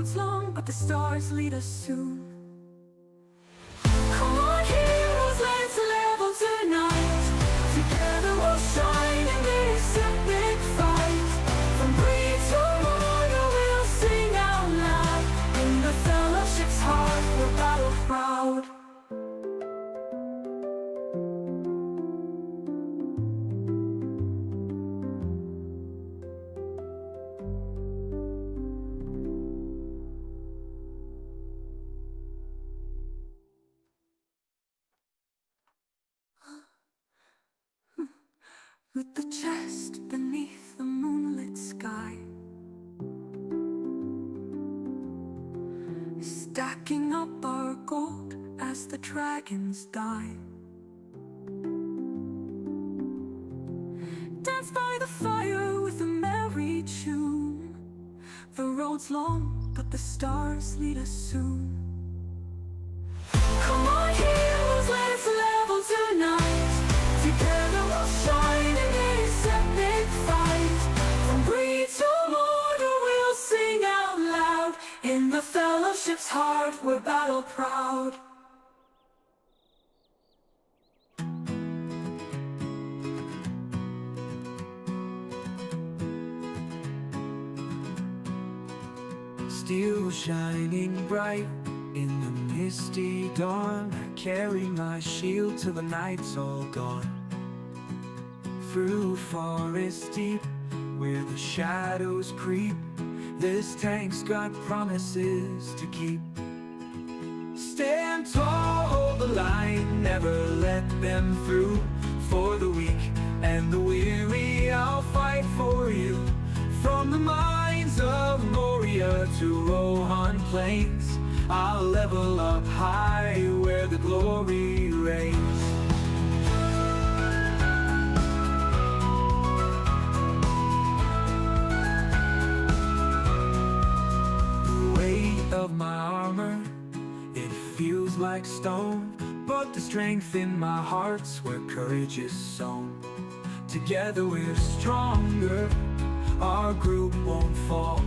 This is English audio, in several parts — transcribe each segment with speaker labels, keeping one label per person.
Speaker 1: road's long, but the stars lead us soon. Come on, heroes, let's level tonight. Together we'll shine in this epic fight. From breed to mortal, we'll sing out loud. In the fellowship's heart, we're battle proud. With the chest beneath the moonlit sky, stacking up our gold as the dragons die. Dance by the fire with a merry tune. The road's long, but the stars lead us soon. Come on, heroes, let's level tonight. Together we'll shine in this epic fight. From breed to mortal, we'll sing out loud. In the fellowship's heart, we're battle proud.
Speaker 2: Still shining bright in the misty dawn, I carry my shield till the night's all gone. Through forest deep, where the shadows creep, this tank's got promises to keep. Stand tall, hold the line, never let them through. For the weak and the weary, I'll fight for you. From the mines of Moria to Rohan Plains, I'll level up high where the glory reigns. The weight of my armor, it feels like stone, but the strength in my heart's where courage is sown. Together we're stronger, our group won't fall.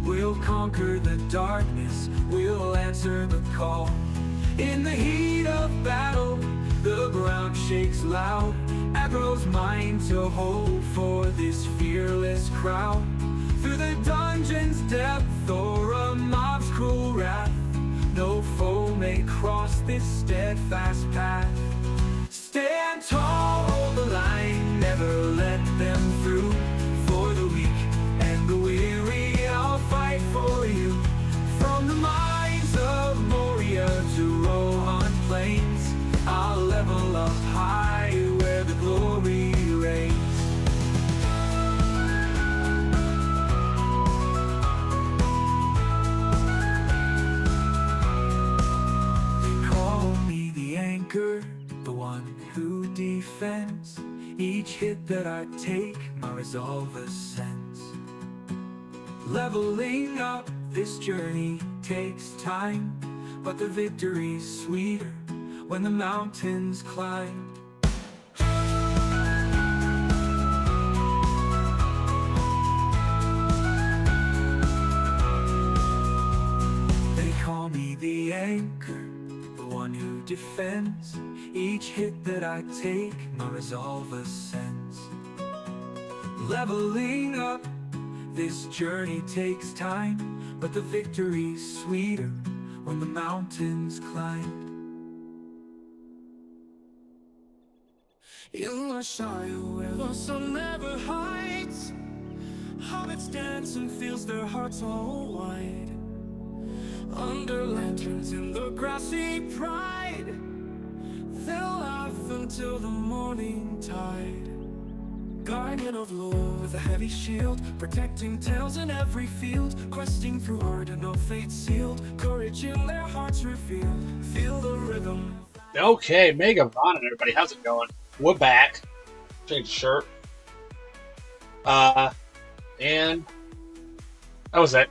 Speaker 2: We'll conquer the darkness, we'll answer the call. In the heat of battle, the ground shakes loud. Aggro's mine to hold for this fearless crowd. Through the dungeon's depth or a mob's cruel wrath, no foe may cross this steadfast path. Stand tall, hold the line, never let them through. For the weak and the weary, I'll fight for you. From the mines of Moria to Rohan Plains, I'll level up high where the glory reigns. They call me the anchor, the one who defends. Each hit that I take, my resolve ascends. Leveling up, this journey takes time, but the victory's sweeter when the mountains climb. They call me the anchor, the one who defends. Each hit that I take, my resolve ascends. Leveling up, this journey takes time, but the victory's sweeter when the mountains climbed. In the Shire where the sun never hides, hobbits dance and feels their hearts all wide. Under lanterns in the grassy pride, they'll laugh until the morning tide. Guardian of lore with a heavy shield, protecting tales in every field, questing through art and no fate sealed, courage in their hearts revealed. Feel the rhythm.
Speaker 3: Okay, Mega Vonin, everybody, how's it going? We're back. Change the shirt. And that was it.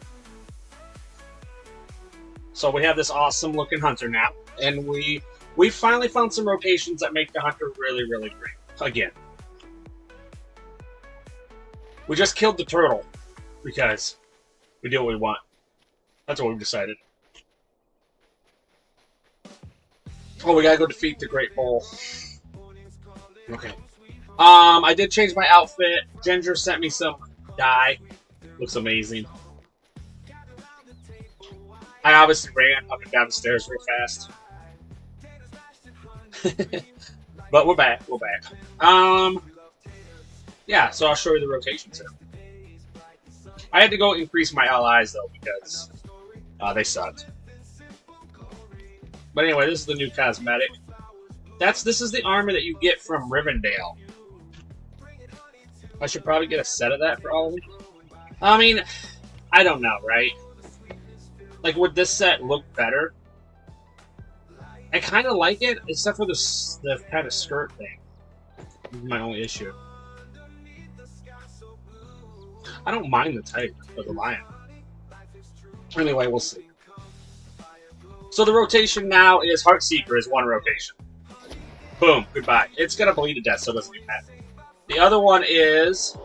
Speaker 3: So we have this awesome looking hunter now, and we finally found some rotations that make the hunter really, really great. Again. We just killed the turtle because we do what we want. That's what we've decided. Oh, we gotta go defeat the Great Bull. Okay. I did change my outfit. Ginger sent me some dye. Looks amazing. I obviously ran up and down the stairs real fast. But we're back. We're back. Yeah, so I'll show you the rotations here. I had to go increase my allies, though, because they sucked. But anyway, this is the new cosmetic. This is the armor that you get from Rivendell. I should probably get a set of that for all of them. I mean, I don't know, right? Like, would this set look better? I kind of like it, except for the kind of skirt thing. This is my only issue. I don't mind the tiger or the lion. Anyway, we'll see. So the rotation now is Heartseeker is one rotation. Boom, goodbye. It's gonna bleed to death, so it doesn't even matter. The other one is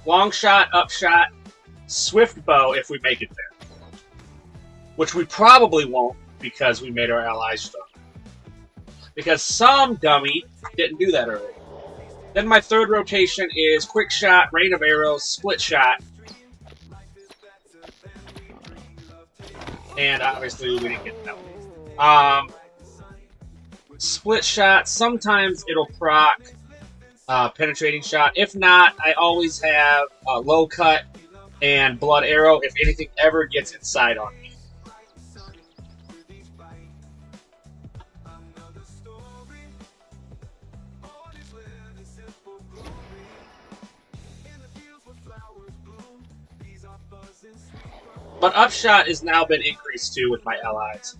Speaker 3: long shot, upshot, swift bow if we make it there. Which we probably won't because we made our allies strong. Because some dummy didn't do that early. Then my third rotation is quick shot, rain of arrows, split shot. And obviously we didn't get that one. Split shot, sometimes it'll proc penetrating shot. If not, I always have low cut and blood arrow if anything ever gets inside on me. But upshot has now been increased too with my allies.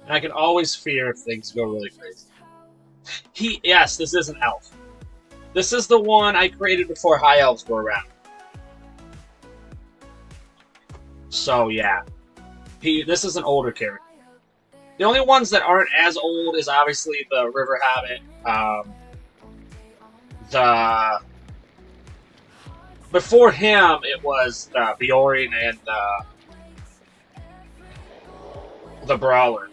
Speaker 3: And I can always fear if things go really crazy. Yes, this is an elf. This is the one I created before high elves were around. So yeah, this is an older character. The only ones that aren't as old is obviously the River Hobbit. Before him, it was Bjorn and the Brawler.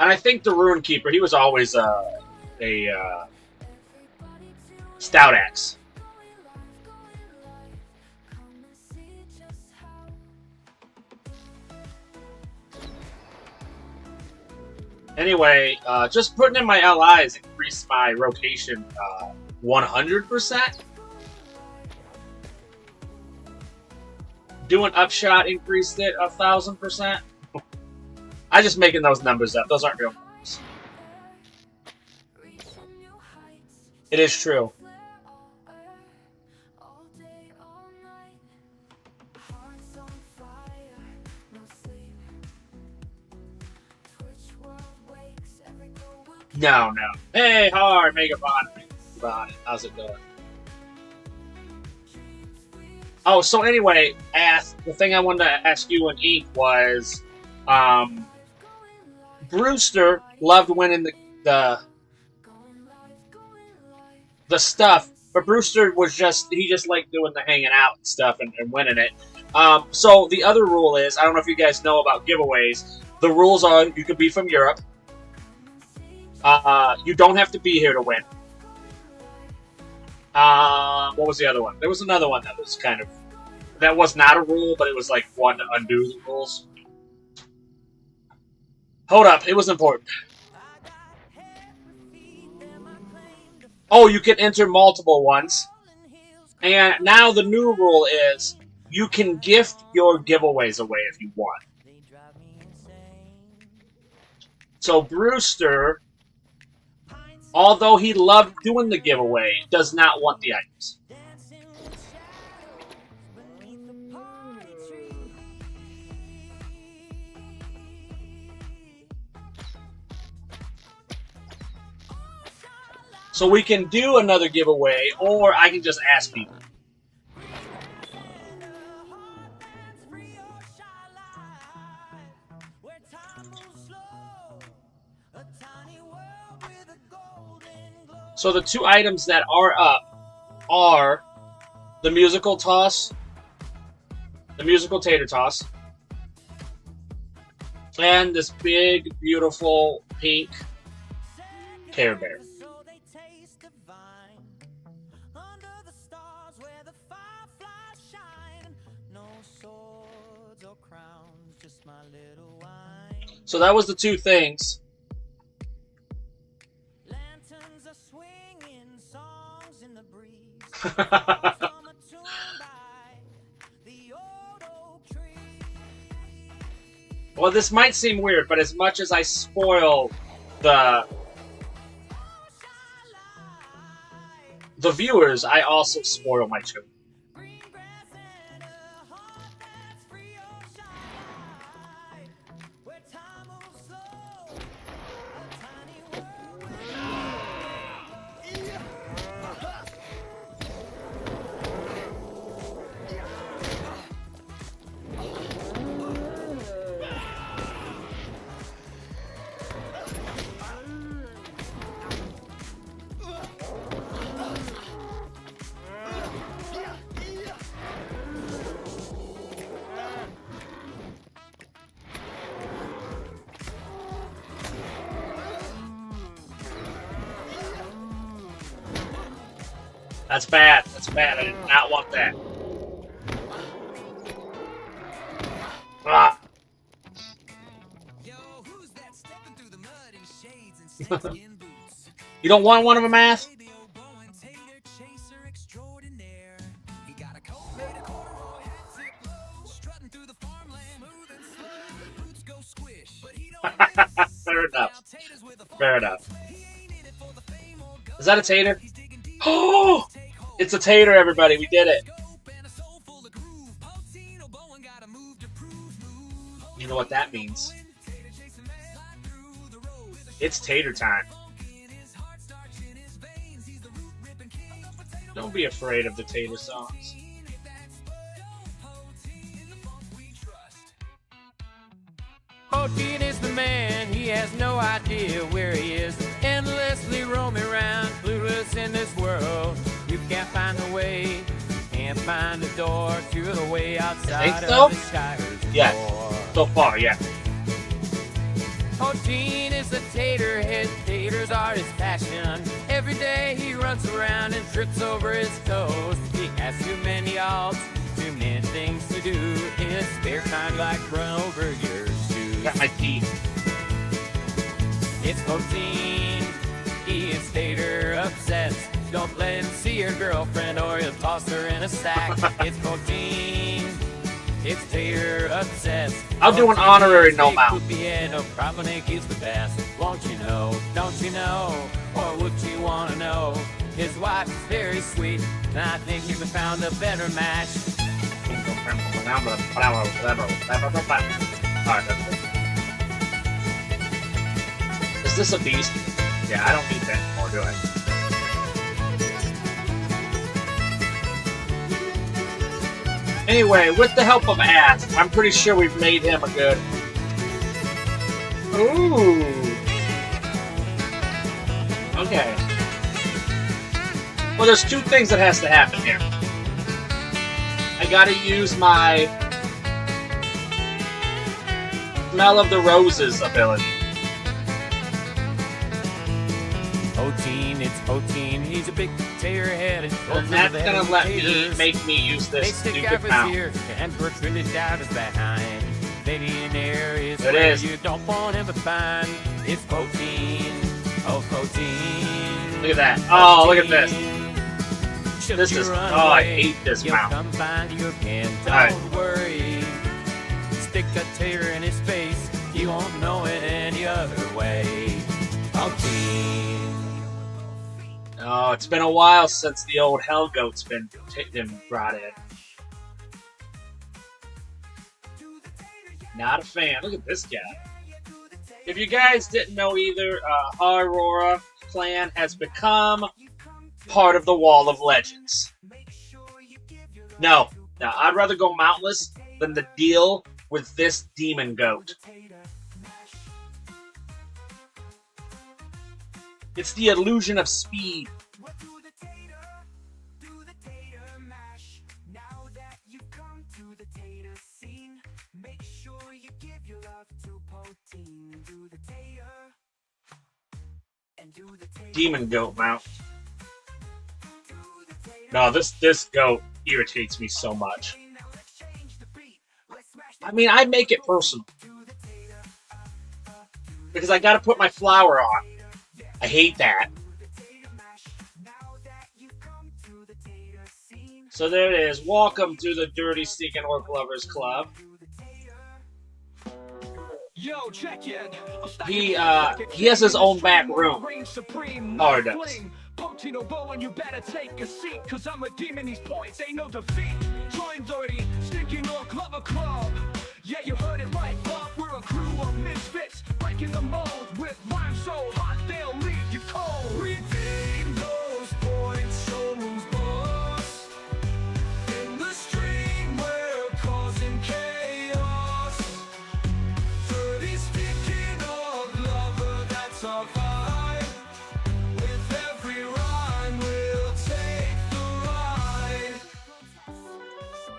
Speaker 3: And I think the Rune Keeper, he was always a Stout Axe. Anyway, just putting in my allies increased my rotation 100%. Doing upshot increased it 1,000%. I'm just making those numbers up. Those aren't real numbers. It is true. No. Hey, hard, Mega Bond. How's it going? Oh, so anyway, the thing I wanted to ask you and Ink was, Brewster loved winning the stuff, but Brewster was he just liked doing the hanging out and stuff and winning it. So the other rule is, I don't know if you guys know about giveaways. The rules are you can be from Europe. You don't have to be here to win. What was the other one? There was another one that was that was not a rule, but it was like one to undo the rules. Hold up, it was important. Oh, you can enter multiple ones. And now the new rule is, you can gift your giveaways away if you want. So Brewster, although he loved doing the giveaway, does not want the items. So we can do another giveaway, or I can just ask people. So the two items that are up are the musical toss, the musical tater toss, and this big, beautiful pink Care Bear. So that was the two things. Well, this might seem weird, but as much as I spoil the viewers, I also spoil my children. That's bad. That's bad. I did not want that. Ah. You don't want one of them, Math? Fair enough. Fair enough. Is that a tater? Oh! It's a tater, everybody. We did it. You know what that means. It's tater time. Don't be afraid of the tater songs.
Speaker 4: Poteen is the man, he has no idea where he is. Endlessly roaming around, clueless in this world. You can't find the way, can't find the door to the way outside of the skies.
Speaker 3: Yeah, so far, yeah.
Speaker 4: Poteen is the tater head, taters are his passion. Every day he runs around and trips over his toes. He has too many alts, too many things to do. In his spare time, like run over your shoes.
Speaker 3: Got my teeth.
Speaker 4: It's Poteen, he is tater obsessed. Don't let him see your girlfriend or you'll toss her in a sack. It's Poteen, it's tater obsessed.
Speaker 3: I'll do an honorary no mouth.
Speaker 4: No problem, he's the best. Won't you know, don't you know, or would you want to know? His wife is very sweet, and I think you've found a better match.
Speaker 3: Alright, that's it. Is this a beast? Yeah, I don't need that anymore, do I? Anyway, with the help of Ass, I'm pretty sure we've made him a good... Ooh! Okay. Well, there's two things that has to happen here. I gotta use my Smell of the Roses ability.
Speaker 4: Poteen, it's Poteen, he's a big tater-headed.
Speaker 3: And that's gonna let me make me use this stupid mount.
Speaker 4: And protruded down his behind. Lady in there is
Speaker 3: It
Speaker 4: where
Speaker 3: is.
Speaker 4: you don't want him to find. It's Poteen, oh Poteen.
Speaker 3: Look at that. Oh, look at this.
Speaker 4: If
Speaker 3: this
Speaker 4: you
Speaker 3: is.
Speaker 4: run
Speaker 3: Oh, I
Speaker 4: away,
Speaker 3: hate this
Speaker 4: you'll
Speaker 3: mount.
Speaker 4: come find your kin. Don't
Speaker 3: Alright.
Speaker 4: worry. Stick a tater in his face. He won't know it any other way. Poteen.
Speaker 3: Oh, it's been a while since the old Hell Goat's been brought in. Not a fan. Look at this guy. If you guys didn't know either, Aurora clan has become part of the Wall of Legends. No, I'd rather go mountless than to deal with this demon goat. It's the illusion of speed. Demon goat mount. No, this goat irritates me so much. I mean, I make it personal. Because I gotta put my flower on. I hate that. So there it is. Welcome to the Dirty Stinking Orc Lovers Club.
Speaker 5: Yo, check it.
Speaker 3: He has his own back room. Or does.
Speaker 5: Poteen OBowen, you better take a seat, cause I'm a demon, these points ain't no defeat. Join Dirty Stinking Orc Lover Club. Yeah, you heard it right, Bob. We're a crew of misfits, breaking the mold with rhymes so hot they'll leave you cold. Redeem those points, showroom's boss. In the stream, we're causing chaos. Dirty Stinking Orc Lover, that's our vibe. With every rhyme, we'll take the ride.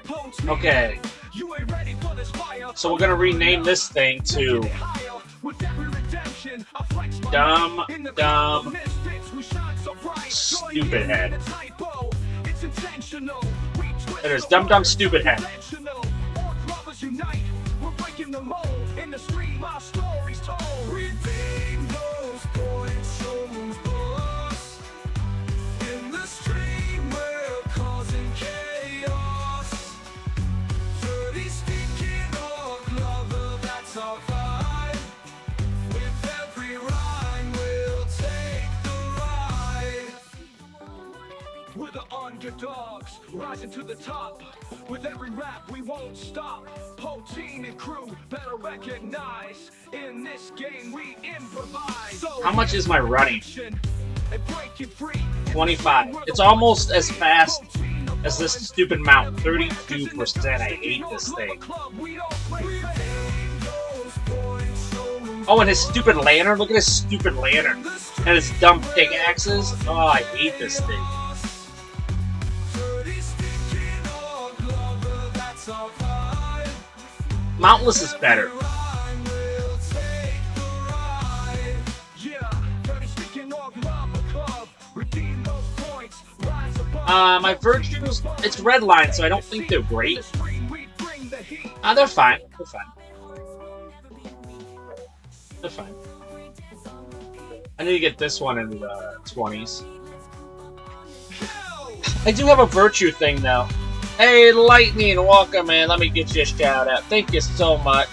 Speaker 5: Poteen,
Speaker 3: Okay,
Speaker 5: you ain't ready for this fire.
Speaker 3: so we're gonna rename this thing to Dumb Stupid Head. It is Dumb Dumb Stupid Head.
Speaker 5: We're breaking the mold in the stream, our stories told. Redeem those points, showroom's boss. In the stream, we're causing chaos. Dirty Stinking Orc Lover, that's our vibe. With every rhyme, we'll take the ride. We're the underdogs, rising to the top. With every rap, we won't stop. Poteen and crew better recognize. In this game, we improvise. So
Speaker 3: How much is my running?
Speaker 5: and break it free.
Speaker 3: 25. It's almost as fast as this stupid mount. 32%. I hate this thing. Oh, and his stupid lantern. Look at his stupid lantern. And his dumb pickaxes. Oh, I hate this thing. Mountless is better. My virtues, it's red line, so I don't think they're great. They're fine. They're fine. They're fine. I need to get this one in the 20s. I do have a virtue thing, though. Hey, Lightning, welcome, man. Let me get you a shout out. Thank you so much.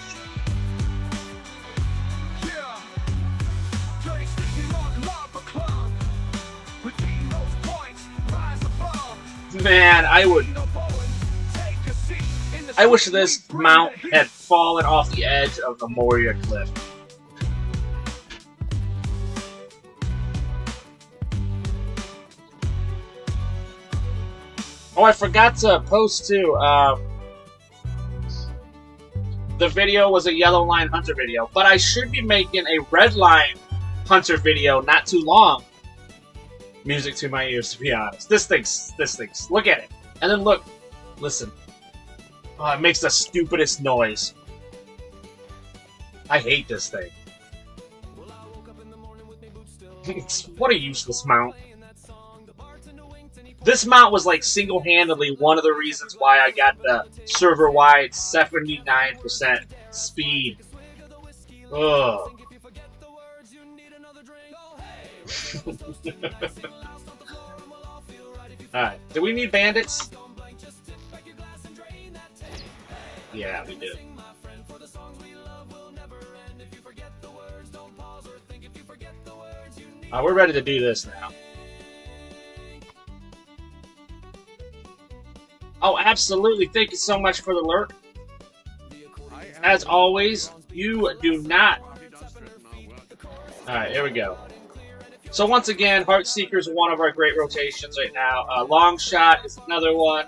Speaker 3: Man, I wish this mount had fallen off the edge of the Moria Cliff. Oh, I forgot to post too. The video was a yellow line hunter video, but I should be making a red line hunter video not too long. Music to my ears, to be honest. This thing's. Look at it, and then look, listen. Oh, it makes the stupidest noise. I hate this thing. What a useless mount. This mount was like single-handedly one of the reasons why I got the server-wide 79% speed. Ugh. Alright, do we need bandits? Yeah, we do. We're ready to do this now. Oh, absolutely. Thank you so much for the lurk. As always, you do not. Alright, here we go. So once again, Heartseeker is one of our great rotations right now. Long Shot is another one.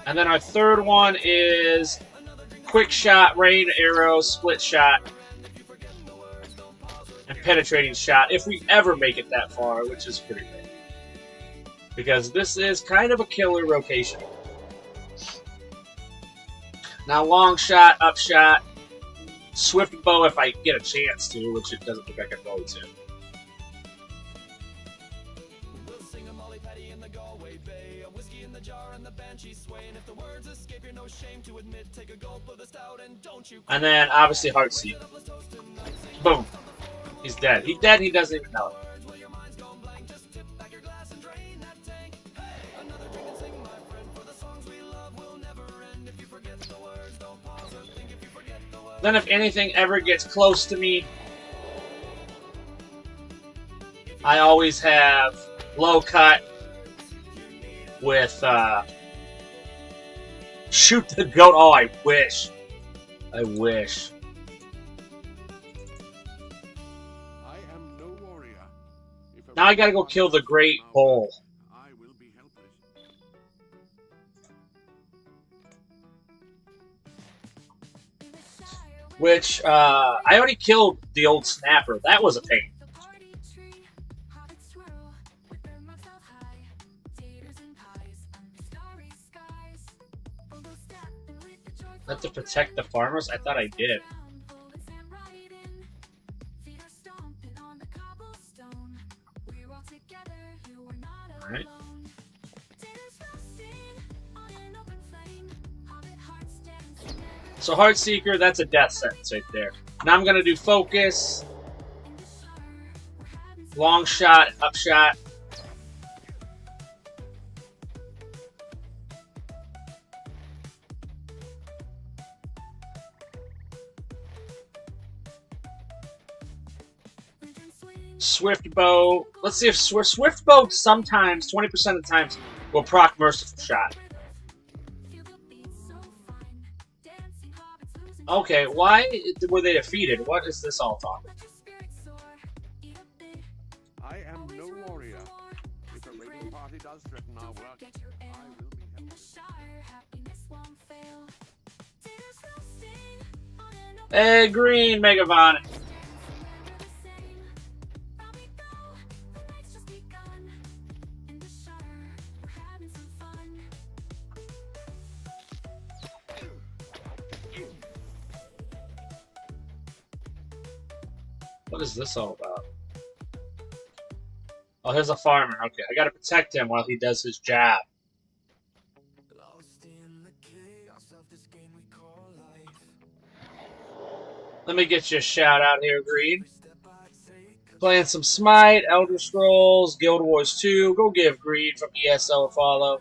Speaker 3: And then our third one is Quick Shot, Rain Arrow, Split Shot, and Penetrating Shot, if we ever make it that far, which is pretty great. Because this is kind of a killer rotation. Now, Long Shot, Upshot, Swift Bow if I get a chance to, which it doesn't look like I'm going to. And then, obviously, Heartseeker. Boom. He's dead. He's dead, he doesn't even know it. Then if anything ever gets close to me, I always have Low Cut with Shoot the Goat. Oh, I wish. I wish. Now I gotta go kill the Great Bull. Which, I already killed the old Snapper. That was a pain. Have to protect the farmers? I thought I did. Alright. So Heartseeker, that's a death sentence right there. Now I'm gonna do Focus, Long Shot, Upshot. Swift Bow. Let's see if Swift Bow sometimes, 20% of the times, will proc Merciful Shot. Okay, why were they defeated? What is this all talking?
Speaker 6: I am no warrior. If a raiding party does threaten our work, I will be helpless.
Speaker 3: Hey, green Megavon. What is this all about? Oh, here's a farmer. Okay, I gotta protect him while he does his job. Let me get you a shout out here, Green. Playing some Smite, Elder Scrolls, Guild Wars 2. Go give Green from ESO a follow.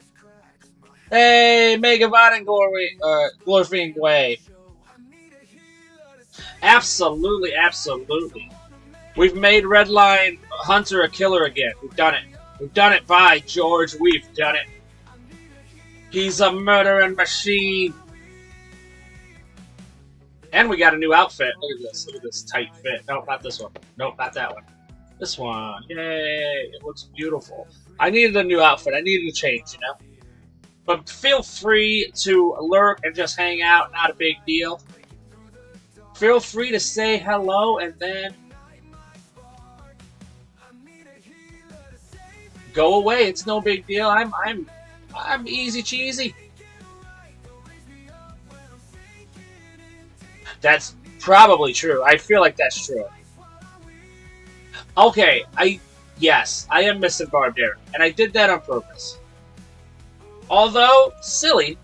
Speaker 3: Hey, Megavon and Glorfing Way. Absolutely, absolutely. We've made Redline Hunter a killer again. We've done it. We've done it, by George. We've done it. He's a murdering machine. And we got a new outfit. Look at this. Look at this tight fit. Nope, not this one. Nope, not that one. This one. Yay. It looks beautiful. I needed a new outfit. I needed a change, you know? But feel free to lurk and just hang out. Not a big deal. Feel free to say hello and then go away. It's no big deal. I'm easy cheesy. That's probably true. I feel like that's true. Okay, yes, I am missing Barbarian, and I did that on purpose. Although silly,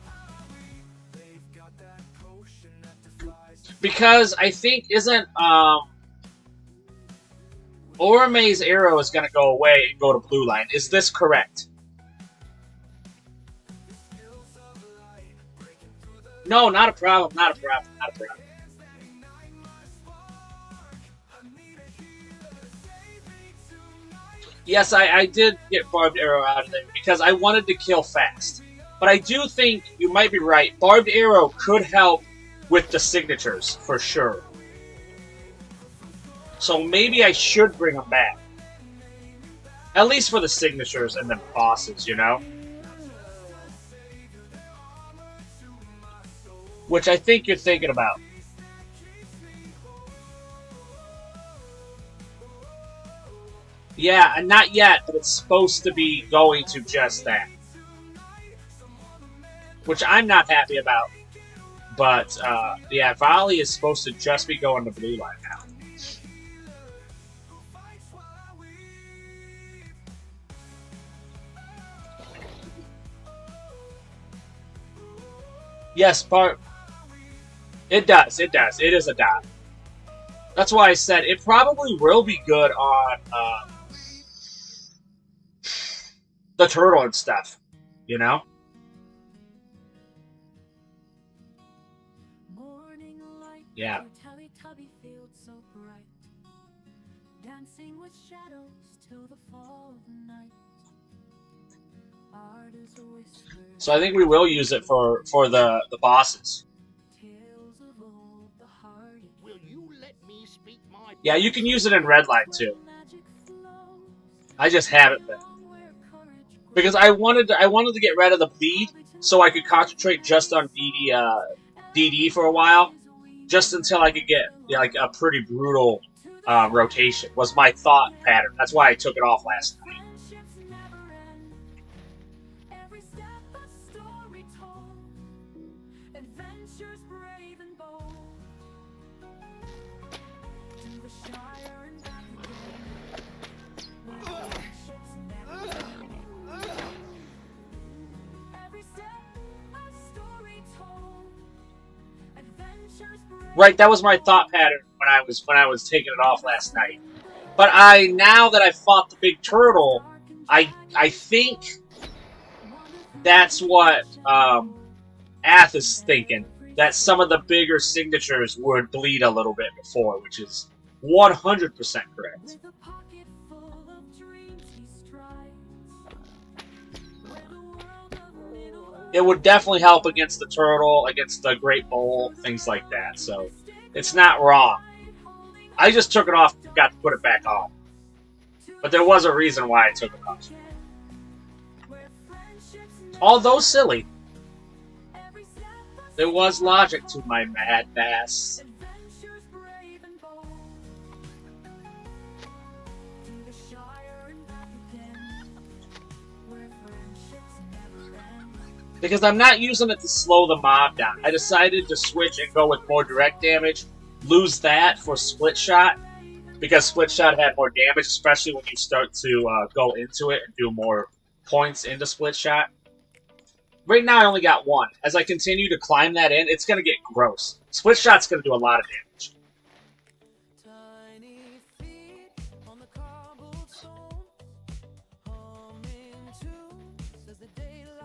Speaker 3: Because I think isn't Orame's arrow is going to go away and go to blue line. Is this correct? No, not a problem. Not a problem. Not a problem. Yes, I did get Barbed Arrow out of there because I wanted to kill fast. But I do think you might be right. Barbed Arrow could help with the signatures, for sure. So maybe I should bring them back. At least for the signatures and the bosses, you know? Which I think you're thinking about. Yeah, and not yet, but it's supposed to be going to just that. Which I'm not happy about. But, yeah, Volley is supposed to just be going to blue line now. Yes, it does. It does. It is a dot. That's why I said it probably will be good on the turtle and stuff, you know? Yeah. So I think we will use it for the bosses. Yeah, you can use it in red line too. I just haven't been. Because I wanted to get rid of the bleed so I could concentrate just on DD for a while, just until I could get like a pretty brutal rotation. Was my thought pattern. That's why I took it off last night. Right, that was my thought pattern when I was taking it off last night. But now that I've fought the big turtle, I think that's what Ath is thinking. That some of the bigger signatures would bleed a little bit before, which is 100% correct. It would definitely help against the turtle, against the great bowl, things like that. So it's not wrong. I just took it off, got to put it back on. But there was a reason why I took it off. Although silly, there was logic to my madness. Because I'm not using it to slow the mob down. I decided to switch and go with more direct damage. Lose that for split shot. Because split shot had more damage, especially when you start to go into it and do more points into split shot. Right now I only got one. As I continue to climb that in, it's going to get gross. Split shot's going to do a lot of damage.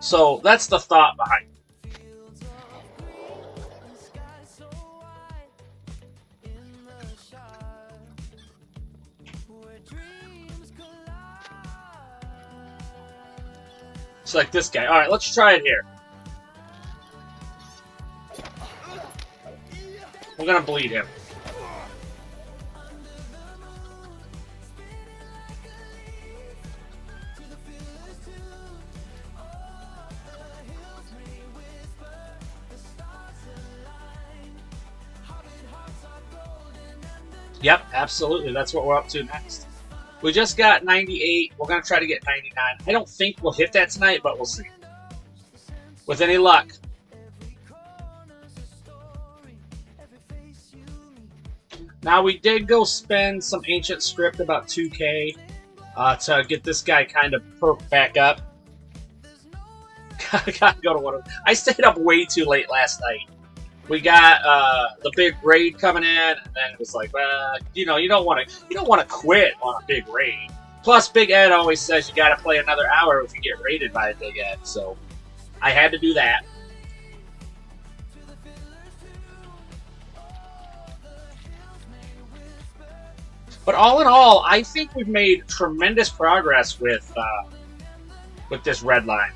Speaker 3: So that's the thought behind it. It's like this guy. Alright, let's try it here. We're gonna bleed him. Yep, absolutely. That's what we're up to next. We just got 98. We're going to try to get 99. I don't think we'll hit that tonight, but we'll see. With any luck. Now, we did go spend some ancient script, about 2K, to get this guy kind of perked back up. Gotta go to one of them. I stayed up way too late last night. we got the big raid coming in, and then it was like, you know, you don't want to quit on a big raid. Plus, Big Ed always says you got to play another hour if you get raided by Big Ed, so I had to do that. But all in all, I think we've made tremendous progress with this red line.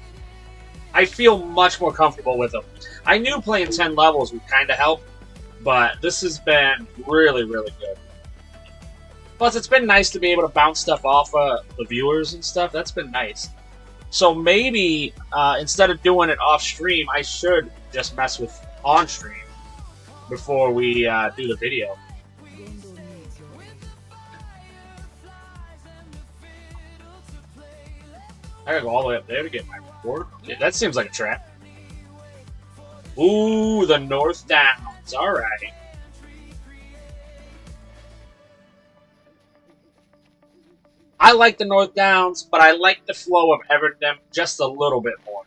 Speaker 3: I feel much more comfortable with them. I knew playing 10 levels would kind of help, but this has been really, really good. Plus, it's been nice to be able to bounce stuff off the viewers and stuff. That's been nice. So maybe instead of doing it off stream, I should just mess with on stream before we do the video. I gotta go all the way up there to get my reward. Yeah, that seems like a trap. Ooh, the North Downs. Alright. I like the North Downs, but I like the flow of Everquest just a little bit more.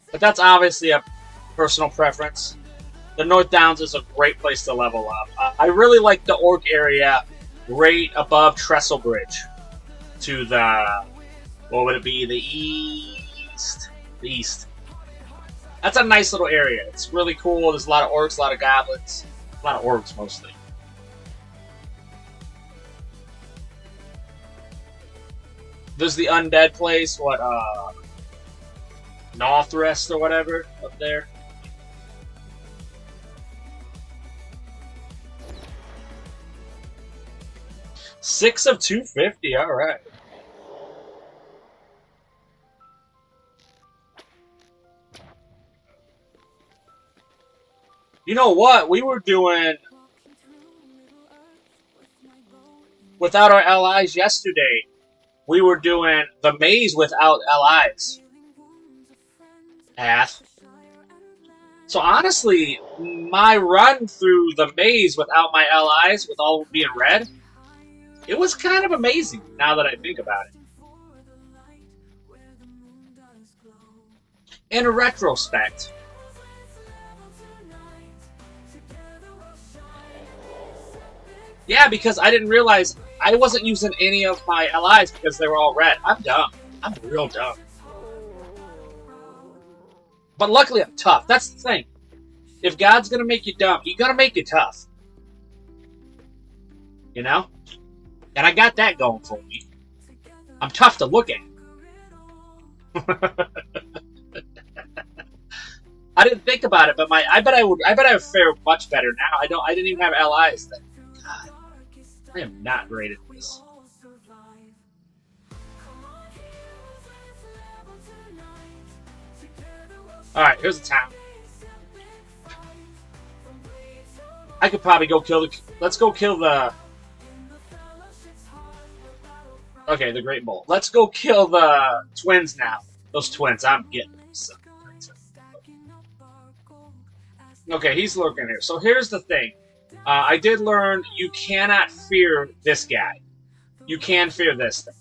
Speaker 3: But that's obviously a personal preference. The North Downs is a great place to level up. I really like the Orc area right above Trestle Bridge to the... What would it be? The east. The east. That's a nice little area. It's really cool. There's a lot of orcs, a lot of goblins. A lot of orcs, mostly. There's the undead place. What, Northrest or whatever up there. Six of 250. Alright. You know what? We were doing without our allies yesterday. We were doing the maze without allies. So honestly, my run through the maze without my allies, with all of them being red, it was kind of amazing now that I think about it. In retrospect. Yeah, because I didn't realize I wasn't using any of my allies because they were all red. I'm dumb. I'm real dumb. But luckily I'm tough. That's the thing. If God's gonna make you dumb, He's gonna make you tough. You know? And I got that going for me. I'm tough to look at. I didn't think about it, but I bet I would fare much better now. I didn't even have allies then. God. I am not great at this. Alright, here's the town. I could probably go kill the... Let's go kill the... Okay, the Great Bull. Let's go kill the twins now. Those twins, I'm getting them. So. Okay, he's lurking here. So here's the thing. I did learn you cannot fear this guy. You can fear this thing.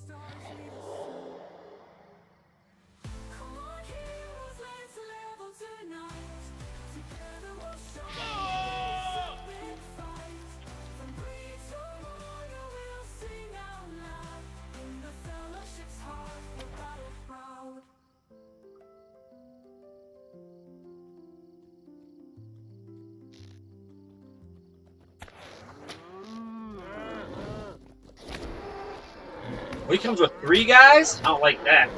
Speaker 3: He comes with 3 guys? I don't like that.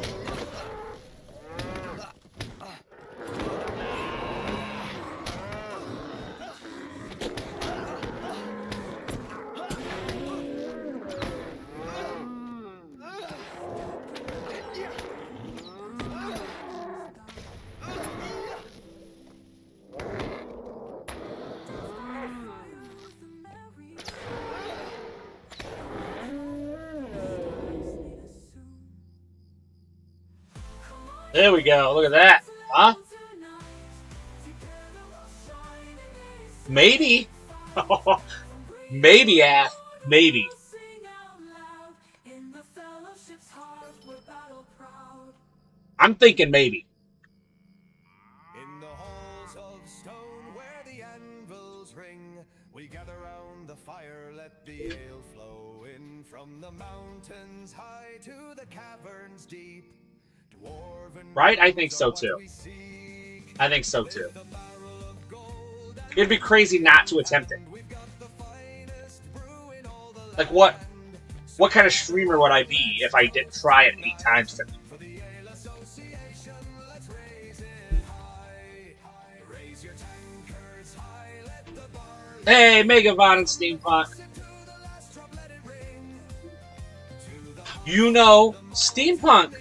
Speaker 3: There we go. Look at that. Huh? Maybe. Maybe, maybe. I'm thinking maybe.
Speaker 7: In the halls of stone where the
Speaker 3: Right? I think so too. I think so too. It'd be crazy not to attempt it. Like what kind of streamer would I be if I didn't try it 8 times today? Hey, Megavon and Steampunk. You know, Steampunk.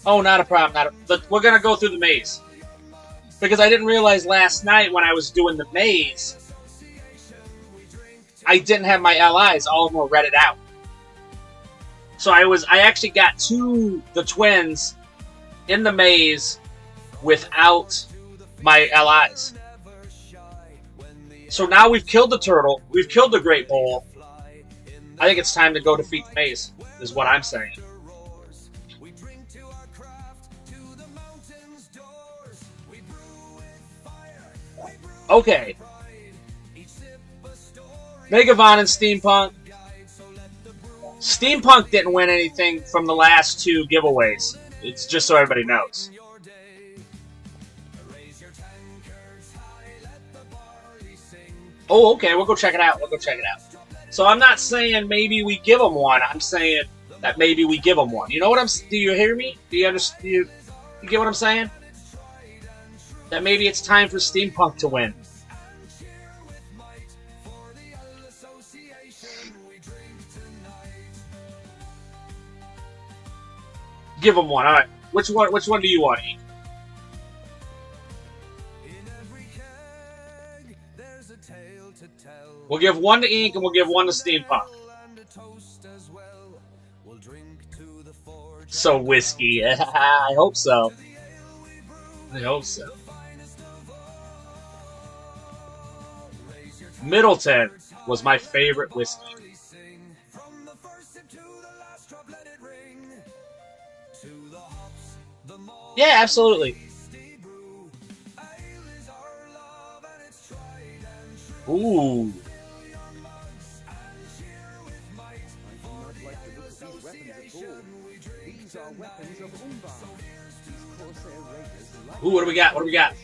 Speaker 3: Oh, not a problem. We're gonna go through the maze. Because I didn't realize last night when I was doing the maze, I didn't have my LIs. All of them were redded out. So I actually got to the twins in the maze without my LIs. So now we've killed the turtle. We've killed the great bull. I think it's time to go defeat the maze, is what I'm saying. Okay. Megavon and Steampunk. Steampunk didn't win anything from the last 2 giveaways. It's just so everybody knows. Oh, okay. We'll go check it out. So I'm not saying maybe we give them one. I'm saying that maybe we give them one. You know what I'm? Do you hear me? Do you understand? You get what I'm saying? That maybe it's time for Steampunk to win. Give him one. All right. Which one do you want, Ink? We'll give one to Ink and we'll give one to Steampunk. So whiskey. I hope so. I hope so. Middleton was my favorite whiskey. Yeah, absolutely. Ooh. Ooh, what do we got? What do we got?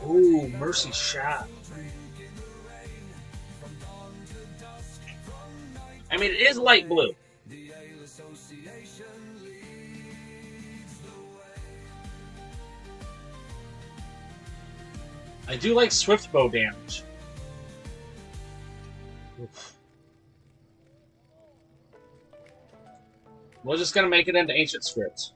Speaker 3: Ooh, Mercy Shot. I mean, it is light blue. I do like swift bow damage. Oof. We're just gonna make it into ancient scripts.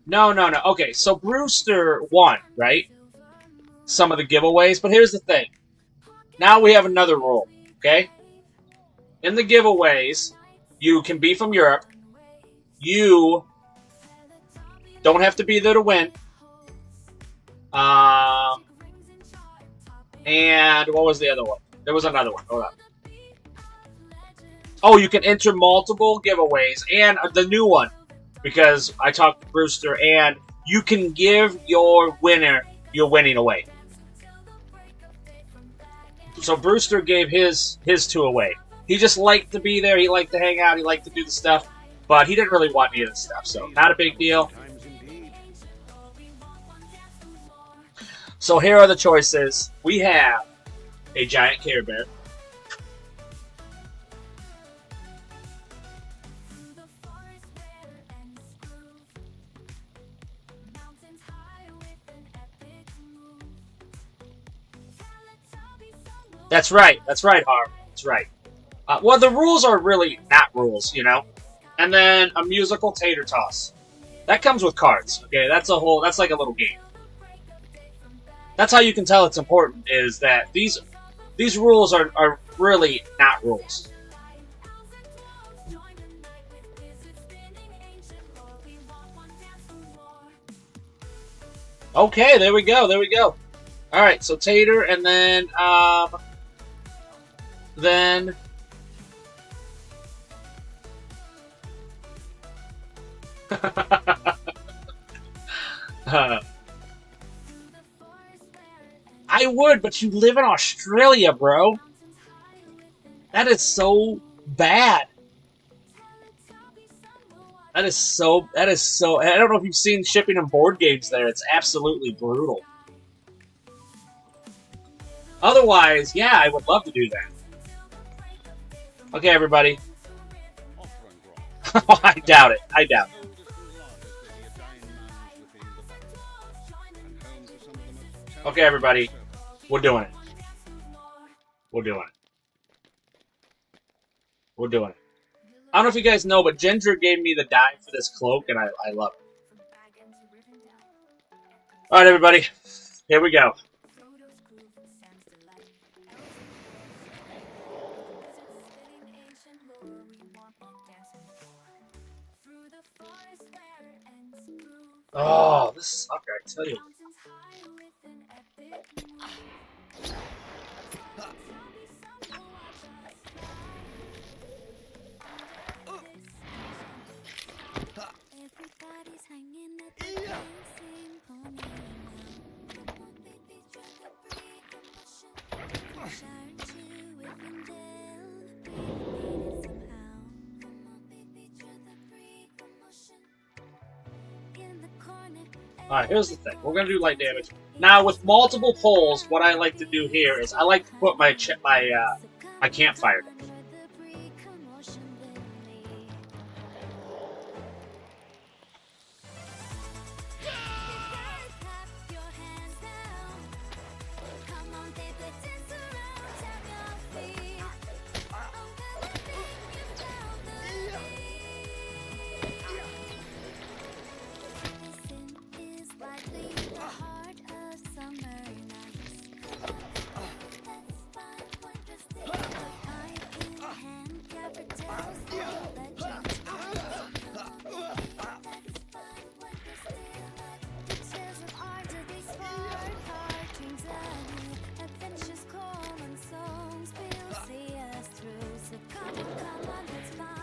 Speaker 3: No. Okay, so Brewster won, right? Some of the giveaways, but here's the thing. Now we have another rule, okay? In the giveaways, you can be from Europe. You don't have to be there to win. And what was the other one? There was another one. Hold on. Oh, you can enter multiple giveaways and the new one, because I talked to Brewster, and you can give your winner your winning away. So Brewster gave his 2 away. He just liked to be there. He liked to hang out. He liked to do the stuff. But he didn't really want any of this stuff, so not a big deal. So here are the choices. We have a giant Care Bear. That's right, Harv. That's right. Well, the rules are really not rules, you know? And then a musical tater toss. That comes with cards, okay? That's like a little game. That's how you can tell it's important, is that these rules are really not rules. Okay, there we go. All right, so tater, and then I would, but you live in Australia, bro. That is so bad. That is so. I don't know if you've seen shipping and board games there. It's absolutely brutal. Otherwise, yeah, I would love to do that. Okay, everybody. I doubt it. I doubt it. Okay, everybody. We're doing it. We're doing it. We're doing it. I don't know if you guys know, but Ginger gave me the dime for this cloak, and I love it. Alright, everybody. Here we go. Oh, this sucker, I tell you. Alright, here's the thing. We're going to do light damage. Now, with multiple poles, what I like to do here is I like to put my campfire down.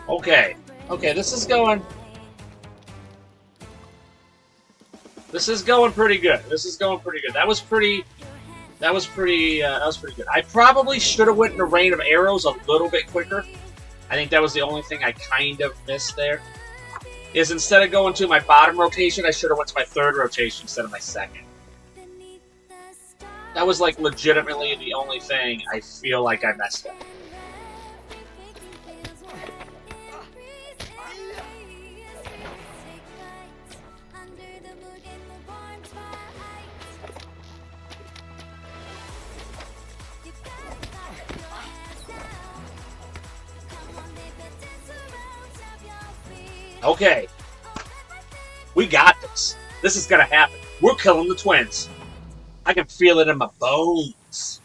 Speaker 3: Okay. Okay, this is going pretty good. This is going pretty good. That was pretty good. I probably should have went in a rain of arrows a little bit quicker. I think that was the only thing I kind of missed there. Is instead of going to my bottom rotation, I should have went to my third rotation instead of my second. That was like legitimately the only thing I feel like I messed up. Okay. We got this. This is gonna happen. We're killing the twins. I can feel it in my bones.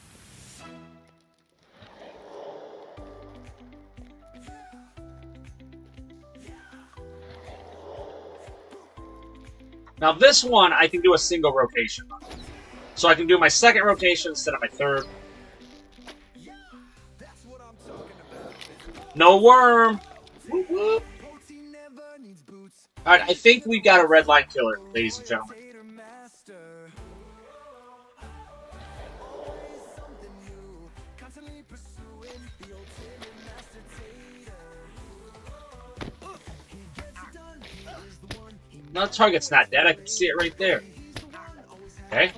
Speaker 3: Now this one, I can do a single rotation on. So I can do my second rotation instead of my third. No worm! Whoop, whoop. Alright, I think we got a red line killer, ladies and gentlemen. No, the target's not dead. I can see it right there. Okay.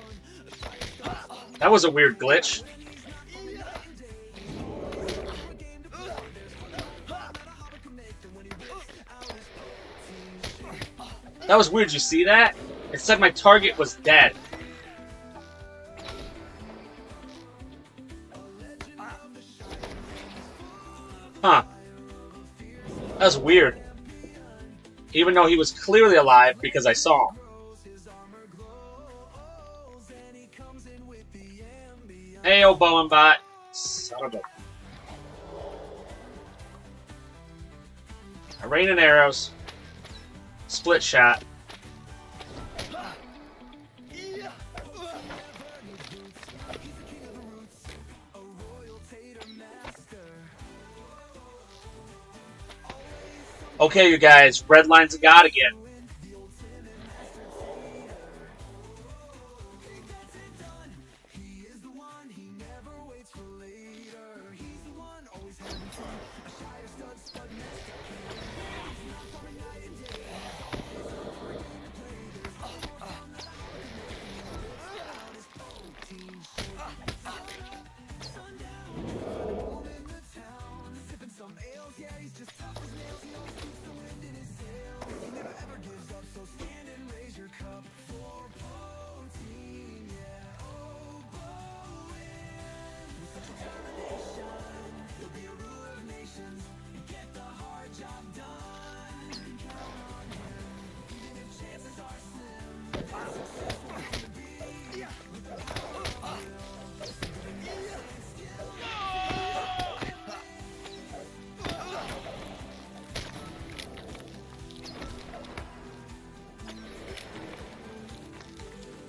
Speaker 3: That was a weird glitch. That was weird. You see that? It said my target was dead. Huh. That was weird. Even though he was clearly alive because I saw him. Hey, OBowen bot. Son of a... I rain in arrows. Split shot. Okay, you guys. Red line's a god again.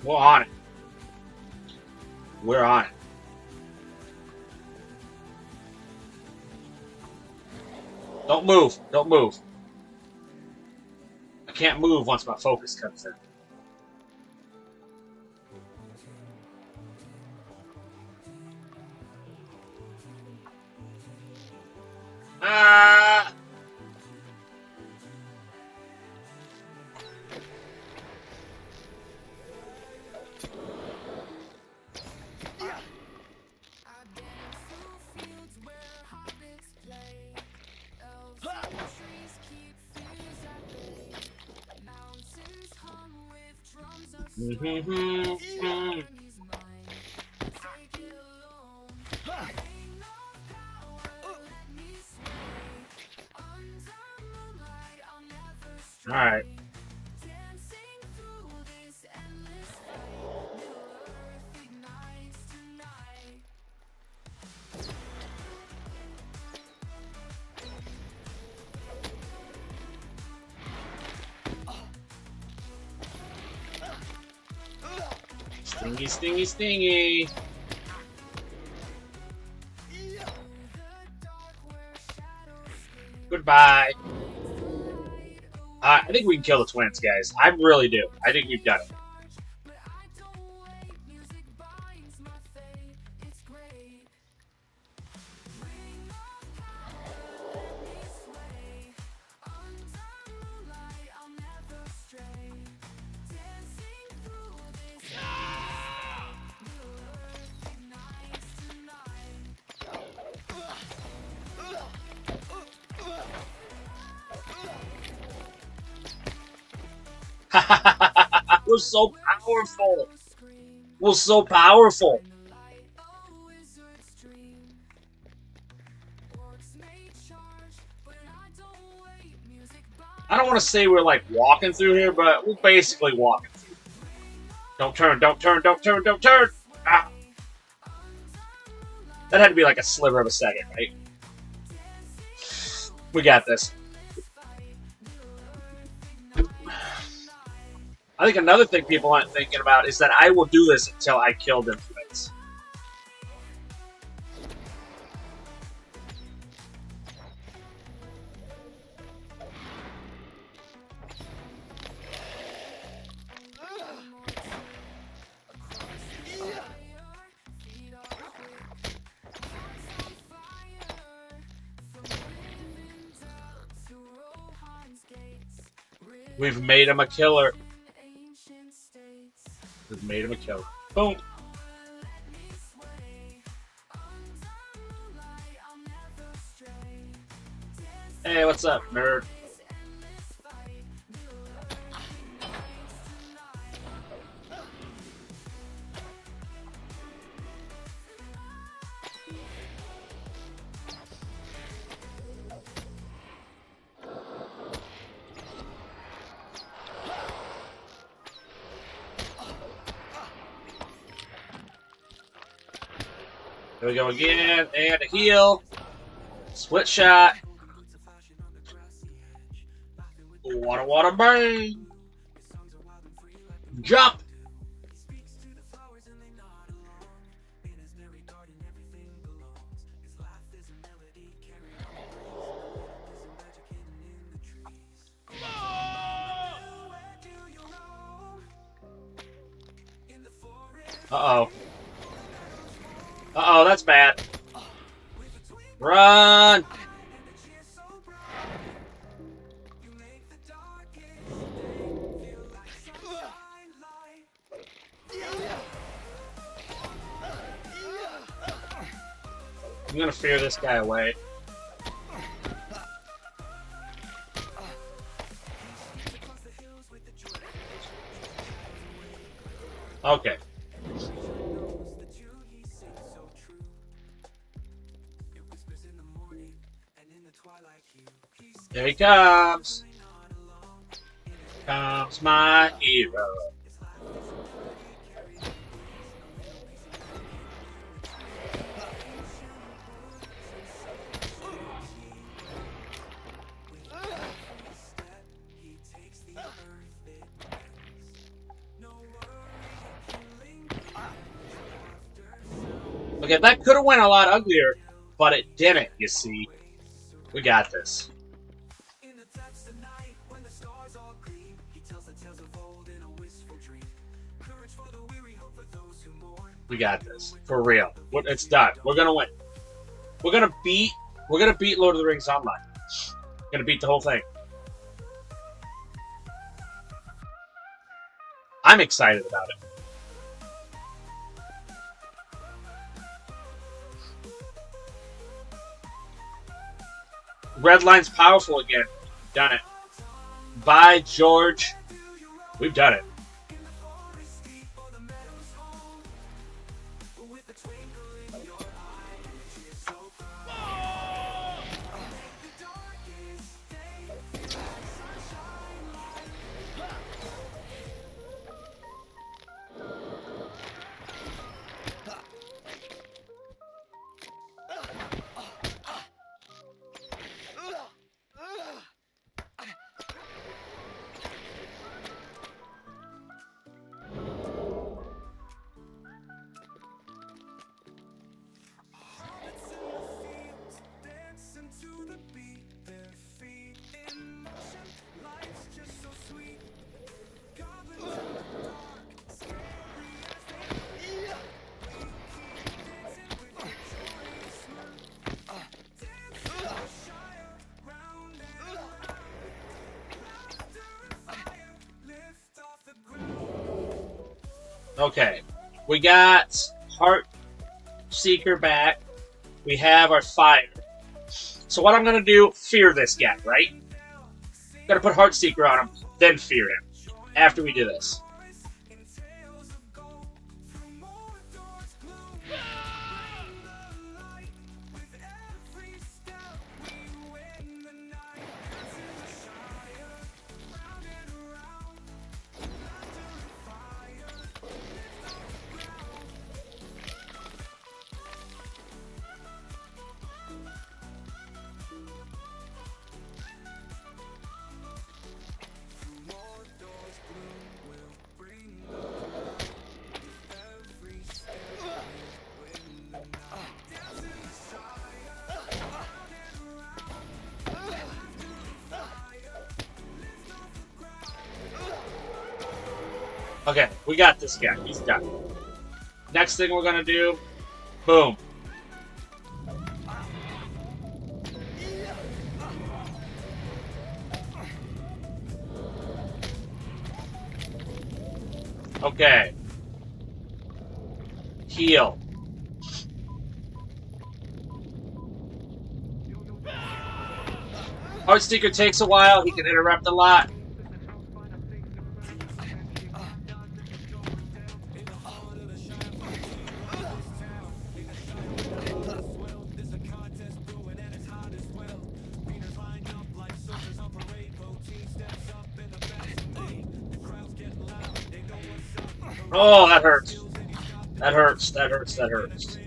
Speaker 3: We're on it. We're on it. Don't move. Don't move. I can't move once my focus comes in. Ah! All right. Stingy, stingy, stingy. Goodbye. I think we can kill the twins, guys. I really do. I think we've done it. We're so powerful. We're so powerful. I don't want to say we're like walking through here, but we're basically walking through. Don't turn, don't turn, don't turn, don't turn. Ah. That had to be like a sliver of a second, right? We got this. I think another thing people aren't thinking about is that I will do this until I kill them twins. We've made him a killer. We've made him a killer. Boom. Hey, what's up, nerd? Here we go again, and a heal. Split shot. Water, bang. Jump. Uh-oh. Uh-oh, that's bad. Run! I'm gonna fear this guy away. Okay. Here he comes. Comes my hero. Okay, that could have went a lot uglier, but it didn't, you see. We got this. We got this. For real. It's done. We're gonna win. We're gonna beat Lord of the Rings Online. We're gonna beat the whole thing. I'm excited about it. Red line's powerful again. Done it. By George. We've done it. Okay, we got Heart Seeker back. We have our fire. So what I'm gonna do, fear this guy, right? Gotta put Heart Seeker on him, then fear him. After we do this. Okay, we got this guy. He's done. Next thing we're gonna do, boom. Okay. Heal. Heartseeker takes a while. He can interrupt a lot. Oh, that hurts. That hurts. That hurts. That hurts.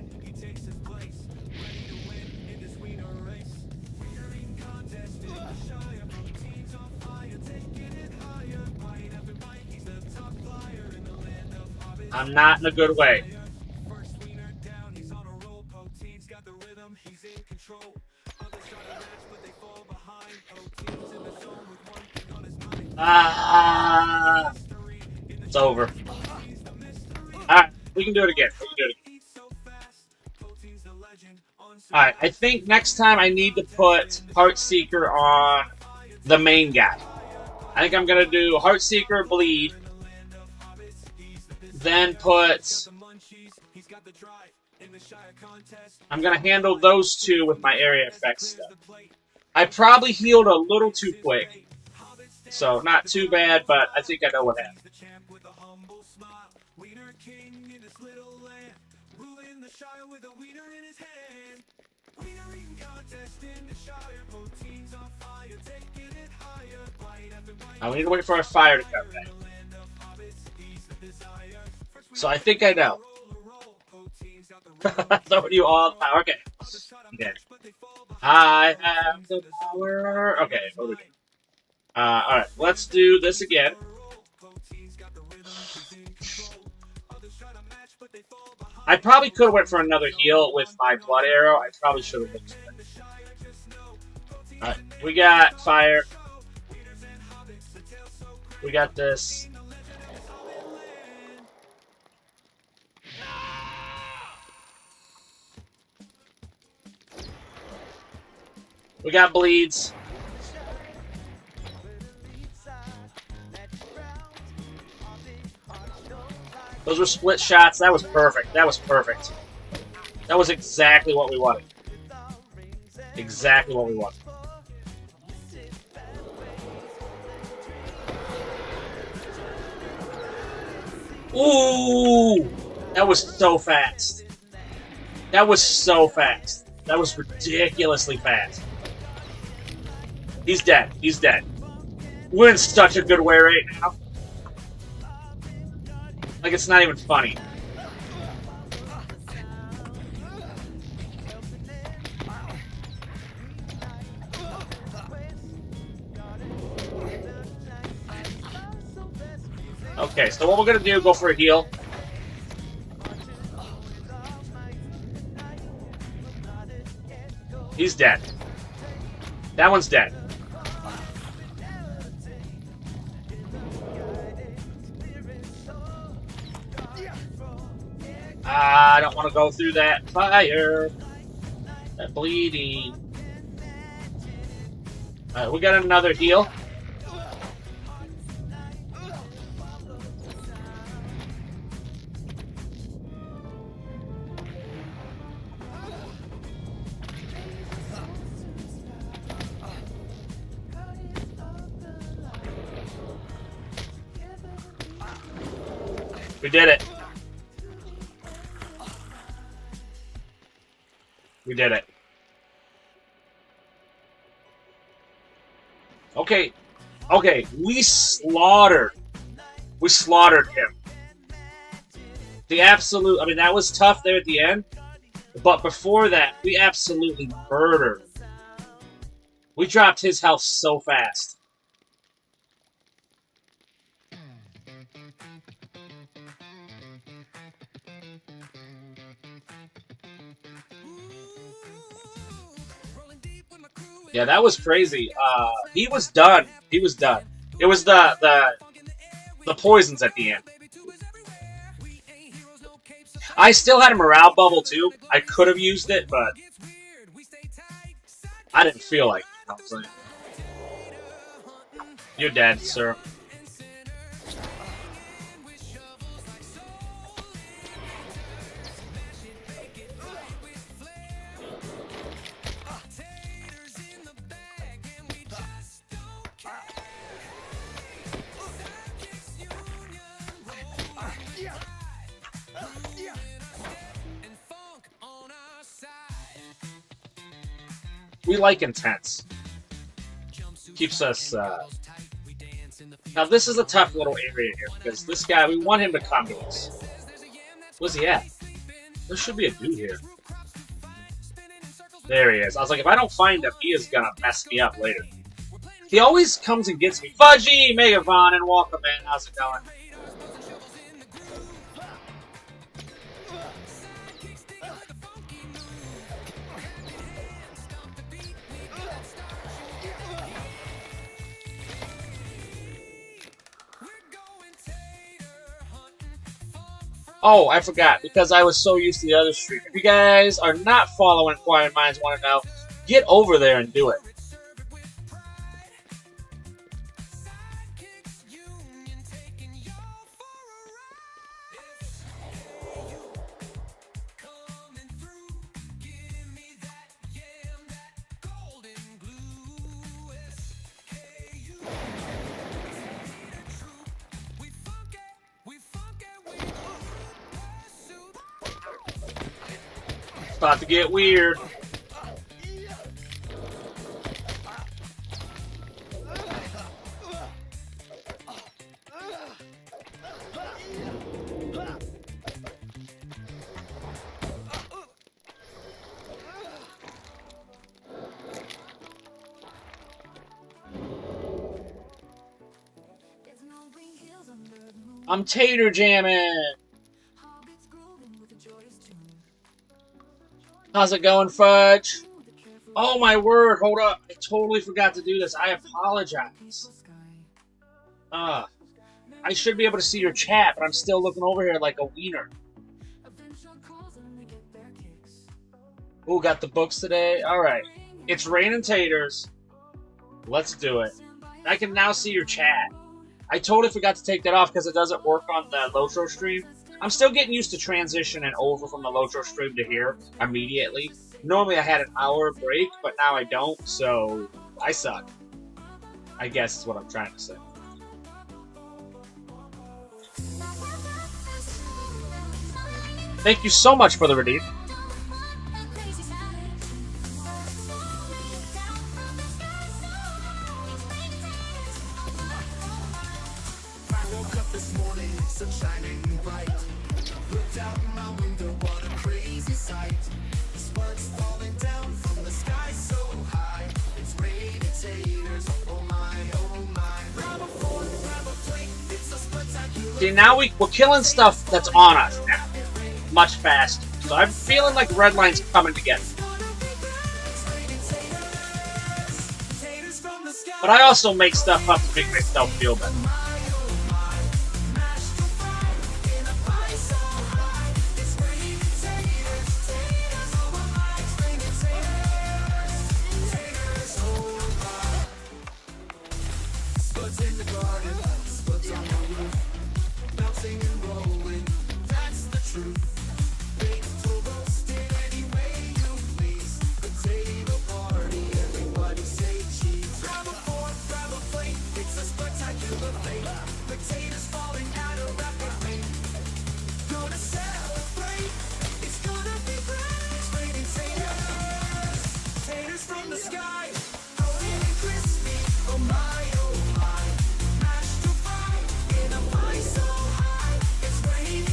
Speaker 3: I'm not in a good way. Ah, it's over. Alright, we can do it again. We can do it again. Alright, I think next time I need to put Heartseeker on the main guy. I think I'm going to do Heartseeker, Bleed, then put... I'm going to handle those two with my area effects stuff. I probably healed a little too quick, so not too bad, but I think I know what happened. Now we need to wait for our fire to come back. So I think I know. Throwing you all power. Okay. Okay. I have the power. Okay, what do we do? Alright, let's do this again. I probably could have went for another heal with my blood arrow. I probably should have looked for it. Alright, we got fire. We got this. We got bleeds. Those were split shots. That was perfect. That was perfect. That was exactly what we wanted. Exactly what we wanted. Ooh! That was so fast. That was so fast. That was ridiculously fast. He's dead. He's dead. We're in such a good way right now. Like, it's not even funny. Okay, so what we're gonna do, go for a heal. He's dead. That one's dead. I don't want to go through that fire. That bleeding. Alright, we got another heal. We did it. We did it. Okay. Okay, we slaughtered. We slaughtered him. The absolute... I mean, that was tough there at the end. But before that, we absolutely murdered. We dropped his health so fast. Yeah, that was crazy. He was done. He was done. It was the poisons at the end. I still had a morale bubble too. I could have used it, but I didn't feel like it. You know what I'm saying? You're dead, sir. We like intense. Keeps us, Now this is a tough little area here, because this guy, we want him to come to us. Where's he at? There should be a dude here. There he is. I was like, if I don't find him, he is gonna mess me up later. He always comes and gets me. Fudgy, Megavon, and welcome in. How's it going? Oh, I forgot, because I was so used to the other stream. If you guys are not following Inquiring Minds Want to Know, get over there and do it. About to get weird. I'm tater jamming. How's it going, Fudge? Oh my word, hold up. I totally forgot to do this. I apologize. I should be able to see your chat, but I'm still looking over here like a wiener. Ooh, got the books today? Alright. It's raining taters. Let's do it. I can now see your chat. I totally forgot to take that off because it doesn't work on the LOTRO stream. I'm still getting used to transitioning over from the LOTRO stream to here immediately. Normally I had an hour break, but now I don't, so I suck. I guess is what I'm trying to say. Thank you so much for the redeem. See, now we're killing stuff that's on us now. Much faster. So I'm feeling like red line's coming together. But I also make stuff up to make myself feel better.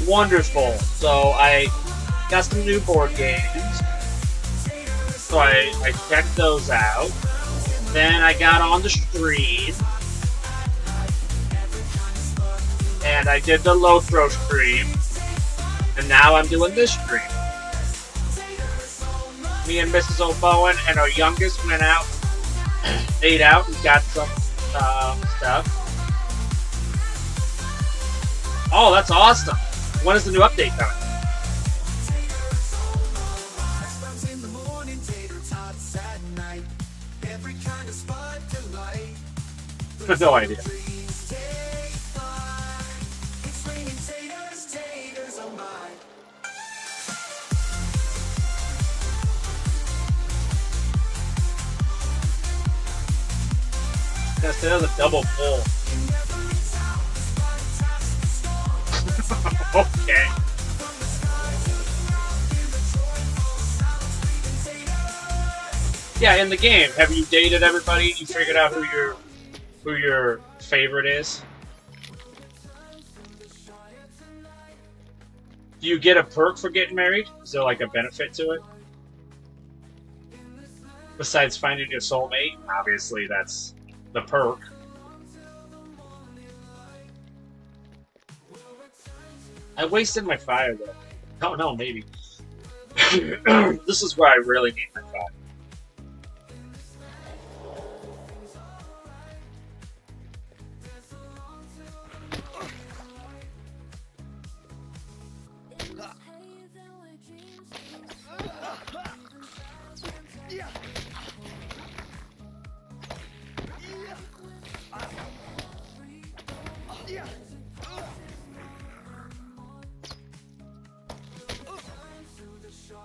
Speaker 3: Wonderful. So I got some new board games. So I checked those out. Then I got on the stream. And I did the LOTRO stream. And now I'm doing this stream. Me and Mrs. OBowen and our youngest went out, ate out, and got some stuff. Oh, that's awesome. When is the new update coming? No idea. That's another double pull. Okay. Yeah, in the game, have you dated everybody? You figured out who your favorite is? Do you get a perk for getting married? Is there like a benefit to it? Besides finding your soulmate, obviously that's the perk. I wasted my fire though. Oh no, maybe. This is where I really need my fire.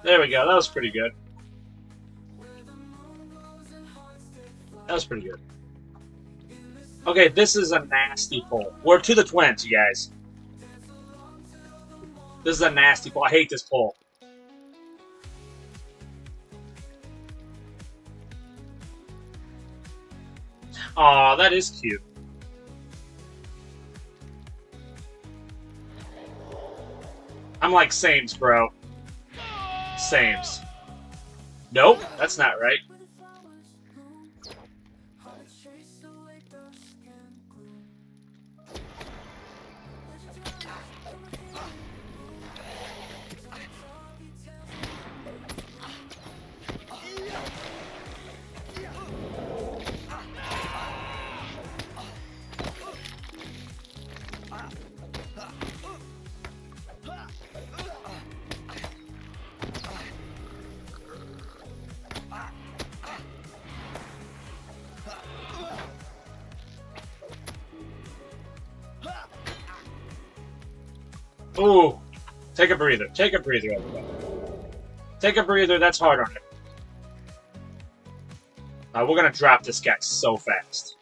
Speaker 3: There we go, that was pretty good. That was pretty good. Okay, this is a nasty pull. We're to the twins, you guys. This is a nasty pull. I hate this pull. Aw, that is cute. I'm like Sames, bro. Sames. Nope, that's not right. Ooh. Take a breather. Take a breather, everybody. Take a breather. That's hard on it. We're gonna drop this guy so fast.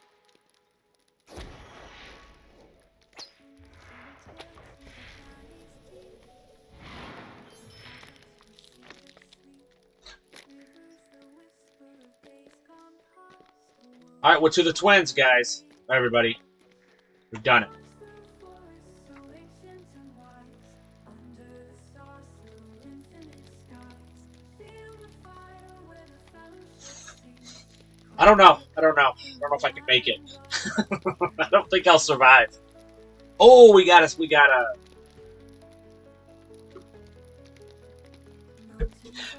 Speaker 3: Alright, we're to the twins, guys. Everybody. We've done it. I don't know. I don't know if I can make it. I don't think I'll survive. Oh, we got a...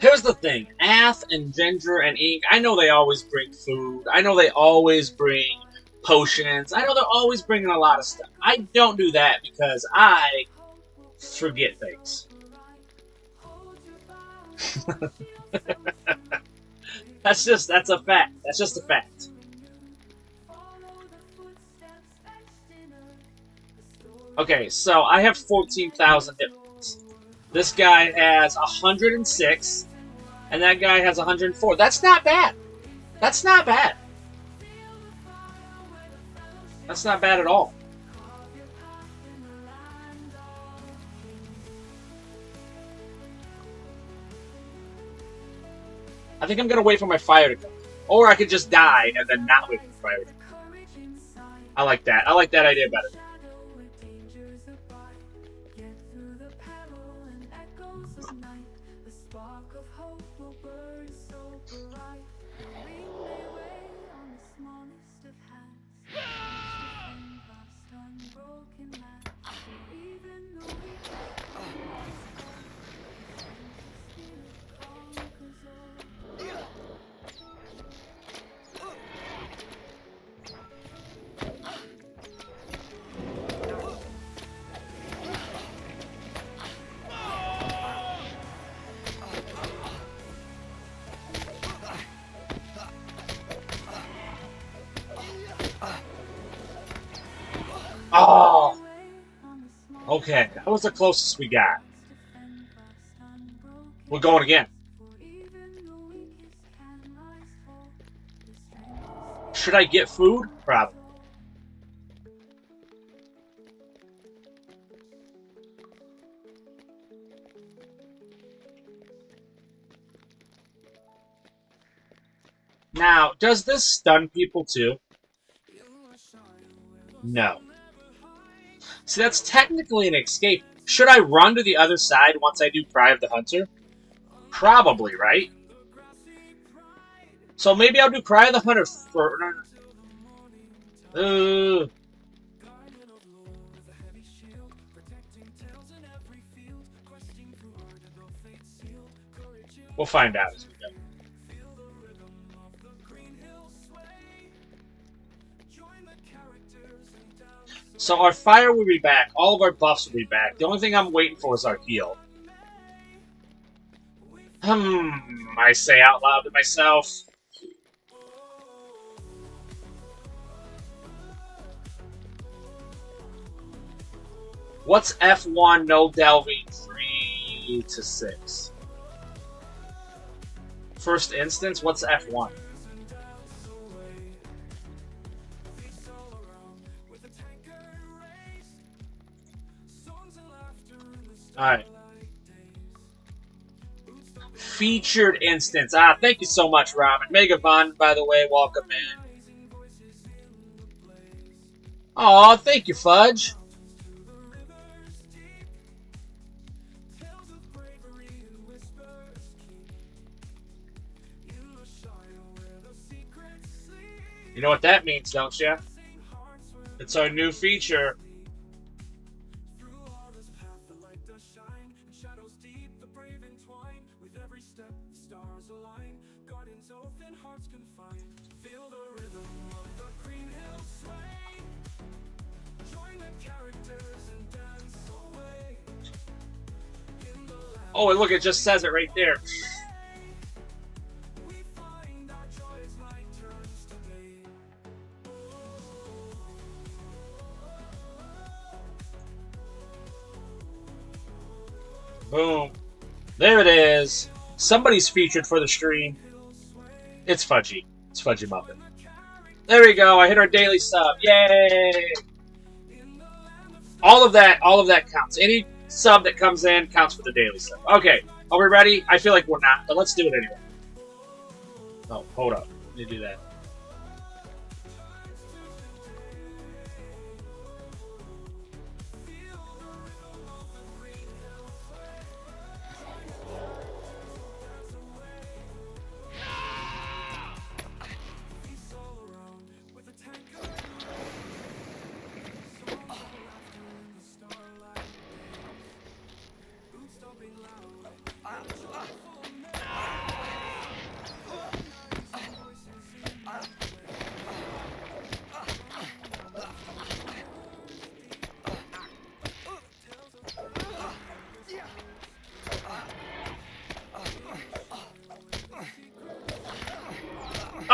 Speaker 3: Here's the thing. Ath and Ginger and Ink, I know they always bring food. I know they always bring potions. I know they're always bringing a lot of stuff. I don't do that because I forget things. That's a fact. That's just a fact. Okay, so I have 14,000 hit points. This guy has 106, and that guy has 104. That's not bad. That's not bad. That's not bad at all. I think I'm gonna wait for my fire to come. Or I could just die and then not wait for fire to come. I like that. I like that idea better. Oh! Okay, that was the closest we got. We're going again. Should I get food? Probably. Now, does this stun people too? No. See, that's technically an escape. Should I run to the other side once I do Cry of the Hunter? Probably, right? So maybe I'll do Cry of the Hunter first. We'll find out as we go. So our fire will be back. All of our buffs will be back. The only thing I'm waiting for is our heal. I say out loud to myself. What's F1 no delving 3 to 6? First instance, what's F1? Alright. Featured instance. Ah, thank you so much, Robin. Megavon, by the way, welcome in. Aw, thank you, Fudge. You know what that means, don't you? It's our new feature. Oh, and look, it just says it right there. Boom. There it is. Somebody's featured for the stream. It's Fudgy. It's Fudgy Muppet. There we go. I hit our daily sub. Yay! All of that counts. Any sub that comes in counts for the daily sub. Okay. Are we ready? I feel like we're not, but let's do it anyway. Oh, hold up. Let me do that.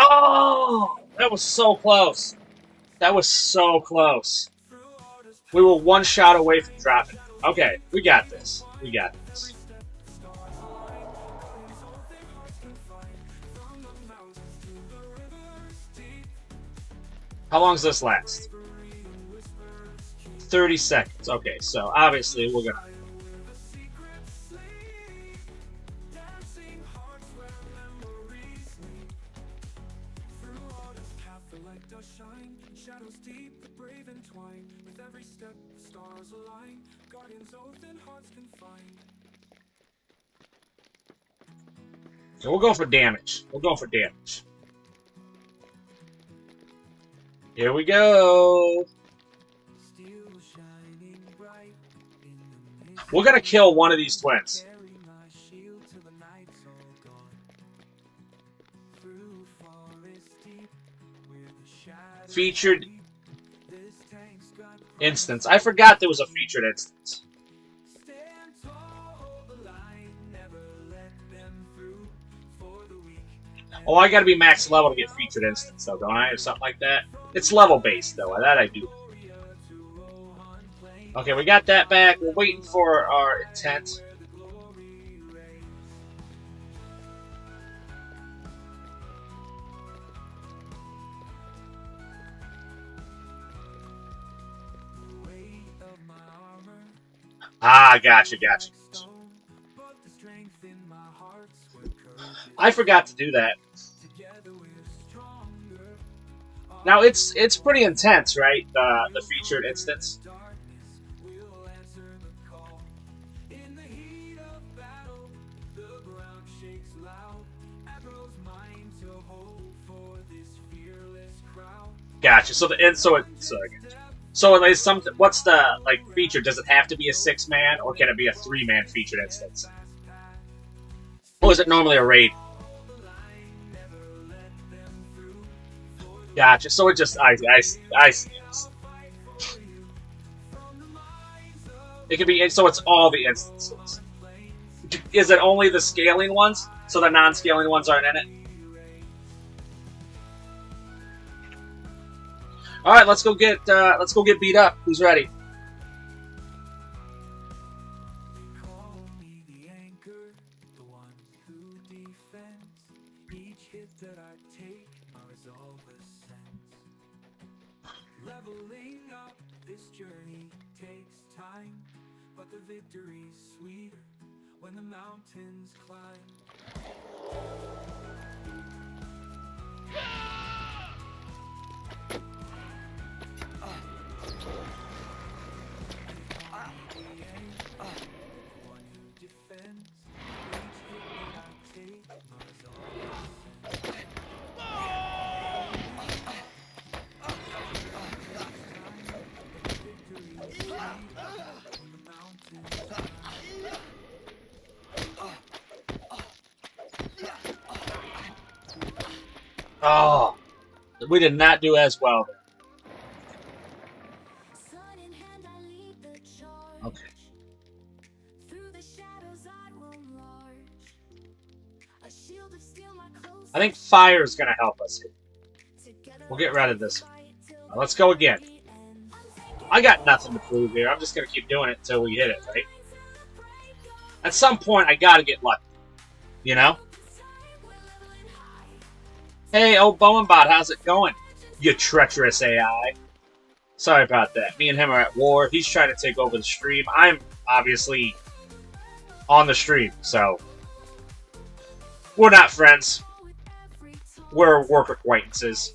Speaker 3: Oh! That was so close. That was so close. We were one shot away from dropping. Okay, we got this. We got this. How long does this last? 30 seconds. Okay, so obviously we're gonna... So we'll go for damage. We'll go for damage. Here we go. We're gonna kill one of these twins. Featured instance. I forgot there was a featured instance. Oh, I gotta be max level to get featured instance, though, don't I? Or something like that. It's level based, though. That I do. Okay, we got that back. We're waiting for our intent. Ah, gotcha. I forgot to do that. Now it's pretty intense, right? The featured instance. Gotcha. So so there's something. What's the feature? Does it have to be a 6-man, or can it be a 3-man featured instance? Or is it normally a raid? Gotcha. So it just I see. It can be so it's all the instances. Is it only the scaling ones? So the non-scaling ones aren't in it? All right, let's go get beat up. Who's ready?
Speaker 2: Leveling up this journey takes time, but the victory's sweeter when the mountains climb.
Speaker 3: Oh, we did not do as well. Okay. I think fire is going to help us here. We'll get rid of this one. Now, let's go again. I got nothing to prove here. I'm just going to keep doing it until we hit it, right? At some point, I gotta get lucky. You know? Hey, Bowen bot, how's it going? You treacherous AI. Sorry about that. Me and him are at war. He's trying to take over the stream. I'm obviously on the stream, so we're not friends. We're work acquaintances.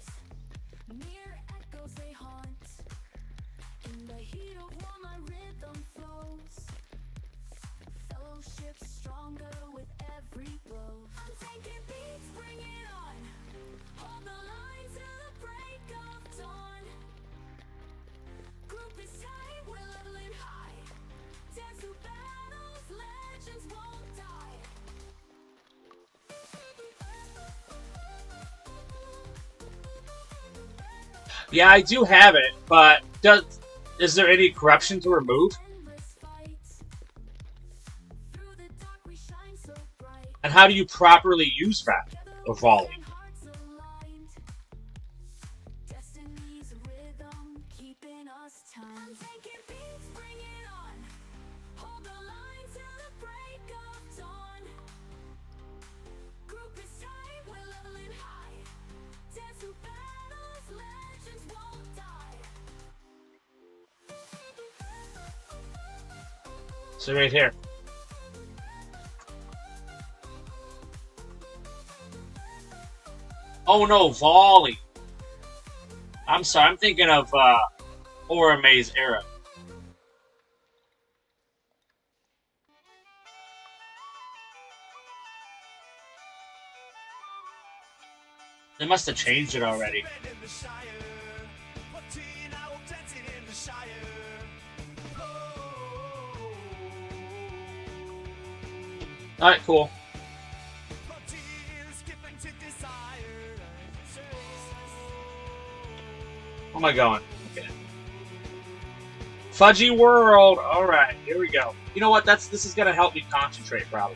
Speaker 3: Yeah, I do have it, but is there any corruption to remove? And how do you properly use that? Or volley? So right here. Oh no, volley. I'm sorry, I'm thinking of Aura Maze era. They must have changed it already. Alright, cool. Where am I going? Okay. Fudgy World! Alright, here we go. You know what? This is gonna help me concentrate, probably.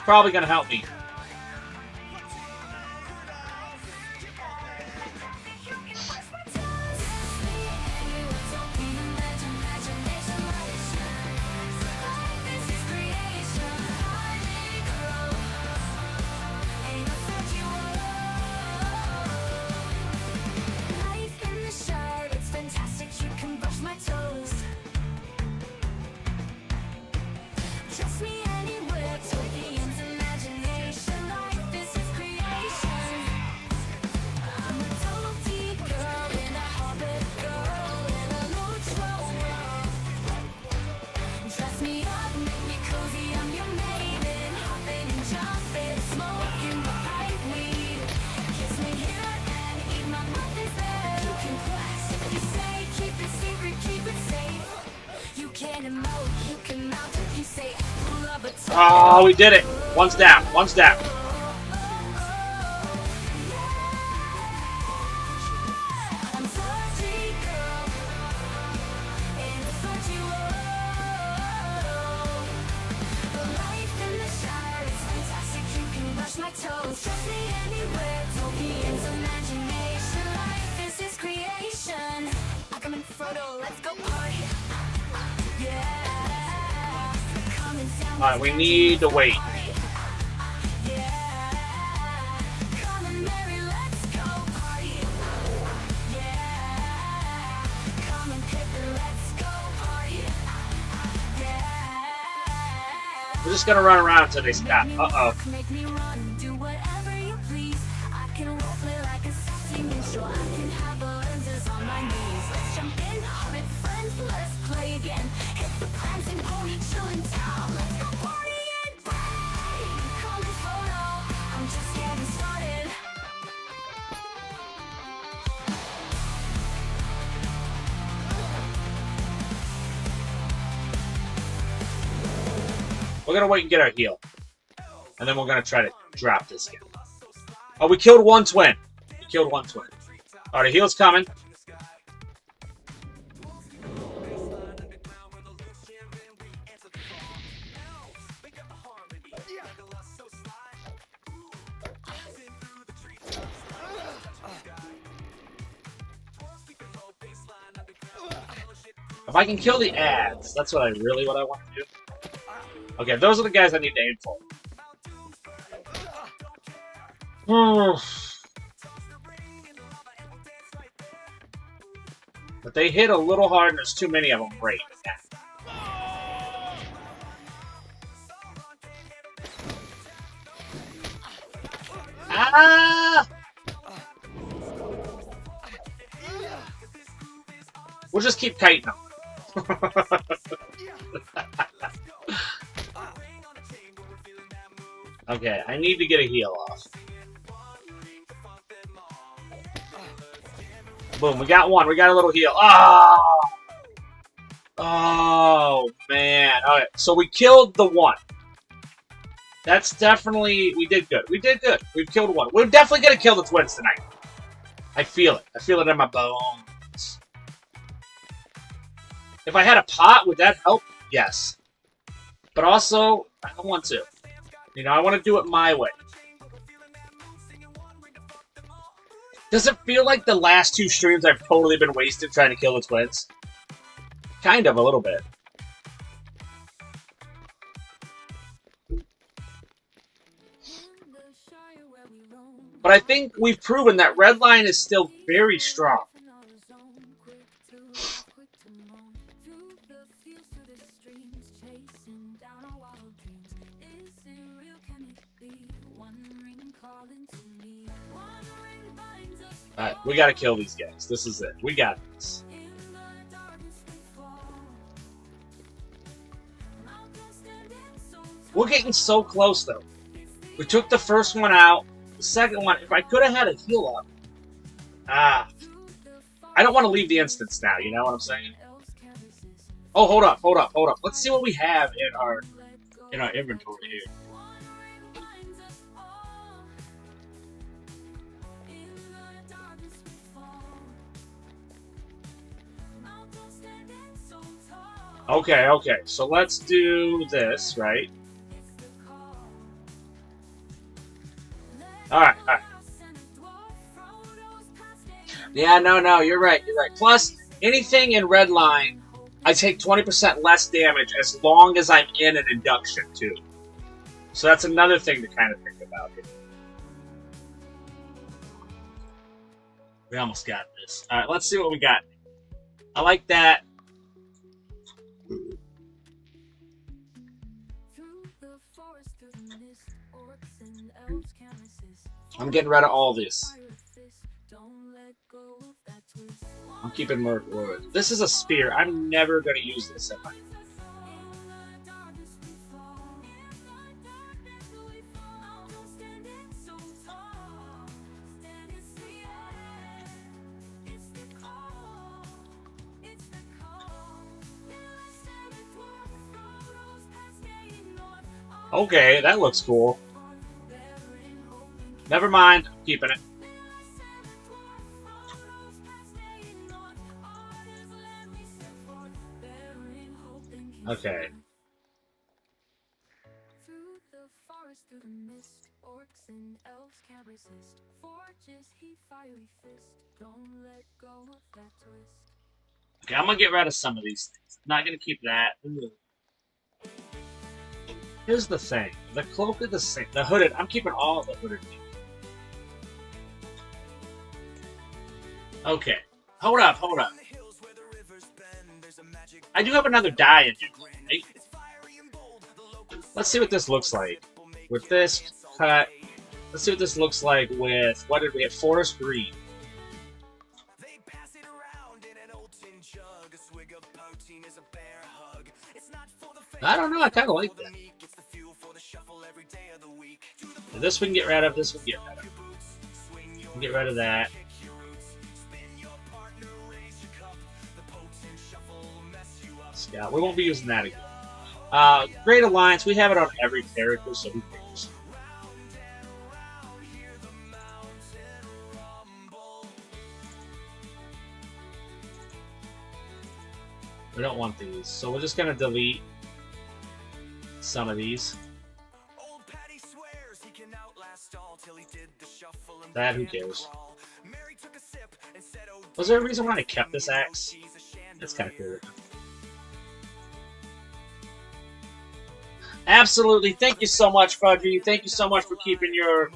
Speaker 3: Probably gonna help me. Oh, we did it! One's down. One's down. Alright, we need to wait. We're just gonna run around until they stop. Uh-oh. We're gonna wait and get our heal. And then we're gonna try to drop this again. Oh, we killed one twin. We killed one twin. Alright, the heal's coming. If I can kill the ads, that's what I want to do. Okay, those are the guys I need to aim for. But they hit a little hard and there's too many of them. Great. Ah! We'll just keep kiting them. Okay, I need to get a heal off. Boom, we got one. We got a little heal. Oh! Oh, man. Alright, so we killed the one. That's definitely... We did good. We did good. We've killed one. We're definitely going to kill the twins tonight. I feel it. I feel it in my bones. If I had a pot, would that help? Yes. But also, I don't want to. You know, I want to do it my way. Does it feel like the last two streams I've totally been wasted trying to kill the twins? Kind of, a little bit. But I think we've proven that red line is still very strong. Alright, we gotta kill these guys. This is it. We got this. We're getting so close, though. We took the first one out. The second one, if I could have had a heal up. I don't want to leave the instance now, you know what I'm saying? Oh, hold up. Let's see what we have in our inventory here. Okay, so let's do this, right? Alright. Yeah, no, you're right. Plus, anything in red line, I take 20% less damage as long as I'm in an induction, too. So that's another thing to kind of think about here. We almost got this. Alright, let's see what we got. I like that. I'm getting rid of all this. I'm keeping more wood. This is a spear. I'm never going to use this, am I? Okay, that looks cool. Never mind, I'm keeping it. Okay. Okay, I'm gonna get rid of some of these things. I'm not gonna keep that. Ooh. Here's the thing. The cloak is the same. The hooded. I'm keeping all the hooded. Okay. Hold up. I do have another dye in here, right? Let's see what this looks like. With this cut. Let's see what this looks like with, what did we have? Forest green. I don't know, I kind of like that. This we can get rid of, this we can get rid of. We can get rid of that. Scout, we won't be using that again. Great Alliance, we have it on every character, so who cares? We don't want these, so we're just gonna delete some of these. That, who cares? Was there a reason why I kept this axe? That's kind of cool. Absolutely. Thank you so much, Fudgy. Thank you so much for keeping your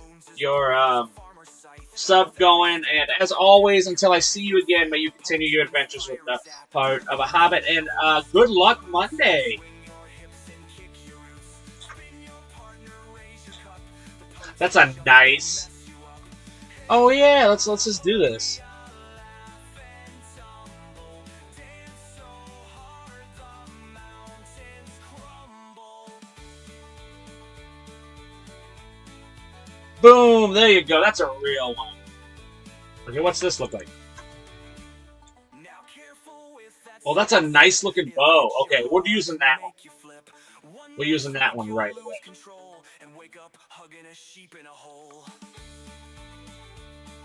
Speaker 3: sub going. And as always, until I see you again, may you continue your adventures with the Part of a Hobbit. And good luck Monday. That's a nice. Oh yeah, let's just do this. Boom! There you go. That's a real one. Okay, what's this look like? Oh, that's a nice looking bow. Okay, we're using that one. We're using that one right away.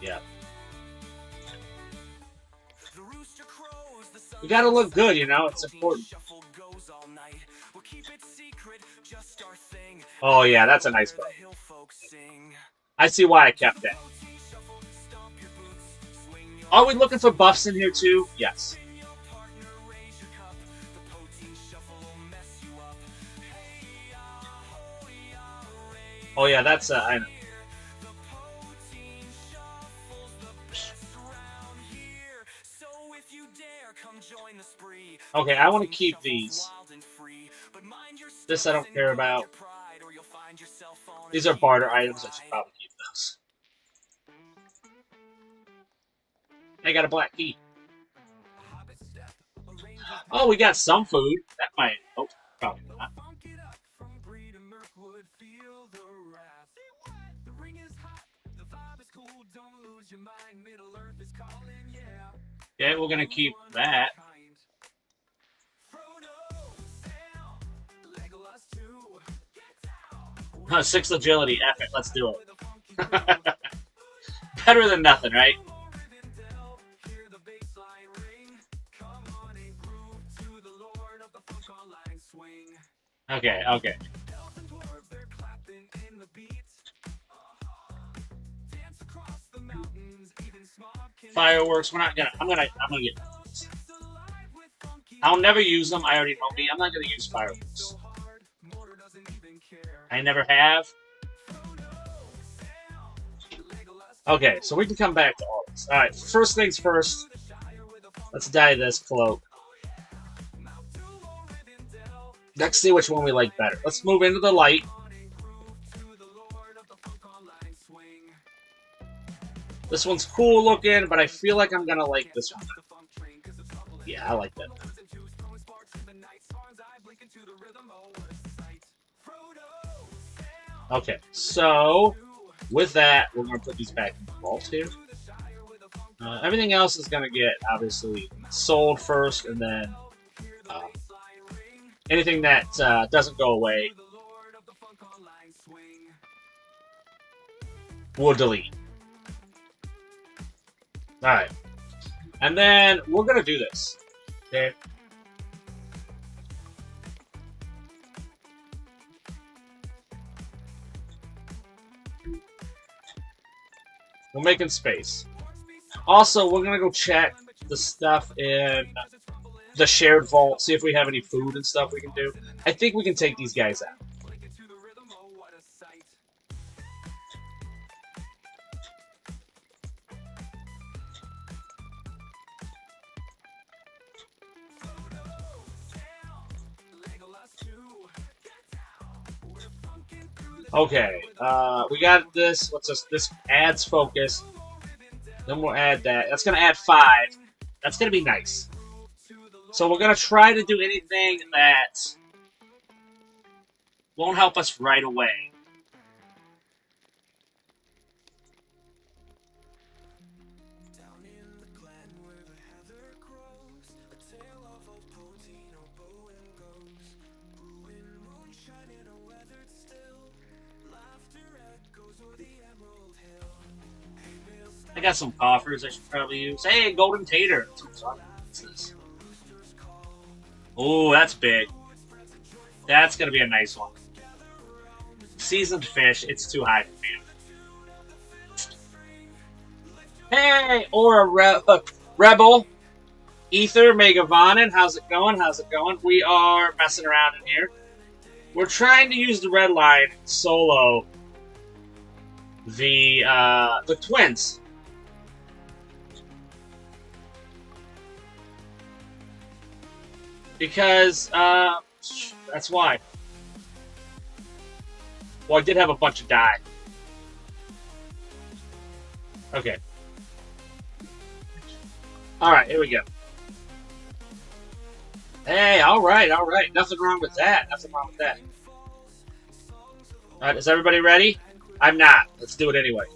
Speaker 3: Yeah. We gotta look good, you know? It's important. Oh yeah, that's a nice bow. I see why I kept that. Are we looking for buffs in here too? Yes. Oh yeah, that's I know. Okay, I want to keep these. This I don't care about. These are barter items. I should probably keep those. I got a black key. Oh, we got some food. That might. Oh, probably not. Yeah, we're gonna keep that. 6 agility, epic, let's do it. Better than nothing, right? Okay, okay. Fireworks, we're not gonna, I'm gonna get these. I'll never use them, I already know me. I'm not gonna use fireworks. I never have. Okay, so we can come back to all this. Alright, first things first. Let's dye this cloak. Let's see which one we like better. Let's move into the light. This one's cool looking, but I feel like I'm gonna like this one. Yeah, I like that. Okay, so with that, we're going to put these back in the vault here. Everything else is going to get, obviously, sold first, and then anything that doesn't go away, we'll delete. Alright. And then we're going to do this. Okay. We're making space. Also, we're going to go check the stuff in the shared vault, see if we have any food and stuff we can do. I think we can take these guys out. Okay, we got this. What's this? This adds focus. Then we'll add that. That's going to add 5. That's going to be nice. So we're going to try to do anything that won't help us right away.
Speaker 2: Down in the glen where the heather grows, a tale of a Poteen OBowen goes. Brewing moonshine in a weathered still, laughter echoes o'er the emerald hill.
Speaker 3: I got some coffers I should probably use. Hey, golden tater. What's this? Oh, that's big. That's going to be a nice one. Seasoned fish. It's too high for me. Hey, or a rebel. Ether, Megavanen. How's it going? How's it going? We are messing around in here. We're trying to use the red line solo the twins. Because that's why. Well, I did have a bunch of die. Okay. Alright, here we go. Hey, alright. Nothing wrong with that. Alright, is everybody ready? I'm not. Let's do it anyway.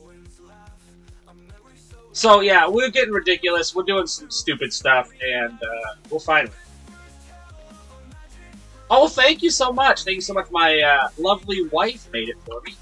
Speaker 3: So, yeah, we're getting ridiculous. We're doing some stupid stuff, and we'll find it. Oh, thank you so much. Thank you so much. My lovely wife made it for me.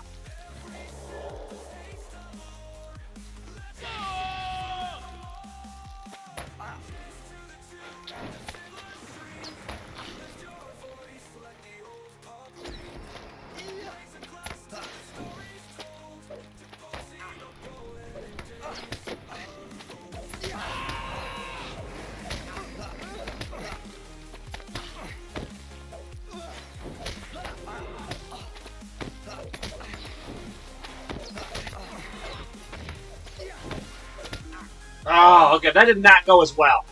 Speaker 3: Oh, okay. That did not go as well.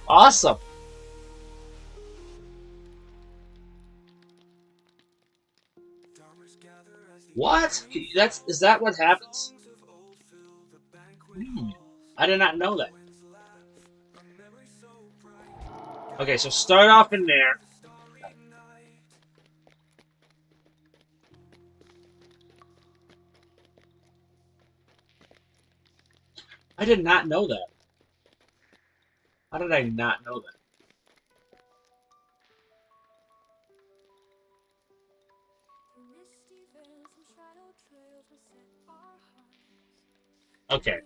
Speaker 3: Awesome. What? Is that what happens? I did not know that. Okay, so start off in there. I did not know that. How did I not know that? Okay.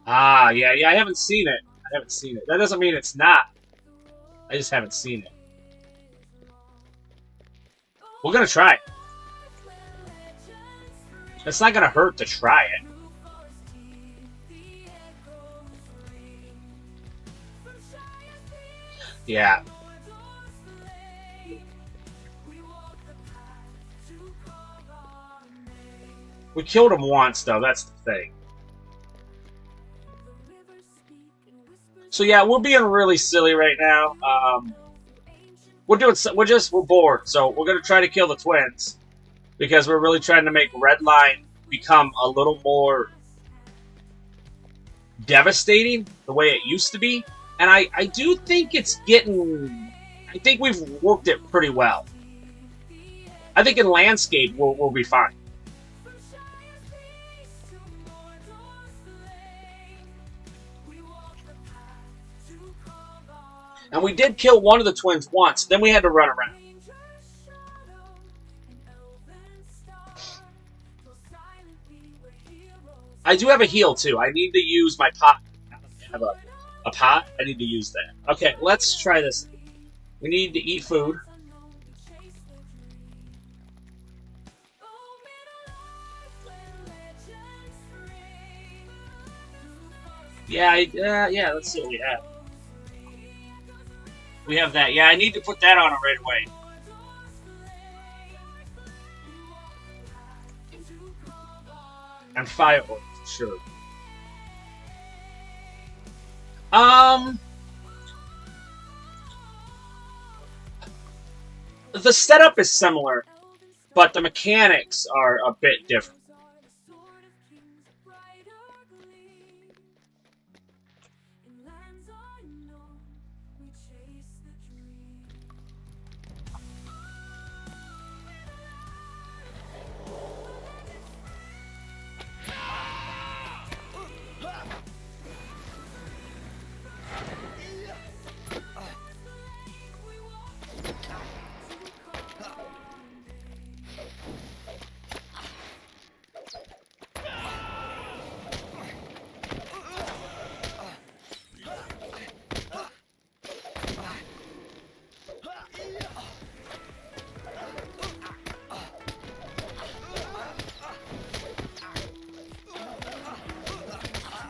Speaker 3: Ah, yeah, I haven't seen it. That doesn't mean it's not. I just haven't seen it. We're gonna try it. It's not gonna hurt to try it. Yeah. We killed him once, though. That's the thing. So yeah, we're being really silly right now. We're bored, so we're gonna try to kill the twins because we're really trying to make Redline become a little more devastating the way it used to be. And I do think it's getting... I think we've worked it pretty well. I think in landscape we'll be fine. And we did kill one of the twins once, then we had to run around. I do have a heal too. I need to use my pot. I have a pot. I need to use that. Okay, let's try this. We need to eat food. Yeah, let's see what we have. We have that. Yeah, I need to put that on it right away. And fireworks, for sure. The setup is similar, but the mechanics are a bit different.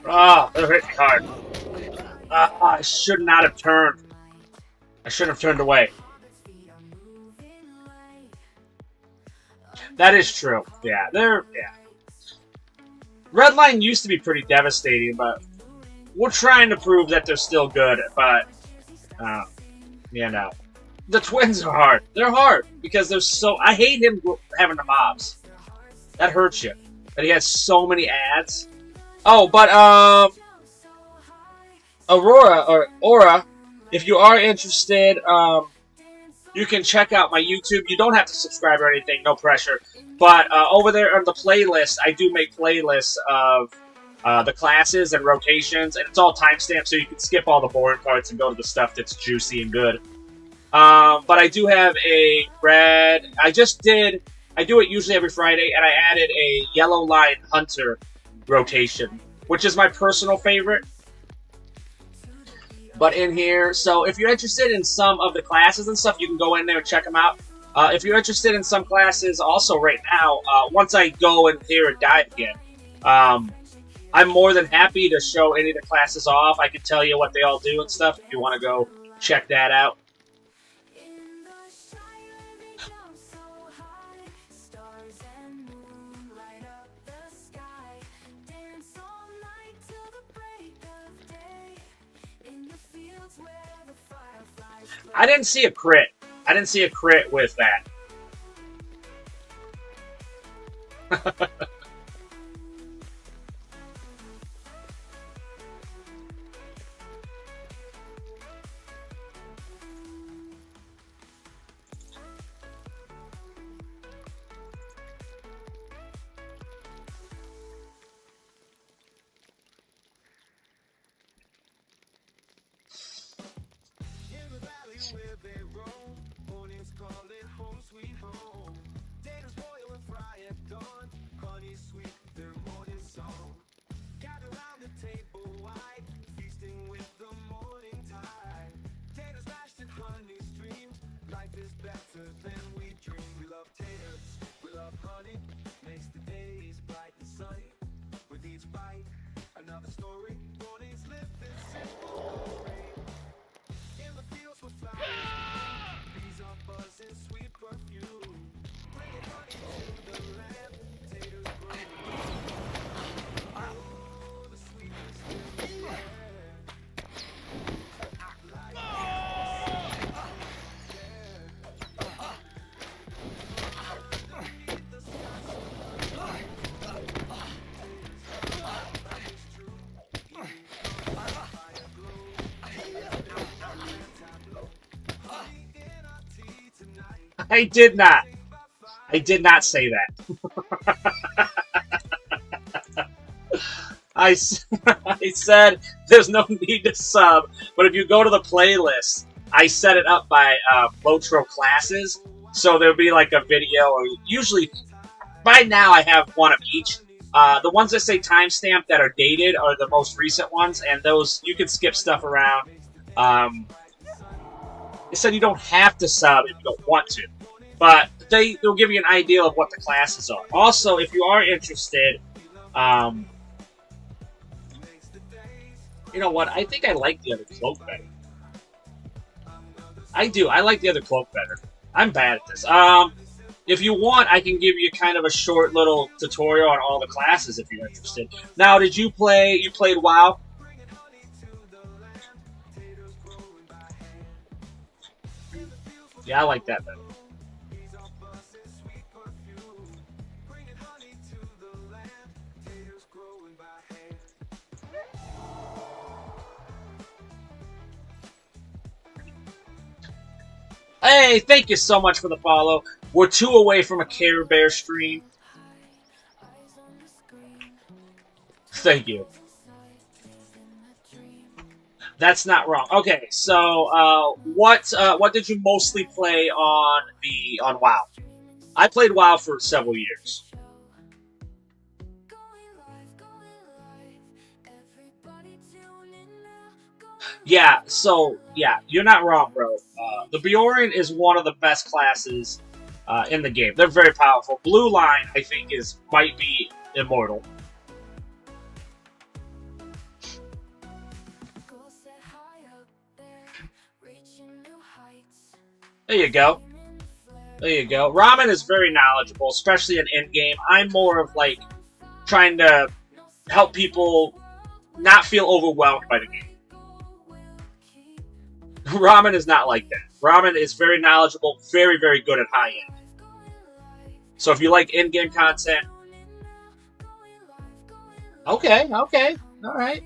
Speaker 3: Ah, they're hitting me hard. I should not have turned. I shouldn't have turned away. That is true. Yeah, yeah. Redline used to be pretty devastating, but we're trying to prove that they're still good. But, you know, the twins are hard. They're hard because they're so. I hate him having the mobs. That hurts you. That he has so many ads. Oh, but Aura, if you are interested, you can check out my YouTube. You don't have to subscribe or anything, no pressure. But over there on the playlist, I do make playlists of the classes and rotations, and it's all timestamped, so you can skip all the boring parts and go to the stuff that's juicy and good. But I do have a red. I do it usually every Friday, and I added a Yellow Line Hunter rotation, which is my personal favorite. But in here, so if you're interested in some of the classes and stuff, you can go in there and check them out. If you're interested in some classes also right now, once I go in here and dive again, I'm more than happy to show any of the classes off. I can tell you what they all do and stuff if you want to go check that out. I didn't see a crit. I didn't see a crit with that. I did not. I did not say that. I said there's no need to sub, but if you go to the playlist, I set it up by LOTRO classes, so there'll be like a video, or usually, by now I have one of each. The ones that say timestamp that are dated are the most recent ones, and those, you can skip stuff around. They said you don't have to sub if you don't want to, but they'll give you an idea of what the classes are. Also, if you are interested, you know what? I think I like the other cloak better. I do. I like the other cloak better. I'm bad at this. If you want, I can give you kind of a short little tutorial on all the classes if you're interested. Now, did you play? You played WoW? Yeah, I like that better. Hey, thank you so much for the follow. We're 2 away from a Care Bear stream. Thank you. That's not wrong. Okay, so what did you mostly play on WoW? I played WoW for several years. Yeah, so yeah, you're not wrong, bro. The Bjorn is one of the best classes in the game. They're very powerful. Blue Line, I think, might be immortal. There you go. There you go. Ramen is very knowledgeable, especially in in-game. I'm more of like trying to help people not feel overwhelmed by the game. Ramen is not like that. Ramen is very knowledgeable, very, very good at high end. So if you like in-game content, okay, all right.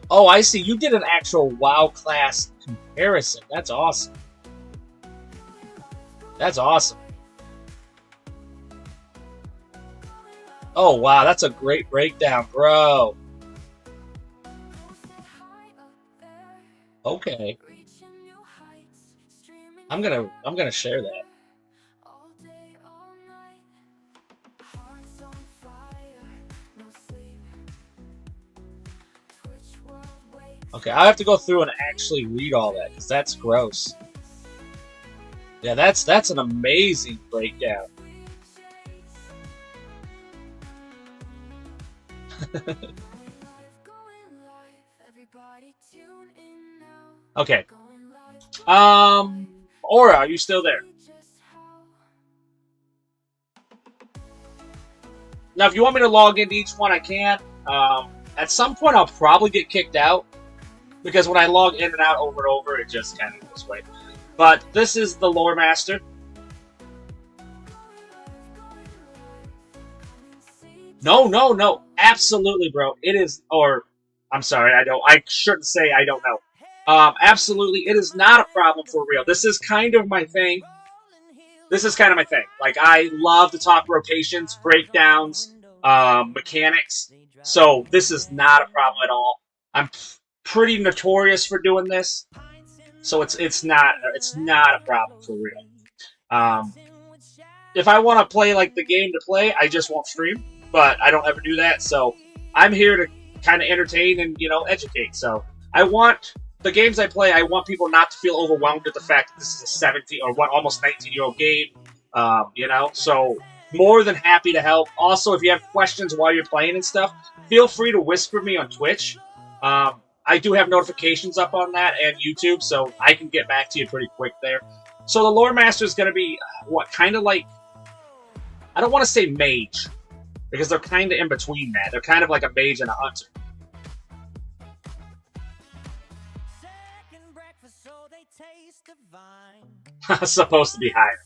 Speaker 3: Oh, I see. You did an actual WoW class comparison. That's awesome. That's awesome. Oh, wow. That's a great breakdown, bro. Okay. I'm gonna share that. Okay, I have to go through and actually read all that because that's gross. Yeah, that's an amazing breakdown. Okay. Aura, are you still there? Now, if you want me to log into each one, I can. At some point, I'll probably get kicked out. Because when I log in and out over and over, it just kind of goes away. But this is the Lore Master. No. Absolutely, bro. It is, or, I'm sorry, I shouldn't say I don't know. Absolutely, it is not a problem for real. This is kind of my thing. Like, I love to talk rotations, breakdowns, mechanics. So, this is not a problem at all. I'm pretty notorious for doing this, so it's not a problem for real. If I want to play like the game to play, I just won't stream, but I don't ever do that. So I'm here to kind of entertain and educate. So I want the games I play. I want people not to feel overwhelmed at the fact that this is a 17 or almost 19-year-old game. So more than happy to help. Also, if you have questions while you're playing and stuff, feel free to whisper me on Twitch. I do have notifications up on that and YouTube, so I can get back to you pretty quick there. So the Lore Master is going to be, kind of like, I don't want to say mage, because they're kind of in between that. They're kind of like a mage and a hunter. Supposed to be higher.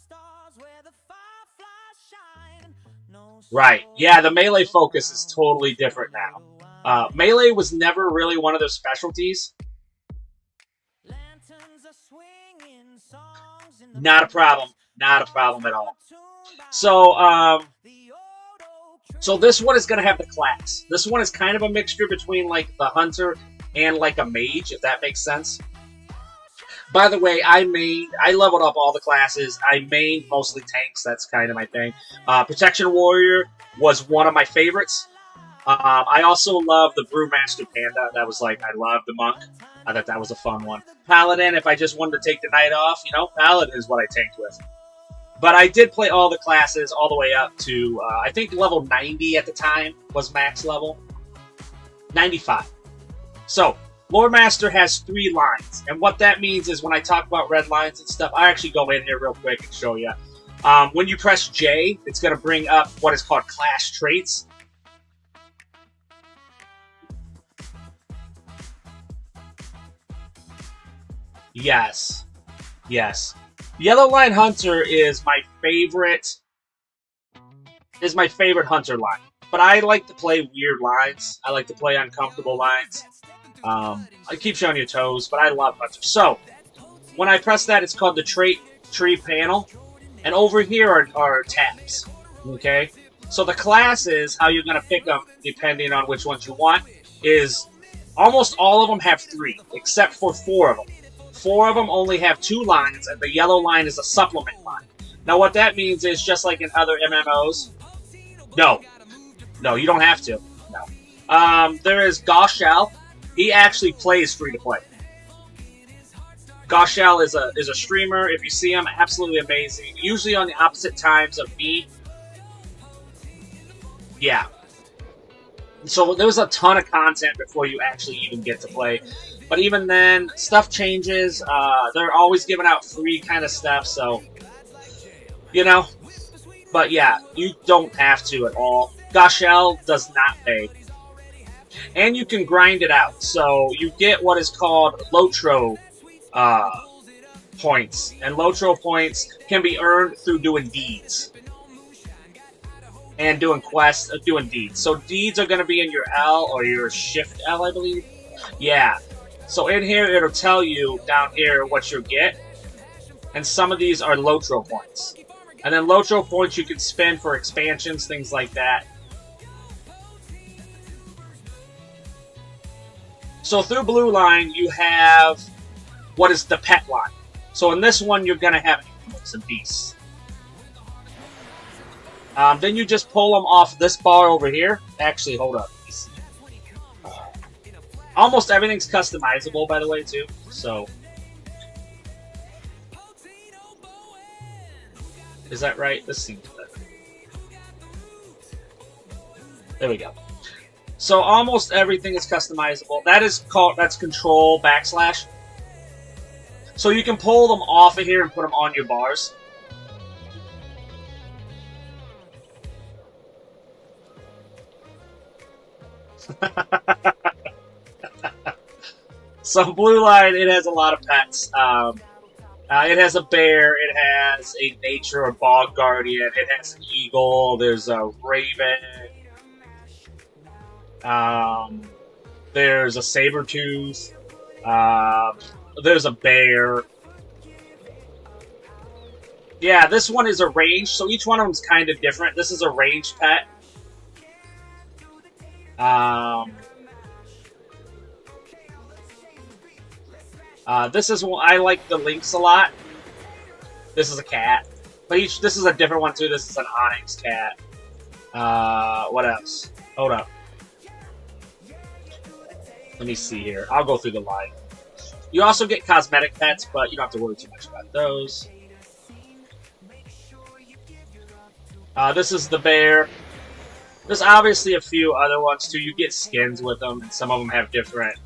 Speaker 3: Right. Yeah, the melee focus is totally different now. Melee was never really one of their specialties. Not a problem. Not a problem at all. So, so this one is going to have the class. This one is kind of a mixture between, like, the hunter and, like, a mage, if that makes sense. By the way, I leveled up all the classes. I mained mostly tanks. That's kind of my thing. Protection Warrior was one of my favorites. I also love the Brewmaster Panda. That was like, I love the Monk. I thought that was a fun one. Paladin, if I just wanted to take the night off, Paladin is what I tanked with. But I did play all the classes all the way up to, I think level 90 at the time was max level. 95. So, Lore Master has 3 lines. And what that means is when I talk about red lines and stuff, I actually go in here real quick and show you. When you press J, it's going to bring up what is called class traits. Yes. Yellow Line Hunter is my favorite hunter line. But I like to play weird lines. I like to play uncomfortable lines. I keep you on your toes, but I love Hunter. So, when I press that, it's called the Trait Tree panel. And over here are tabs. Okay? So the classes, how you're going to pick them, depending on which ones you want, is almost all of them have 3, except for 4 of them. 4 of them only have 2 lines, and the yellow line is a supplement line. Now, what that means is, just like in other MMOs, no, you don't have to. No. There is Goshal. He actually plays free-to-play. Goshal is a streamer. If you see him, absolutely amazing. Usually on the opposite times of me. Yeah. So there's a ton of content before you actually even get to play. But even then, stuff changes. They're always giving out free kind of stuff, so, you know. But yeah, you don't have to at all. Goshel does not pay. And you can grind it out. So you get what is called LOTRO points. And LOTRO points can be earned through doing deeds. And doing quests, doing deeds. So deeds are going to be in your L or your Shift L, I believe. Yeah. So in here, it'll tell you down here what you'll get. And some of these are LOTRO points. And then LOTRO points you can spend for expansions, things like that. So through Blue Line, you have what is the pet line. So in this one, you're going to have animals and beasts. Then you just pull them off this bar over here. Actually, hold up. Almost everything's customizable, by the way, too. So, is that right? This seems better. There we go. So almost everything is customizable. That's Control /. So you can pull them off of here and put them on your bars. So Blue Line, it has a lot of pets. It has a bear, it has a nature or bog guardian, it has an eagle, there's a raven, there's a saber tooth, there's a bear. Yeah, this one is a ranged, so each one of them is kind of different. This is a ranged pet. This is one I like the lynx a lot. This is a cat, but this is a different one too. This is an onyx cat. What else? Hold up. Let me see here. I'll go through the line. You also get cosmetic pets, but you don't have to worry too much about those. This is the bear. There's obviously a few other ones too. You get skins with them, and some of them have different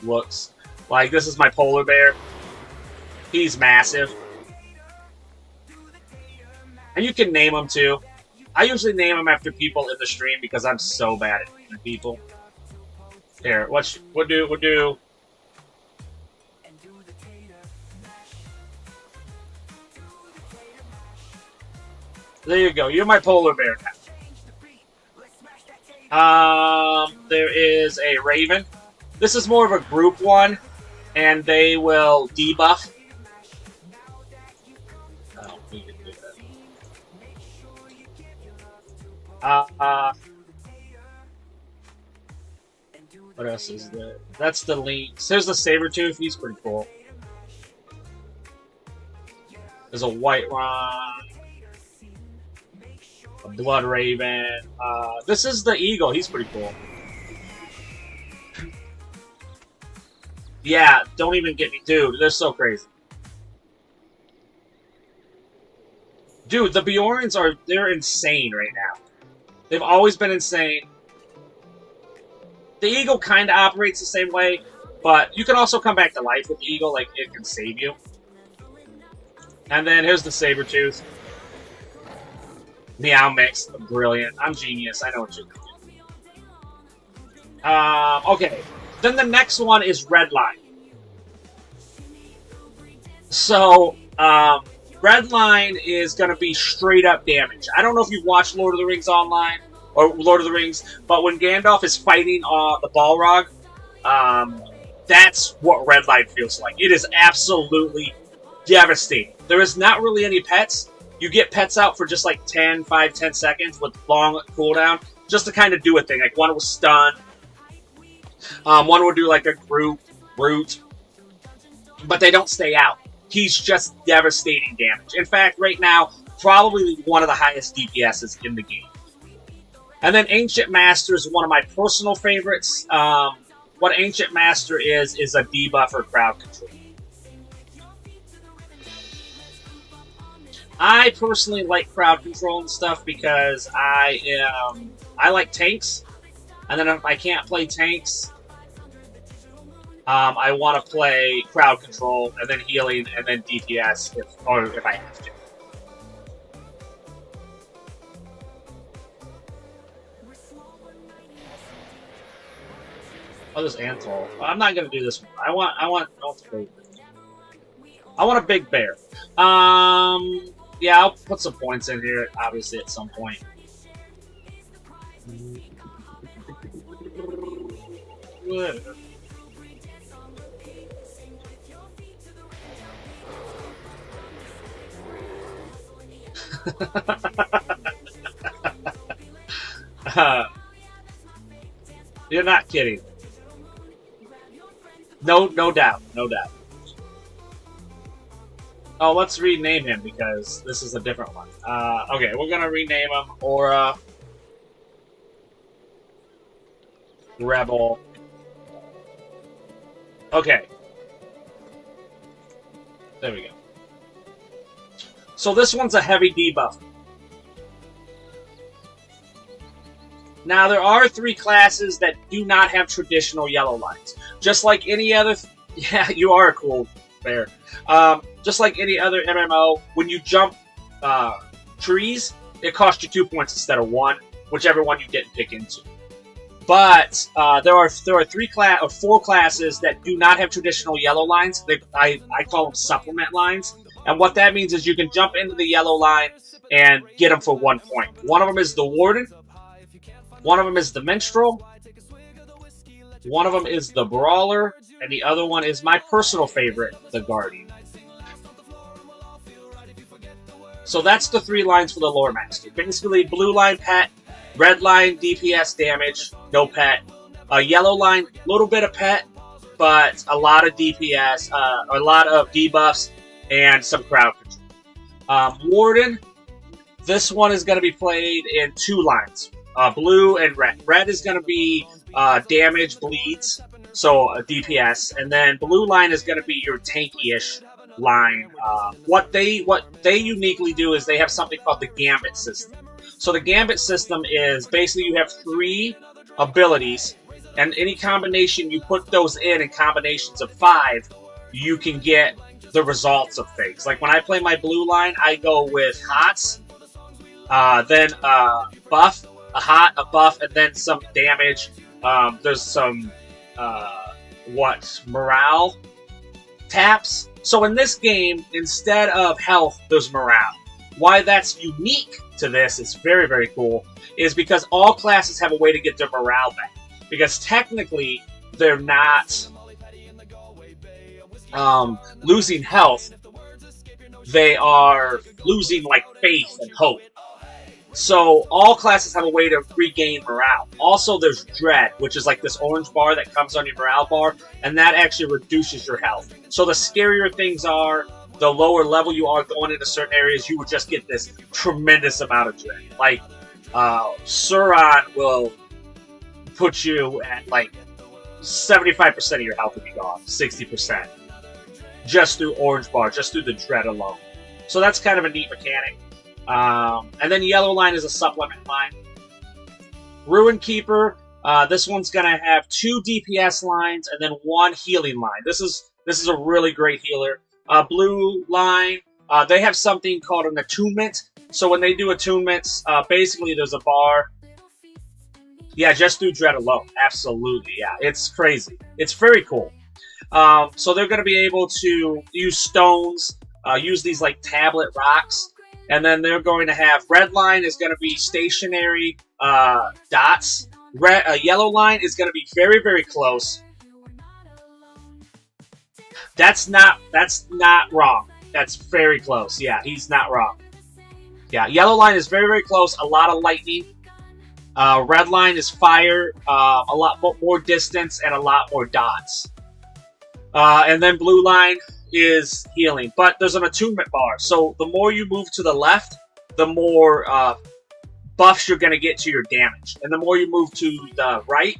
Speaker 3: looks. Like, this is my polar bear. He's massive. And you can name them, too. I usually name them after people in the stream because I'm so bad at naming people. Here, we'll do... There you go. You're my polar bear now. There is a raven. This is more of a group one. And they will debuff. Oh, we can do that. What else is there? That's the lynx. There's the saber tooth. He's pretty cool. There's a white one. A blood raven. This is the eagle. He's pretty cool. Yeah, don't even get me. Dude, they're so crazy. Dude, the Bjorns they're insane right now. They've always been insane. The eagle kind of operates the same way, but you can also come back to life with the eagle, like, it can save you. And then here's the saber tooth. Meow mix. Brilliant. I'm genius. I know what you're doing. Okay. Then the next one is Red Line. So, Red Line is going to be straight up damage. I don't know if you've watched Lord of the Rings online, or Lord of the Rings, but when Gandalf is fighting the Balrog, that's what Red Line feels like. It is absolutely devastating. There is not really any pets. You get pets out for just like 10 seconds with long cooldown, just to kind of do a thing. Like, one was stun. One would do like a group root, but they don't stay out. He's just devastating damage. In fact, right now, probably one of the highest DPSs in the game. And then Ancient Master is one of my personal favorites. What Ancient Master is a debuff for crowd control. I personally like crowd control and stuff because I like tanks. And then if I can't play tanks, I want to play crowd control, and then healing, and then DPS if I have to. Oh, this Anthol. I'm not gonna do this one. I want a big bear. Yeah, I'll put some points in here, obviously, at some point. You're not kidding. No doubt, no doubt. Oh, let's rename him because this is a different one. Okay, we're gonna rename him Aura Rebel. Okay. There we go. So this one's a heavy debuff. Now, there are 3 classes that do not have traditional yellow lines. Just like any other... Yeah, you are a cool bear. Just like any other MMO, when you jump trees, it costs you 2 points instead of 1, whichever one you didn't pick into. But there are 4 classes that do not have traditional yellow lines. I call them supplement lines. And what that means is you can jump into the yellow line and get them for 1 point. One of them is the Warden. One of them is the Minstrel. One of them is the Brawler. And the other one is my personal favorite, the Guardian. So that's the 3 lines for the Lore Master. Basically, blue line pet, red line DPS damage, no pet. Yellow line, little bit of pet, but a lot of DPS, a lot of debuffs, and some crowd control. Warden, this one is going to be played in 2 lines. Blue and red. Red is going to be damage, bleeds, so DPS, and then blue line is going to be your tanky-ish line. What they uniquely do is they have something called the Gambit system. So the Gambit system is basically you have 3 abilities, and any combination you put those in combinations of 5, you can get the results of things. Like when I play my blue line, I go with hots, then buff, a hot, a buff, and then some damage. There's some morale taps. So in this game, instead of health, there's morale. Why that's unique to this is very, very cool, is because all classes have a way to get their morale back. Because technically, they're not losing health. They are losing, like, faith and hope. So all classes have a way to regain morale. Also, there's Dread, which is like this orange bar that comes on your morale bar, and that actually reduces your health. So the scarier things are, the lower level you are going into certain areas, you will just get this tremendous amount of Dread. Like, Suron will put you at like 75% of your health will be gone, 60%. Just through orange bar, just through the Dread alone. So that's kind of a neat mechanic. And then yellow line is a supplement line. Ruin Keeper, this one's gonna have 2 DPS lines and then 1 healing line. This is a really great healer. Blue line, they have something called an attunement. So when they do attunements, basically there's a bar. Yeah, just through Dread alone. Absolutely, yeah. It's crazy. It's very cool. So they're gonna be able to use stones, use these like tablet rocks. And then they're going to have red line is going to be stationary dots. Yellow line is going to be very, very close. That's not wrong. That's very close. Yeah, he's not wrong. Yeah, yellow line is very, very close. A lot of lightning. Red line is fire. A lot more distance and a lot more dots. And then blue line is healing, but there's an attunement bar, so the more you move to the left, the more buffs you're going to get to your damage, and the more you move to the right,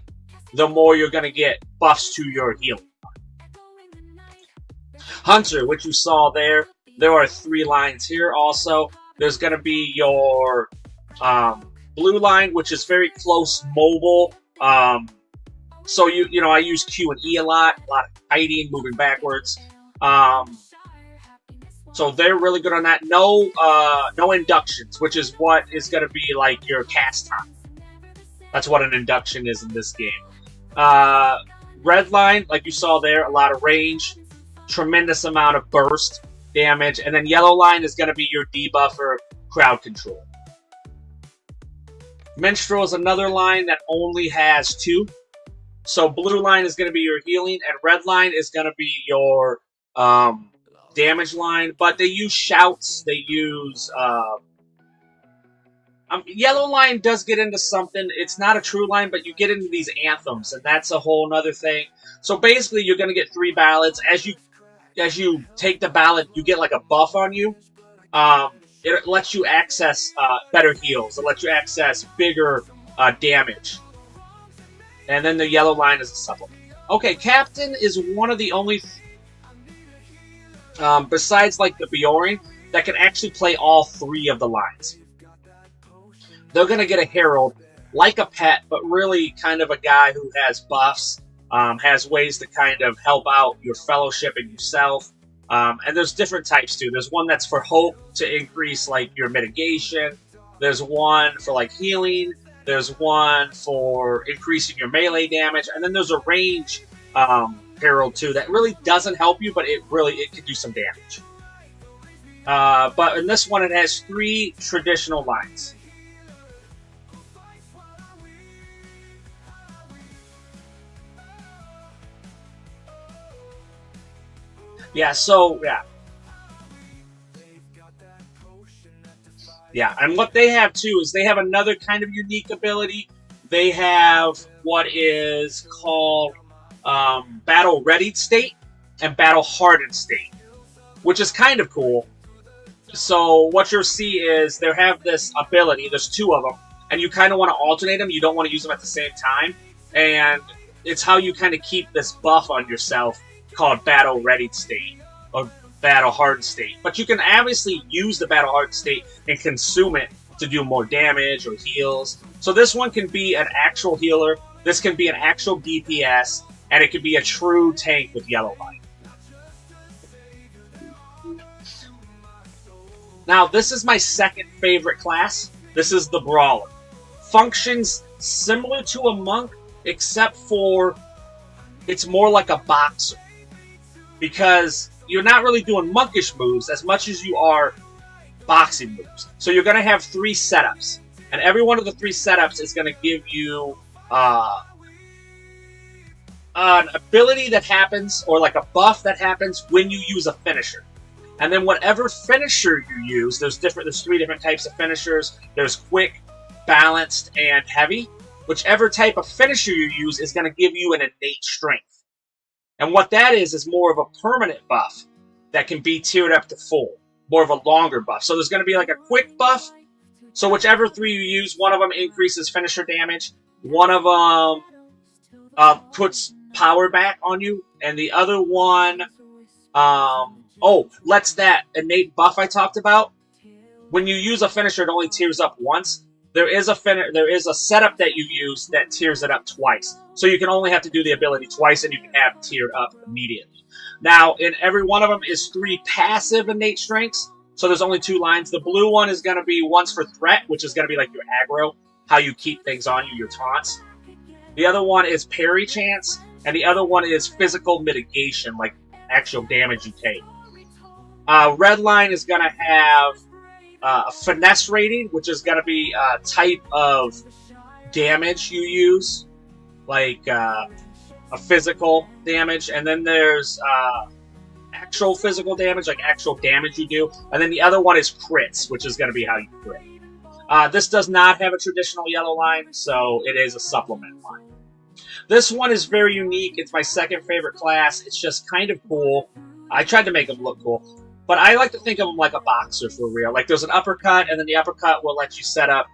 Speaker 3: the more you're going to get buffs to your healing. Hunter, which you saw there are 3 lines here also. There's going to be your blue line, which is very close mobile, So you know, I use Q and E a lot of hiding, moving backwards. So they're really good on that. No inductions, which is what is going to be like your cast time. That's what an induction is in this game. Red line, like you saw there, a lot of range, tremendous amount of burst damage, and then yellow line is going to be your debuffer, crowd control. Minstrel is another line that only has 2. So blue line is going to be your healing, and red line is going to be your damage line. But they use shouts. They use yellow line does get into something. It's not a true line, but you get into these anthems, and that's a whole nother thing. So basically, you're going to get 3 ballads. As you take the ballad, you get like a buff on you. It lets you access better heals. It lets you access bigger damage. And then the yellow line is a supplement. Okay, Captain is one of the only, besides like the Bjorn, that can actually play all 3 of the lines. They're going to get a Herald, like a pet, but really kind of a guy who has buffs, has ways to kind of help out your fellowship and yourself. And there's different types too. There's one that's for hope to increase like your mitigation. There's one for like healing. There's one for increasing your melee damage, and then there's a range Herald too that really doesn't help you, but it can do some damage. But in this one, it has 3 traditional lines. Yeah, so yeah, and what they have too is they have another kind of unique ability. They have what is called Battle Ready State and Battle Hardened State, which is kind of cool. So what you'll see is they have this ability. There's 2 of them, and you kind of want to alternate them. You don't want to use them at the same time, and it's how you kind of keep this buff on yourself called Battle Ready State or Battle Hardened State. But you can obviously use the Battle Hardened State and consume it to do more damage or heals. So this one can be an actual healer, this can be an actual DPS, and it can be a true tank with yellow light. Now, this is my second favorite class. This is the Brawler. Functions similar to a monk, except for it's more like a boxer. Because you're not really doing monkish moves as much as you are boxing moves. So you're going to have 3 setups. And every one of the 3 setups is going to give you an ability that happens, or like a buff that happens when you use a finisher. And then whatever finisher you use, there's 3 different types of finishers. There's quick, balanced, and heavy. Whichever type of finisher you use is going to give you an innate strength. And what that is more of a permanent buff that can be tiered up to full. More of a longer buff. So there's going to be like a quick buff. So whichever 3 you use, one of them increases finisher damage. One of them puts power back on you. And the other one lets that innate buff I talked about. When you use a finisher, it only tiers up once. There is a setup that you use that tiers it up twice. So you can only have to do the ability twice, and you can have tiered up immediately. Now, in every one of them is 3 passive innate strengths. So there's only 2 lines. The blue one is going to be once for threat, which is going to be like your aggro, how you keep things on you, your taunts. The other one is parry chance, and the other one is physical mitigation, like actual damage you take. Red line is going to have a finesse rating, which is going to be a type of damage you use, like a physical damage, and then there's actual physical damage, like actual damage you do, and then the other one is crits, which is going to be how you crit. This does not have a traditional yellow line, so it is a supplement line. This one is very unique. It's my second favorite class. It's just kind of cool. I tried to make them look cool. But I like to think of them like a boxer for real. Like there's an uppercut, and then the uppercut will let you set up,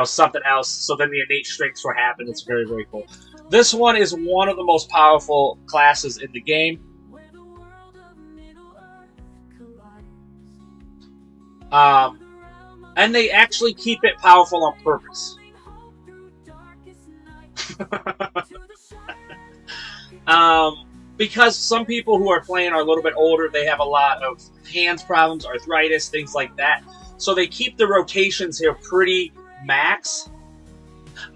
Speaker 3: something else. So then the innate strengths will happen. It's very, very cool. This one is one of the most powerful classes in the game. And they actually keep it powerful on purpose. Because some people who are playing are a little bit older, they have a lot of hands problems, arthritis, things like that. So they keep the rotations here pretty max.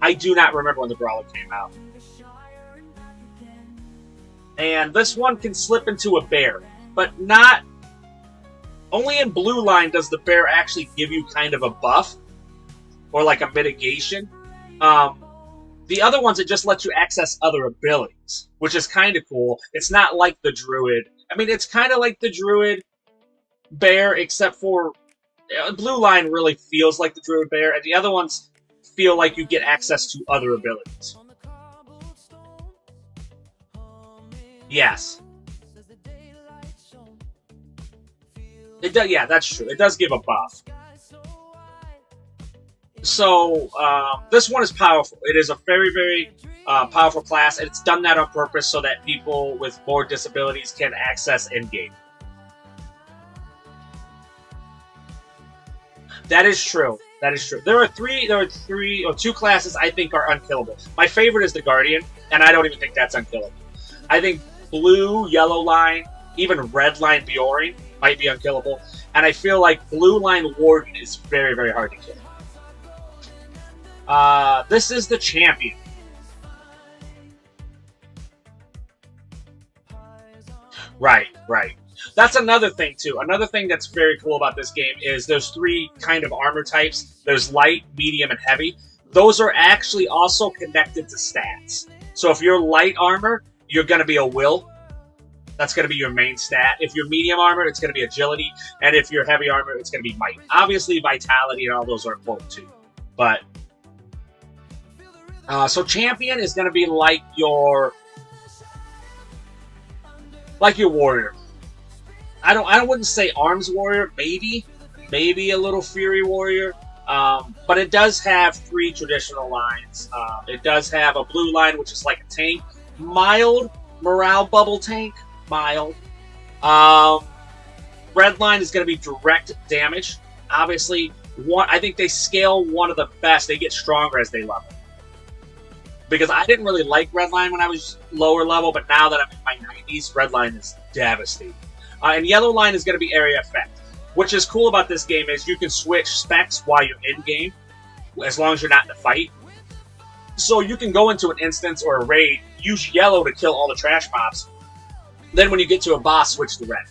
Speaker 3: I do not remember when the Brawler came out. And this one can slip into a bear, but not... Only in Blue Line does the bear actually give you kind of a buff, or like a mitigation. The other ones, it just lets you access other abilities, which is kind of cool. It's not like the Druid. I mean, it's kind of like the Druid bear, except for Blue Line really feels like the Druid bear, and the other ones feel like you get access to other abilities. Yes. It does, yeah, that's true. It does give a buff. So, this one is powerful. It is a very, very powerful class, and it's done that on purpose so that people with more disabilities can access in-game. That is true. That is true. There are two classes I think are unkillable. My favorite is the Guardian, and I don't even think that's unkillable. I think Blue, Yellow Line, even Red Line Bjorn might be unkillable, and I feel like Blue Line Warden is very, very hard to kill. This is the champion. Right, right. That's another thing, too. Another thing that's very cool about this game is there's three kind of armor types. There's light, medium, and heavy. Those are actually also connected to stats. So if you're light armor, you're going to be a will. That's going to be your main stat. If you're medium armor, it's going to be agility. And if you're heavy armor, it's going to be might. Obviously, vitality and all those are important, too. But... so champion is going to be like your warrior. I wouldn't say arms warrior, maybe a little fury warrior. But it does have three traditional lines. It does have a blue line, which is like a tank, mild morale bubble tank, mild. Red line is going to be direct damage. Obviously, I think they scale one of the best. They get stronger as they level. Because I didn't really like Redline when I was lower level, but now that I'm in my 90s, Redline is devastating. And Yellow Line is going to be area effect. Which is cool about this game is you can switch specs while you're in-game, as long as you're not in the fight. So you can go into an instance or a raid, use yellow to kill all the trash mobs. Then when you get to a boss, switch to red.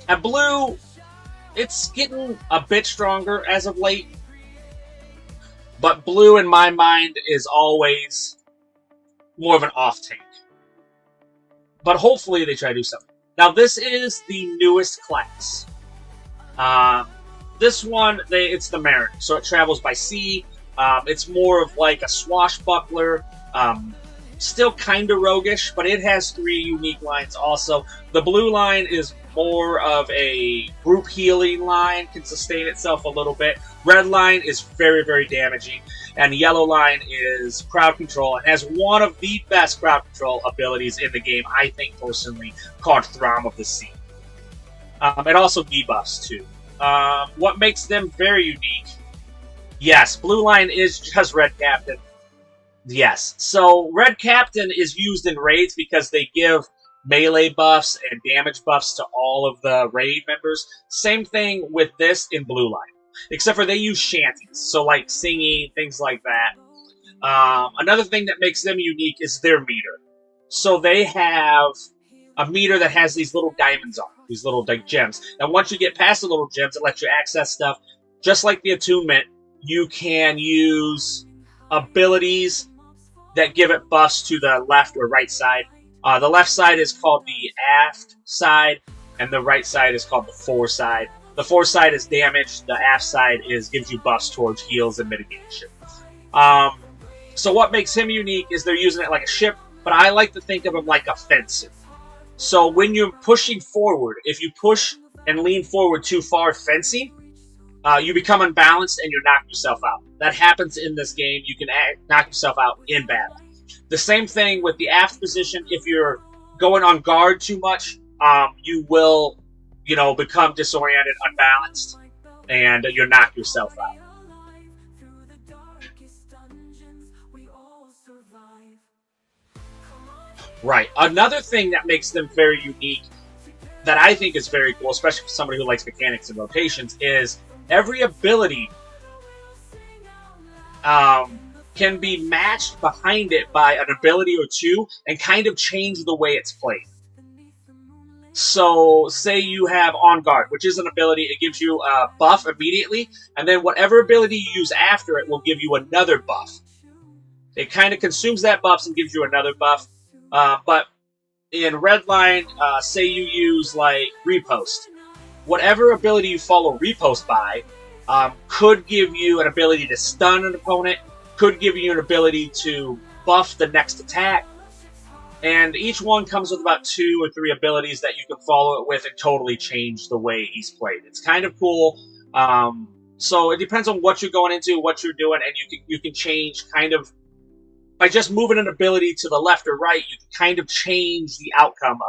Speaker 3: And blue, it's getting a bit stronger as of late. But blue, in my mind, is always more of an off-tank. But hopefully they try to do something. Now, this is the newest class. This one, it's the Mariner. So it travels by sea. It's more of like a swashbuckler. Still kind of roguish, but it has three unique lines also. The blue line is more of a group healing line, can sustain itself a little bit. Red line is very, very damaging. And yellow line is crowd control and has one of the best crowd control abilities in the game, I think personally, called Throm of the Sea. It also debuffs too. What makes them very unique? Yes, blue line is just Red Captain. Yes, so Red Captain is used in raids because they give melee buffs and damage buffs to all of the raid members. Same thing with this in blue line. Except for they use shanties, so like singing, things like that. Another thing that makes them unique is their meter. So they have a meter that has these little diamonds on it, these little like gems. And once you get past the little gems, it lets you access stuff. Just like the attunement, you can use abilities that give it buffs to the left or right side. The left side is called the aft side, and the right side is called the fore side. The fore side is damage. The aft side gives you buffs towards heals and mitigation. So what makes him unique is they're using it like a ship, but I like to think of him like a fencer. So when you're pushing forward, if you push and lean forward too far fencing, you become unbalanced and you knock yourself out. That happens in this game. You can knock yourself out in battle. The same thing with the aft position. If you're going on guard too much, you will, become disoriented, unbalanced, and you'll knock yourself out. Right. Another thing that makes them very unique, that I think is very cool, especially for somebody who likes mechanics and rotations, is every ability can be matched behind it by an ability or two and kind of change the way it's played. So, say you have On Guard, which is an ability, it gives you a buff immediately, and then whatever ability you use after it will give you another buff. It kind of consumes that buff and gives you another buff. But in Redline, say you use, like, Repost. Whatever ability you follow Repost by could give you an ability to stun an opponent, could give you an ability to buff the next attack, and each one comes with about 2 or 3 abilities that you can follow it with and totally change the way he's played. It's kind of cool. So it depends on what you're going into, what you're doing, and you can change kind of by just moving an ability to the left or right. You can kind of change the outcome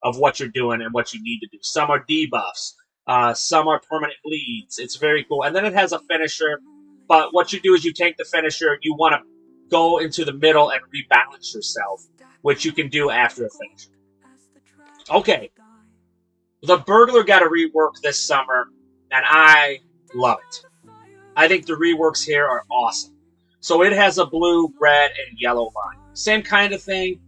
Speaker 3: of what you're doing and what you need to do. Some are debuffs, some are permanent bleeds. It's very cool. And then it has a finisher. But what you do is you take the finisher. You want to go into the middle and rebalance yourself, which you can do after a finisher. Okay. The Burglar got a rework this summer, and I love it. I think the reworks here are awesome. So it has a blue, red, and yellow line. Same kind of thing.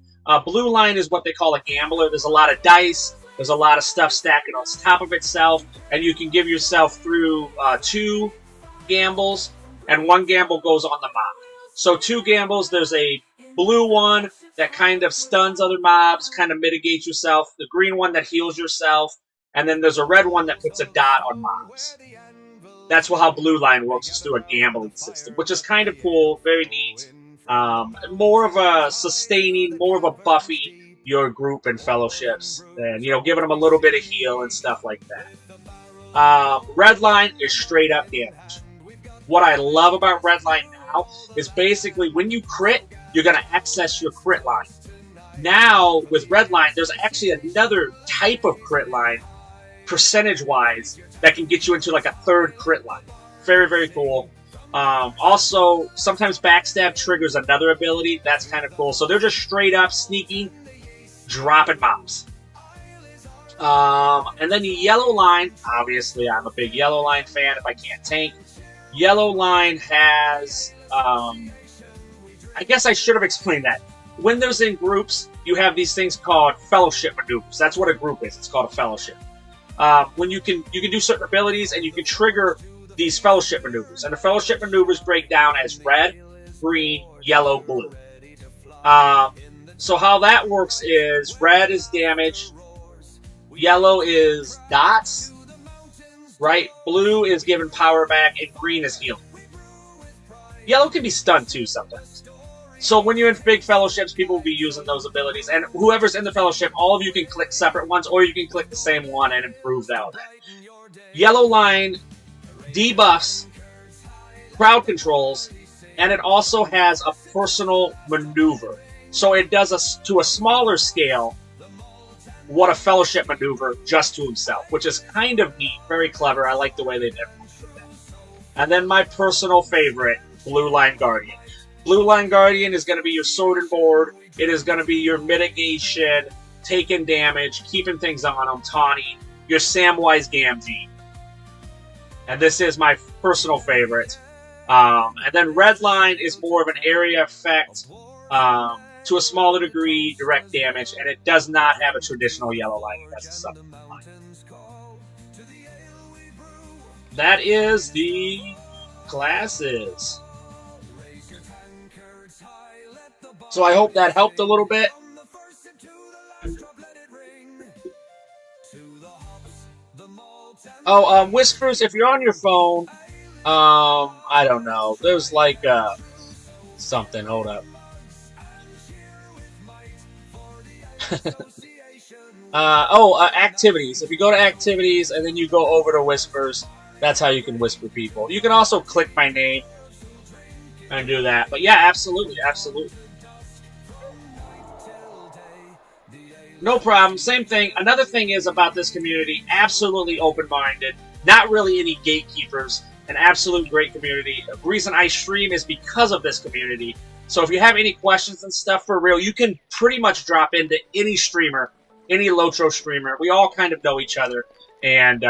Speaker 3: Blue line is what they call a gambler. There's a lot of dice. There's a lot of stuff stacking on top of itself, and you can give yourself through 2 gambles, and 1 gamble goes on the mob. So 2 gambles, there's a blue one that kind of stuns other mobs, kind of mitigates yourself, the green one that heals yourself, and then there's a red one that puts a dot on mobs. That's how blue line works, is through a gambling system, which is kind of cool, very neat. More of a sustaining, more of a buffy your group and fellowships, and, you know, giving them a little bit of heal and stuff like that. Red line is straight up damage. What I love about red line now is basically when you crit, you're going to access your crit line. Now, with red line, there's actually another type of crit line, percentage-wise, that can get you into like a 3rd crit line. Very, very cool. Also, sometimes backstab triggers another ability. That's kind of cool. So they're just straight up sneaking, dropping mobs. And then the yellow line, obviously I'm a big yellow line fan if I can't tank. Yellow line has, I guess I should have explained that. When there's in groups, you have these things called fellowship maneuvers. That's what a group is. It's called a fellowship. When you can do certain abilities and you can trigger these fellowship maneuvers. And the fellowship maneuvers break down as red, green, yellow, blue. So how that works is red is damage, yellow is dots, right? Blue is giving power back, and green is healing. Yellow can be stunned too sometimes. So when you're in big fellowships, people will be using those abilities. And whoever's in the fellowship, all of you can click separate ones, or you can click the same one and improve that. Yellow line debuffs, crowd controls, and it also has a personal maneuver. So it does, to a smaller scale, what a fellowship maneuver just to himself, which is kind of neat, very clever. I like the way they did that. And then my personal favorite, Blue Line Guardian. Blue Line Guardian is going to be your sword and board. It is going to be your mitigation, taking damage, keeping things on them, taunting, your Samwise Gamgee. And this is my personal favorite. And then Red Line is more of an area effect, to a smaller degree, direct damage, and it does not have a traditional yellow line. It has a supplement line. That is the classes. So I hope that helped a little bit. Oh, Whispers, if you're on your phone, I don't know. There's like, something. Hold up. Activities. If you go to activities and then you go over to Whispers, that's how you can whisper people. You can also click my name and do that. But yeah, absolutely, absolutely. No problem. Same thing. Another thing is about this community, absolutely open-minded. Not really any gatekeepers. An absolute great community. The reason I stream is because of this community. So if you have any questions and stuff for real, you can pretty much drop into any streamer, any LOTRO streamer. We all kind of know each other, and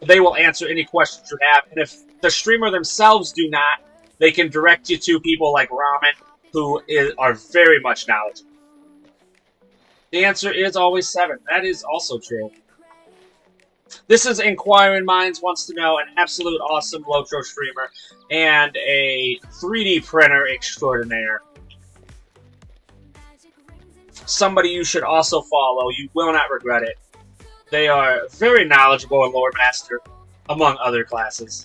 Speaker 3: they will answer any questions you have. And if the streamer themselves do not, they can direct you to people like Ramen, who are very much knowledgeable. The answer is always 7. That is also true. This is Inquiring Minds Wants to Know, an absolute awesome LOTRO streamer and a 3D printer extraordinaire. Somebody you should also follow. You will not regret it. They are very knowledgeable in Lore Master, among other classes.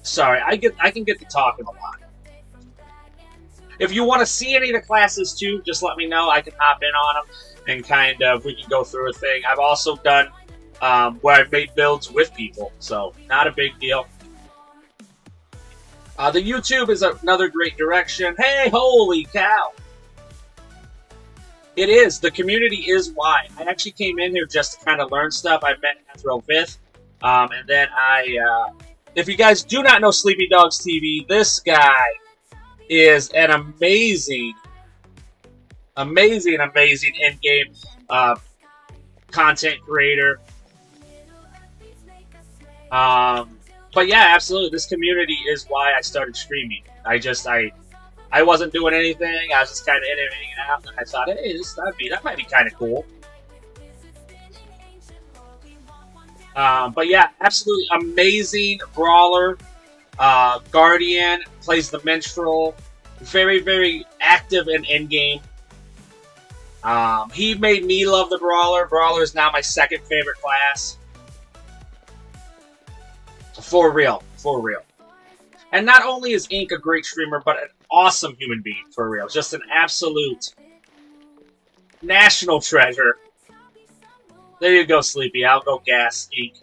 Speaker 3: Sorry, I can get to talking a lot. If you want to see any of the classes too, just let me know. I can hop in on them and kind of we can go through a thing. I've also done where I've made builds with people, so not a big deal. The YouTube is another great direction. Hey, holy cow! It is. The community is why. I actually came in here just to kind of learn stuff. I met Athro Vith, and then if you guys do not know Sleepy Dogs TV, this guy is an amazing in-game content creator. But yeah, absolutely, this community is why I started streaming. I wasn't doing anything. I was just kind of in it, hanging out, and I thought, hey, that might be kind of cool. But yeah, absolutely amazing brawler. Guardian, plays the Minstrel. Very, very active in endgame. He made me love the Brawler. Brawler is now my second favorite class. For real. For real. And not only is Ink a great streamer, but an awesome human being. For real. Just an absolute national treasure. There you go, Sleepy. I'll go gas Ink.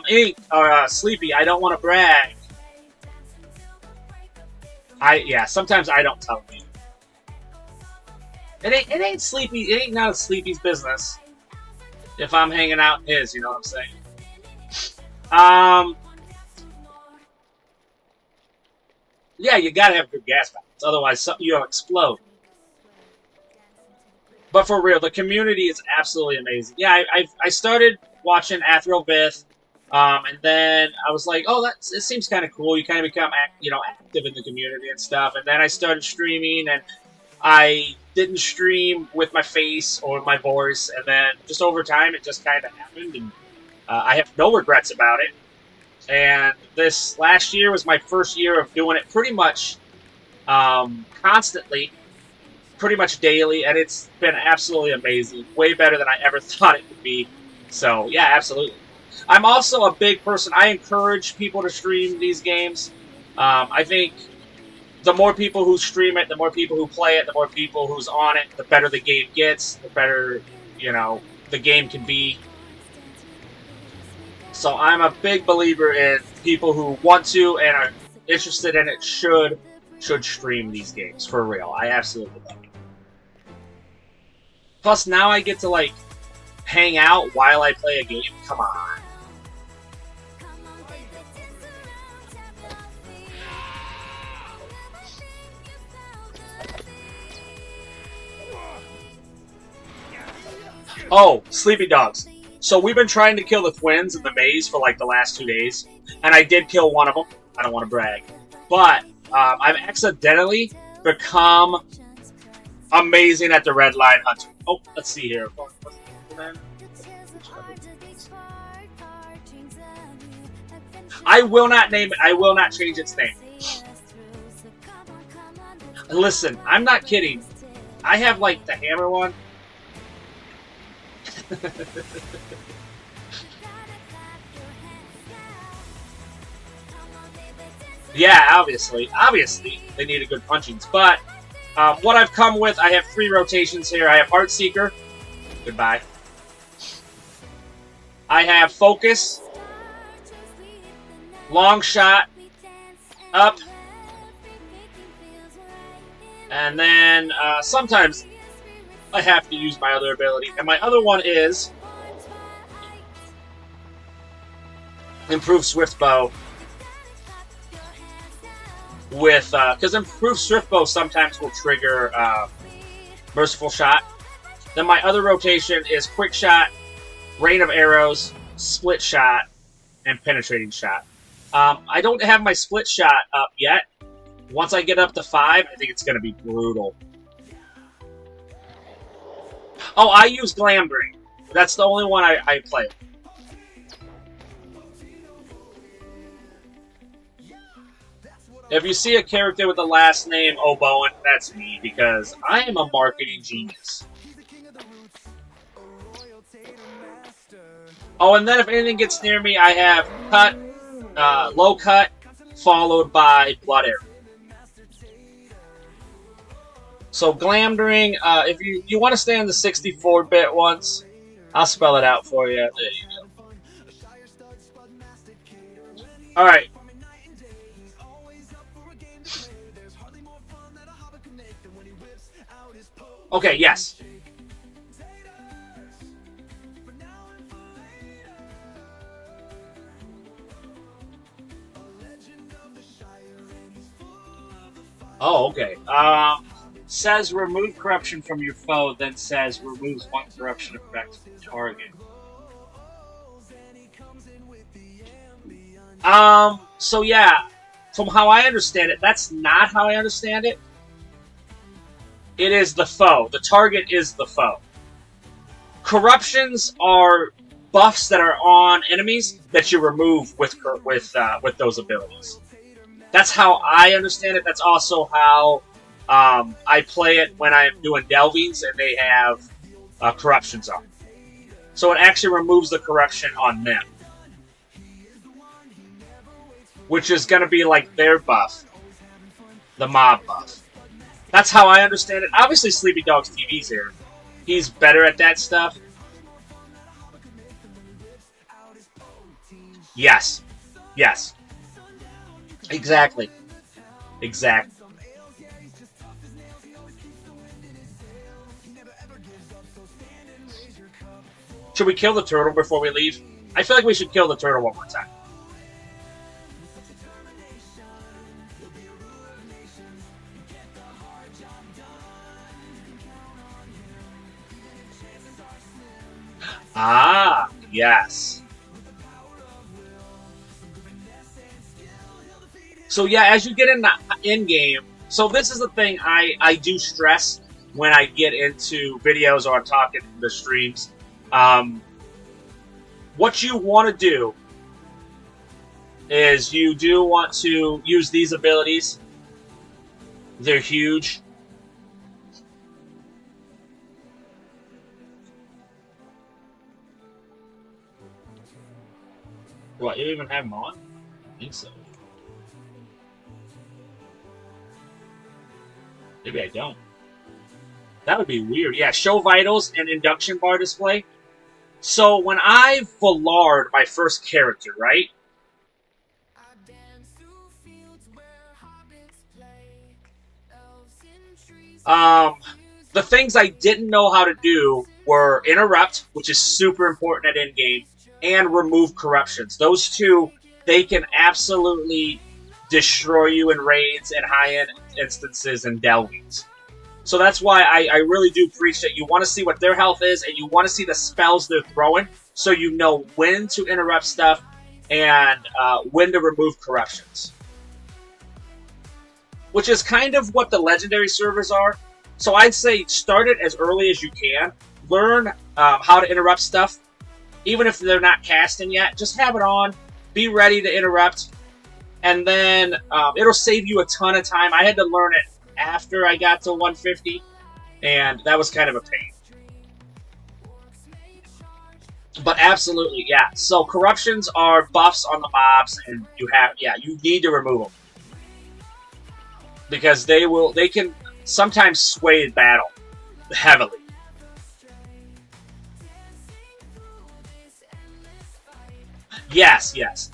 Speaker 3: Ink, or, Sleepy, I don't want to brag. Yeah, sometimes I don't tell you. It ain't Sleepy, it ain't none of Sleepy's business. If I'm hanging out in his, you know what I'm saying? Yeah, you gotta have good gas balance, otherwise you'll explode. But for real, the community is absolutely amazing. Yeah, I started watching Athro Vith, and then I was like, oh, it seems kind of cool. You kind of become, active in the community and stuff. And then I started streaming, and I didn't stream with my face or my voice. And then just over time, it just kind of happened, and I have no regrets about it. And this last year was my first year of doing it pretty much constantly. Pretty much daily, and it's been absolutely amazing. Way better than I ever thought it would be. So, yeah, absolutely. I'm also a big person. I encourage people to stream these games. I think the more people who stream it, the more people who play it, the more people who's on it, the better the game gets, the better, the game can be. So I'm a big believer in people who want to and are interested in it should stream these games, for real. I absolutely love it. Plus, now I get to, hang out while I play a game. Come on. Oh, Sleepy Dogs. So we've been trying to kill the twins in the maze for, the last 2 days. And I did kill one of them. I don't want to brag. But I've accidentally become amazing at the red line hunter. Oh, let's see here. I will not name it. I will not change its name. Listen, I'm not kidding. I have, the hammer one. Yeah, obviously. Obviously, they need a good punchings. But what I've come with, I have 3 rotations here. I have Heartseeker. Goodbye. I have Focus. Long Shot. Up. And then sometimes I have to use my other ability. And my other one is Improved Swift Bow. With, because Improved Swift Bow sometimes will trigger Merciful Shot. Then my other rotation is Quick Shot, Rain of Arrows, Split Shot, and Penetrating Shot. I don't have my Split Shot up yet. Once I get up to 5, I think it's going to be brutal. Oh, I use Glamdring. That's the only one I play. If you see a character with the last name OBowen, that's me, because I am a marketing genius. Oh, and then if anything gets near me, I have Cut, Low Cut, followed by Blood Arrow. So Glamdring, if you want to stay on the 64-bit ones, I'll spell it out for you. There you go. Alright. Okay, yes. Oh, okay. Says remove corruption from your foe, then says removes one corruption effect from the target. So yeah, from how I understand it, that's not how I understand it. It is the foe. The target is the foe. Corruptions are buffs that are on enemies that you remove with those abilities. That's how I understand it. That's also how I play it when I'm doing delvings and they have corruptions on. So it actually removes the corruption on them, which is going to be like their buff, the mob buff. That's how I understand it. Obviously, Sleepy Dog's TV's here. He's better at that stuff. Yes. Yes. Exactly. Exactly. Should we kill the turtle before we leave? I feel like we should kill the turtle one more time. Ah, yes. So yeah, as you get in game, so this is the thing I do stress when I get into videos or I'm talking in the streams. What you want to do is you do want to use these abilities. They're huge. What, you even have them on? I think so. Maybe I don't. That would be weird. Yeah, show vitals and induction bar display. So when I Vallard my first character, right? The things I didn't know how to do were interrupt, which is super important at endgame, and remove corruptions. Those two, they can absolutely destroy you in raids and high-end instances and delvings. So that's why I really do preach that you want to see what their health is and you want to see the spells they're throwing so you know when to interrupt stuff and when to remove corruptions. Which is kind of what the legendary servers are. So I'd say start it as early as you can. Learn how to interrupt stuff. Even if they're not casting yet, just have it on. Be ready to interrupt. And then it'll save you a ton of time. I had to learn it after I got to 150, and that was kind of a pain. But absolutely, yeah. So corruptions are buffs on the mobs, and you need to remove them. Because they can sometimes sway the battle heavily. Yes, yes.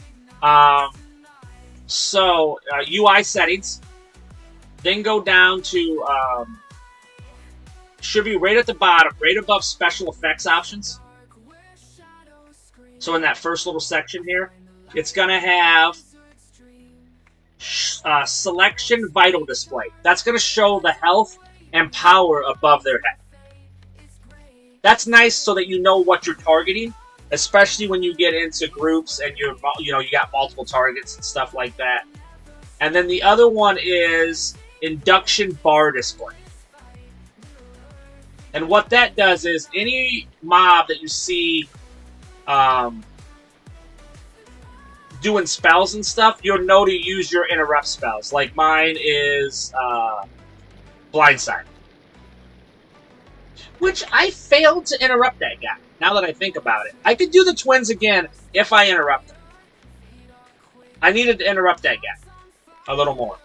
Speaker 3: So, UI settings. Then go down to should be right at the bottom, right above special effects options. So in that first little section here, it's going to have selection vital display. That's going to show the health and power above their head. That's nice so that you know what you're targeting, especially when you get into groups and you got multiple targets and stuff like that. And then the other one is induction bar display. And what that does is any mob that you see doing spells and stuff, you'll know to use your interrupt spells. Like mine is Blindside. Which I failed to interrupt that guy, now that I think about it. I could do the twins again if I interrupt them. I needed to interrupt that guy a little more.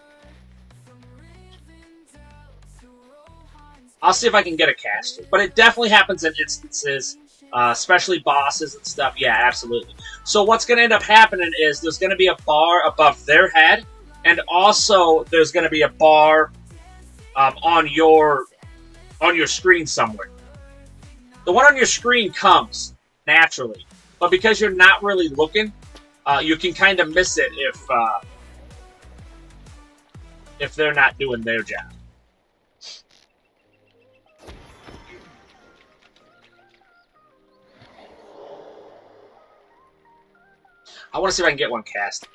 Speaker 3: I'll see if I can get a caster. But it definitely happens in instances, especially bosses and stuff. Yeah, absolutely. So what's going to end up happening is there's going to be a bar above their head, and also there's going to be a bar on your screen somewhere. The one on your screen comes naturally, but because you're not really looking, you can kind of miss it if they're not doing their job. I want to see if I can get one cast.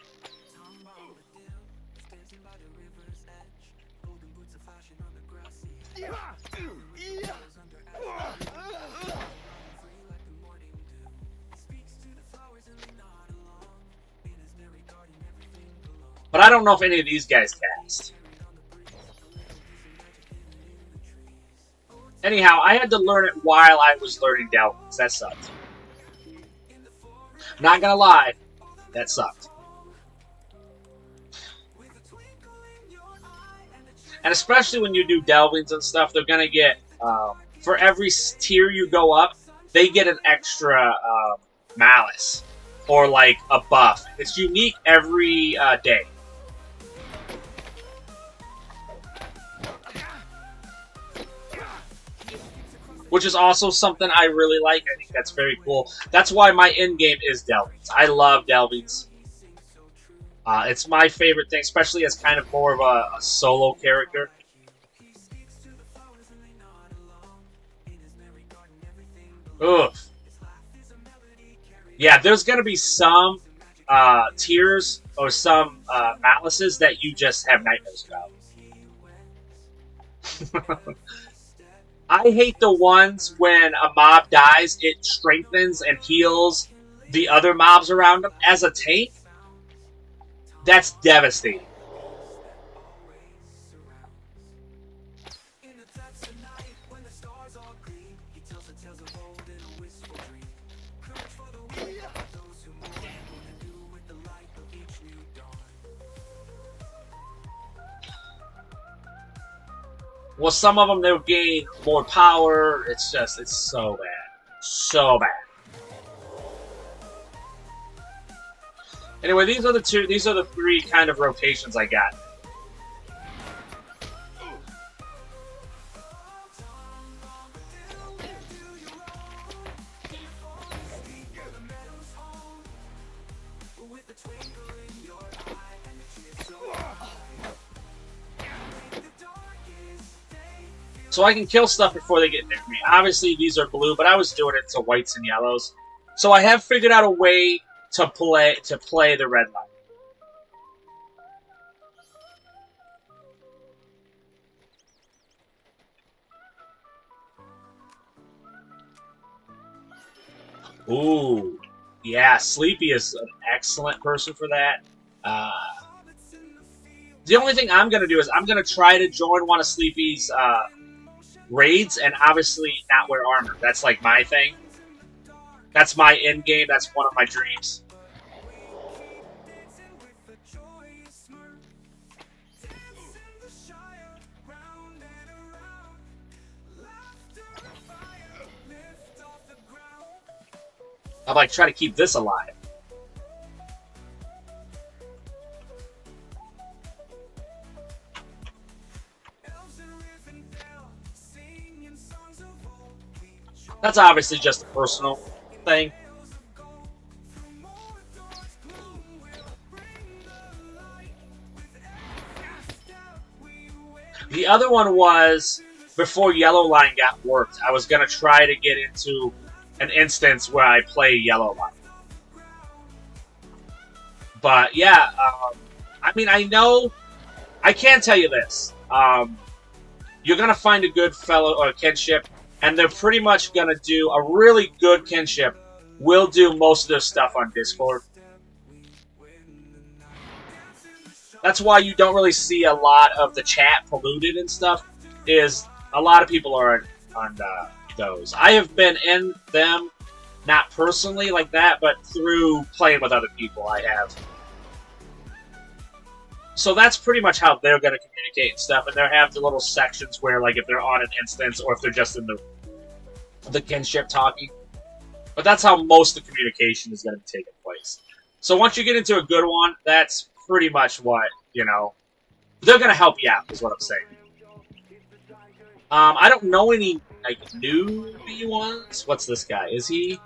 Speaker 3: But I don't know if any of these guys cast. Anyhow, I had to learn it while I was learning Delvins. That sucked. Not gonna lie, that sucked. And especially when you do Delvins and stuff, they're gonna get, for every tier you go up, they get an extra malice. Or like a buff. It's unique every day. Which is also something I really like. I think that's very cool. That's why my end game is Delvins. I love Delvins. It's my favorite thing, especially as kind of more of a solo character. Ugh. Yeah, there's going to be some tiers or some malices that you just have nightmares about. I hate the ones when a mob dies, it strengthens and heals the other mobs around them. As a tank, that's devastating. Well, some of them, they'll gain more power. It's so bad. So bad. Anyway, these are the three kind of rotations I got. So I can kill stuff before they get near me. Obviously, these are blue, but I was doing it to whites and yellows. So I have figured out a way to play the red light. Ooh, yeah, Sleepy is an excellent person for that. The only thing I'm going to do is I'm going to try to join one of Sleepy's raids, and obviously not wear armor. That's like my thing. That's my end game. That's one of my dreams. I'd like try to keep this alive. That's obviously just a personal thing. The other one was, before Yellow Line got worked, I was going to try to get into an instance where I play Yellow Line. But, yeah, I mean, I know, I can tell you this. You're going to find a good fellow or kinship, and they're pretty much going to do a really good kinship. Will do most of their stuff on Discord. That's why you don't really see a lot of the chat polluted and stuff, is a lot of people are on those. I have been in them, not personally like that, but through playing with other people I have. So that's pretty much how they're going to communicate and stuff, and they have the little sections where, like, if they're on an instance or if they're just in the kinship talking. But that's how most of the communication is going to be taking place. So once you get into a good one, that's pretty much what, you know, they're going to help you out, is what I'm saying. I don't know any, like, newbie ones. What's this guy? Is he...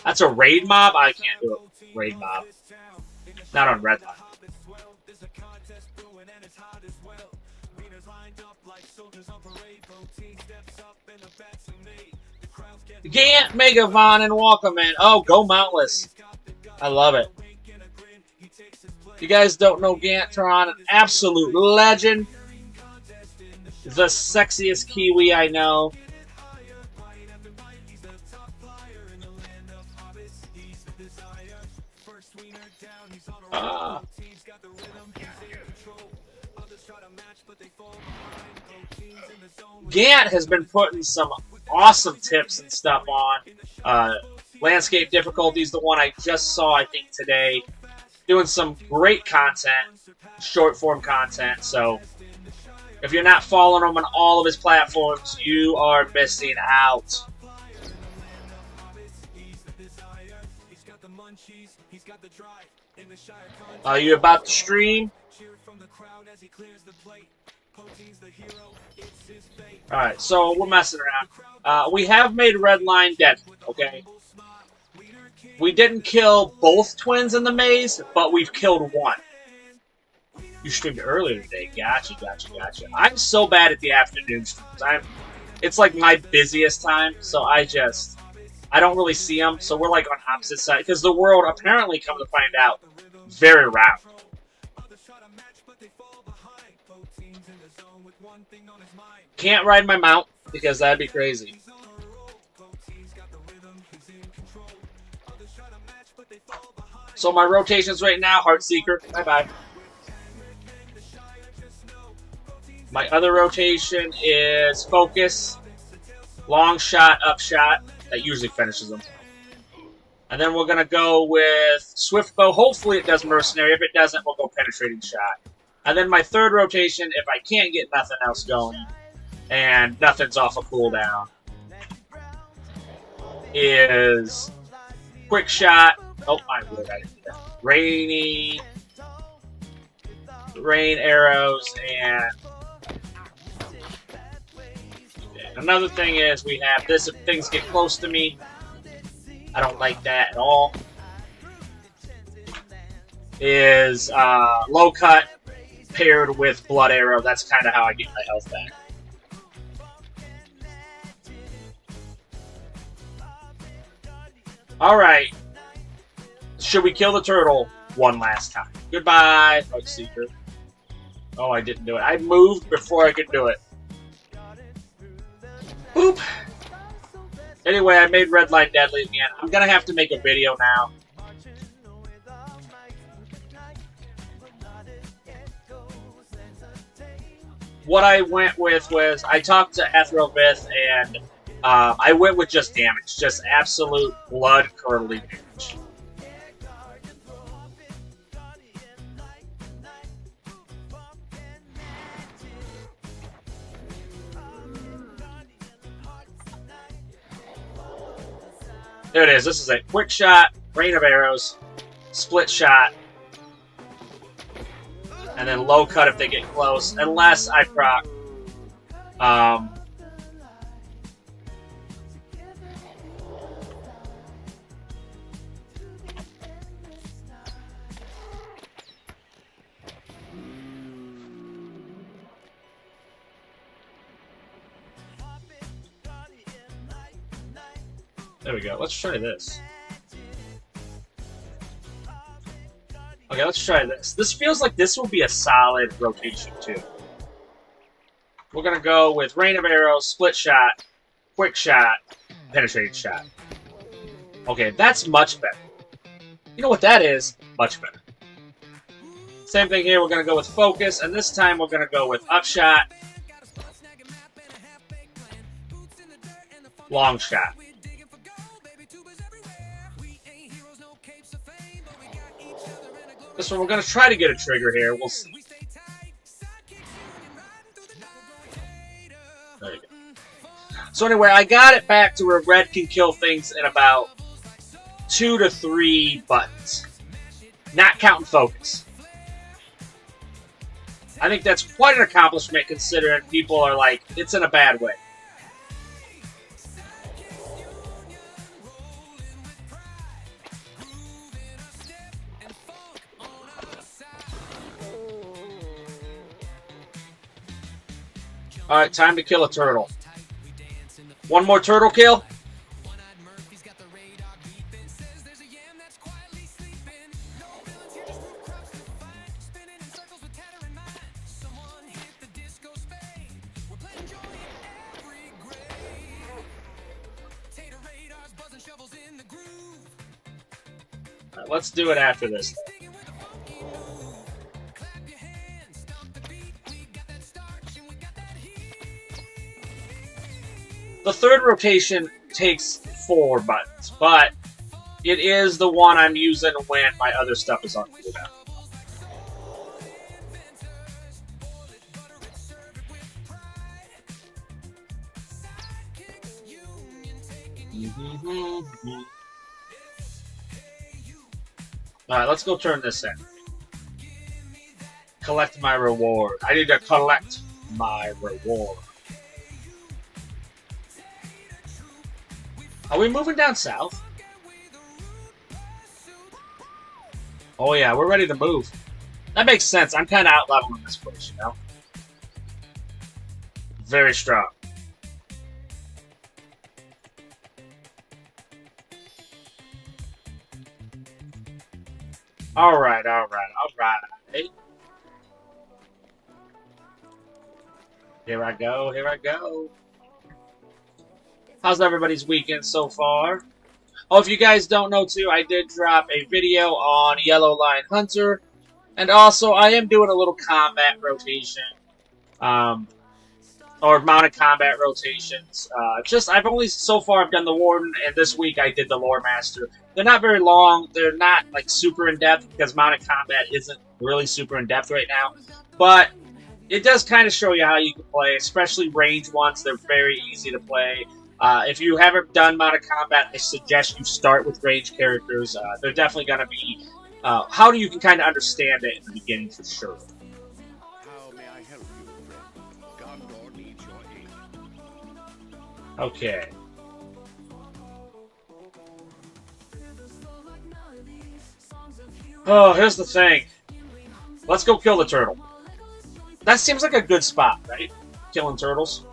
Speaker 3: That's a raid mob? I can't do a raid mob. Not on Redline. Gant, Megavon, and Walkerman. Oh, go Mountless. I love it. If you guys don't know Gantron, an absolute legend. The sexiest Kiwi I know. Gant has been putting some awesome tips and stuff on. Landscape difficulties, the one I just saw, I think, today. Doing some great content, short form content, so if you're not following him on all of his platforms, you are missing out. Are you about to stream? Alright, so we're messing around. We have made Redline deadly, okay? We didn't kill both twins in the maze, but we've killed one. You streamed earlier today. Gotcha. I'm so bad at the afternoon streams. It's like my busiest time, so I don't really see them. So we're like on opposite sides. Because the world, apparently, come to find out, very round. Can't ride my mount, because that'd be crazy. So my rotations right now, Heartseeker, bye-bye. My other rotation is Focus, Long Shot, Upshot. That usually finishes them. And then we're going to go with Swift Bow. Hopefully it does Mercenary. If it doesn't, we'll go Penetrating Shot. And then my third rotation, if I can't get nothing else going, and nothing's off a cooldown, is Quick Shot. Oh, I didn't do that. Rain arrows, and another thing is we have this if things get close to me. I don't like that at all. Is low cut paired with blood arrow. That's kind of how I get my health back. Alright. Should we kill the turtle one last time? Goodbye, Heartseeker. Oh, I didn't do it. I moved before I could do it. Boop. Anyway, I made Redline deadly again. I'm going to have to make a video now. What I went with was, I talked to Ethrovith, and I went with just damage. Just absolute blood-curdling damage. There it is. This is a quick shot, rain of arrows, split shot, and then low cut if they get close, unless I proc. There we go. Let's try this. Okay, let's try this. This feels like this will be a solid rotation, too. We're going to go with Rain of Arrows, Split Shot, Quick Shot, Penetrating Shot. Okay, that's much better. You know what that is? Much better. Same thing here. We're going to go with Focus, and this time we're going to go with Upshot, Long Shot. This one, we're going to try to get a trigger here. We'll see. There you go. So anyway, I got it back to where red can kill things in about 2 to 3 buttons. Not counting focus. I think that's quite an accomplishment considering people are like, it's in a bad way. Alright, time to kill a turtle. One more turtle kill. Alright, let's do it after this. The third rotation takes 4 buttons, but it is the one I'm using when my other stuff is on cooldown. Alright, let's go turn this in. Collect my reward. I need to collect my reward. Are we moving down south? Oh yeah, we're ready to move. That makes sense. I'm kind of out-leveling this place, you know? Very strong. Alright. Here I go. How's everybody's weekend so far? Oh, if you guys don't know too, I did drop a video on Yellow Lion Hunter. And also, I am doing a little combat rotation. Or mounted combat rotations. I've only, so far, I've done the Warden, and this week I did the Lore Master. They're not very long. They're not, like, super in-depth, because mounted combat isn't really super in-depth right now. But it does kind of show you how you can play, especially range ones. They're very easy to play. If you haven't done mounted combat, I suggest you start with ranged characters. They're definitely going to be how you can kind of understand it in the beginning for sure.
Speaker 6: How may I help you, friend? Gondor needs your aid.
Speaker 3: Okay. Oh, here's the thing. Let's go kill the turtle. That seems like a good spot, right? Killing turtles.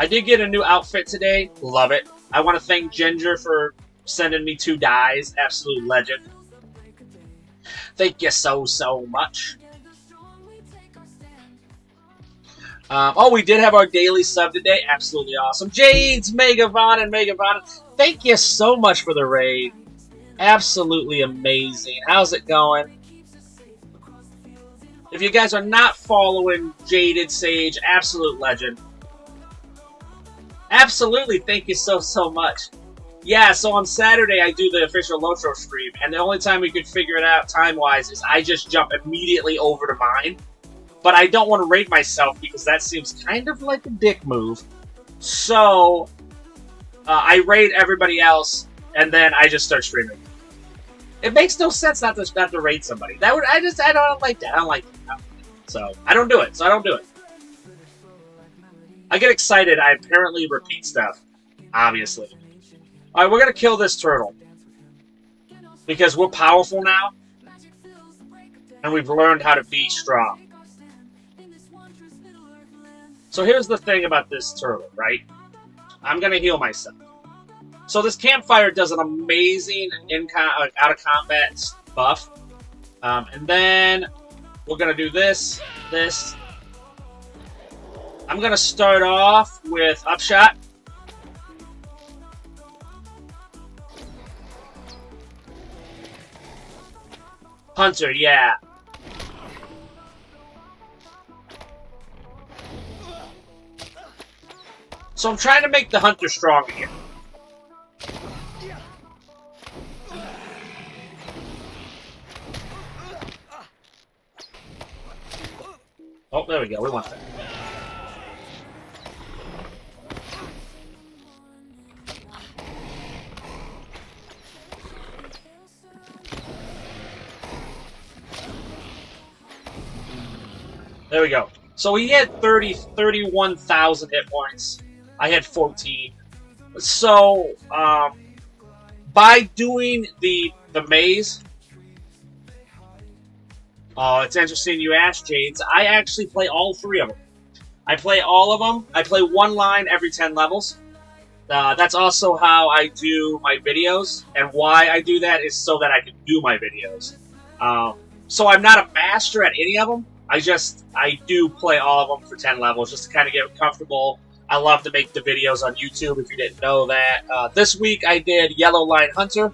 Speaker 3: I did get a new outfit today. Love it. I want to thank Ginger for sending me 2 dyes. Absolute legend. Thank you so much. Oh, we did have our daily sub today. Absolutely awesome. Jades, Megavon, and Megavon. Thank you so much for the raid. Absolutely amazing. How's it going? If you guys are not following Jaded Sage, absolute legend. Absolutely, thank you so much. Yeah, so on Saturday I do the official LOTRO stream, and the only time we could figure it out time-wise is I just jump immediately over to mine. But I don't want to raid myself because that seems kind of like a dick move. So, I raid everybody else, and then I just start streaming. It makes no sense not to raid somebody. I don't like that. I don't like that. So, I don't do it. I get excited. I apparently repeat stuff. Obviously. Alright, we're going to kill this turtle. Because we're powerful now. And we've learned how to be strong. So here's the thing about this turtle, right? I'm gonna heal myself. So this campfire does an amazing out of combat buff, and then we're gonna do this. I'm gonna start off with upshot. Hunter, yeah. So I'm trying to make the hunter strong again. Oh, there we go. We want that. There we go. So he had 31,000 hit points. I had 14. So, by doing the maze, it's interesting you asked, Jades. I actually play all 3 of them. I play all of them. I play 1 line every 10 levels. That's also how I do my videos, and why I do that is so that I can do my videos. So I'm not a master at any of them. I do play all of them for 10 levels just to kind of get comfortable. I love to make the videos on YouTube if you didn't know that. This week I did Yellow Line Hunter,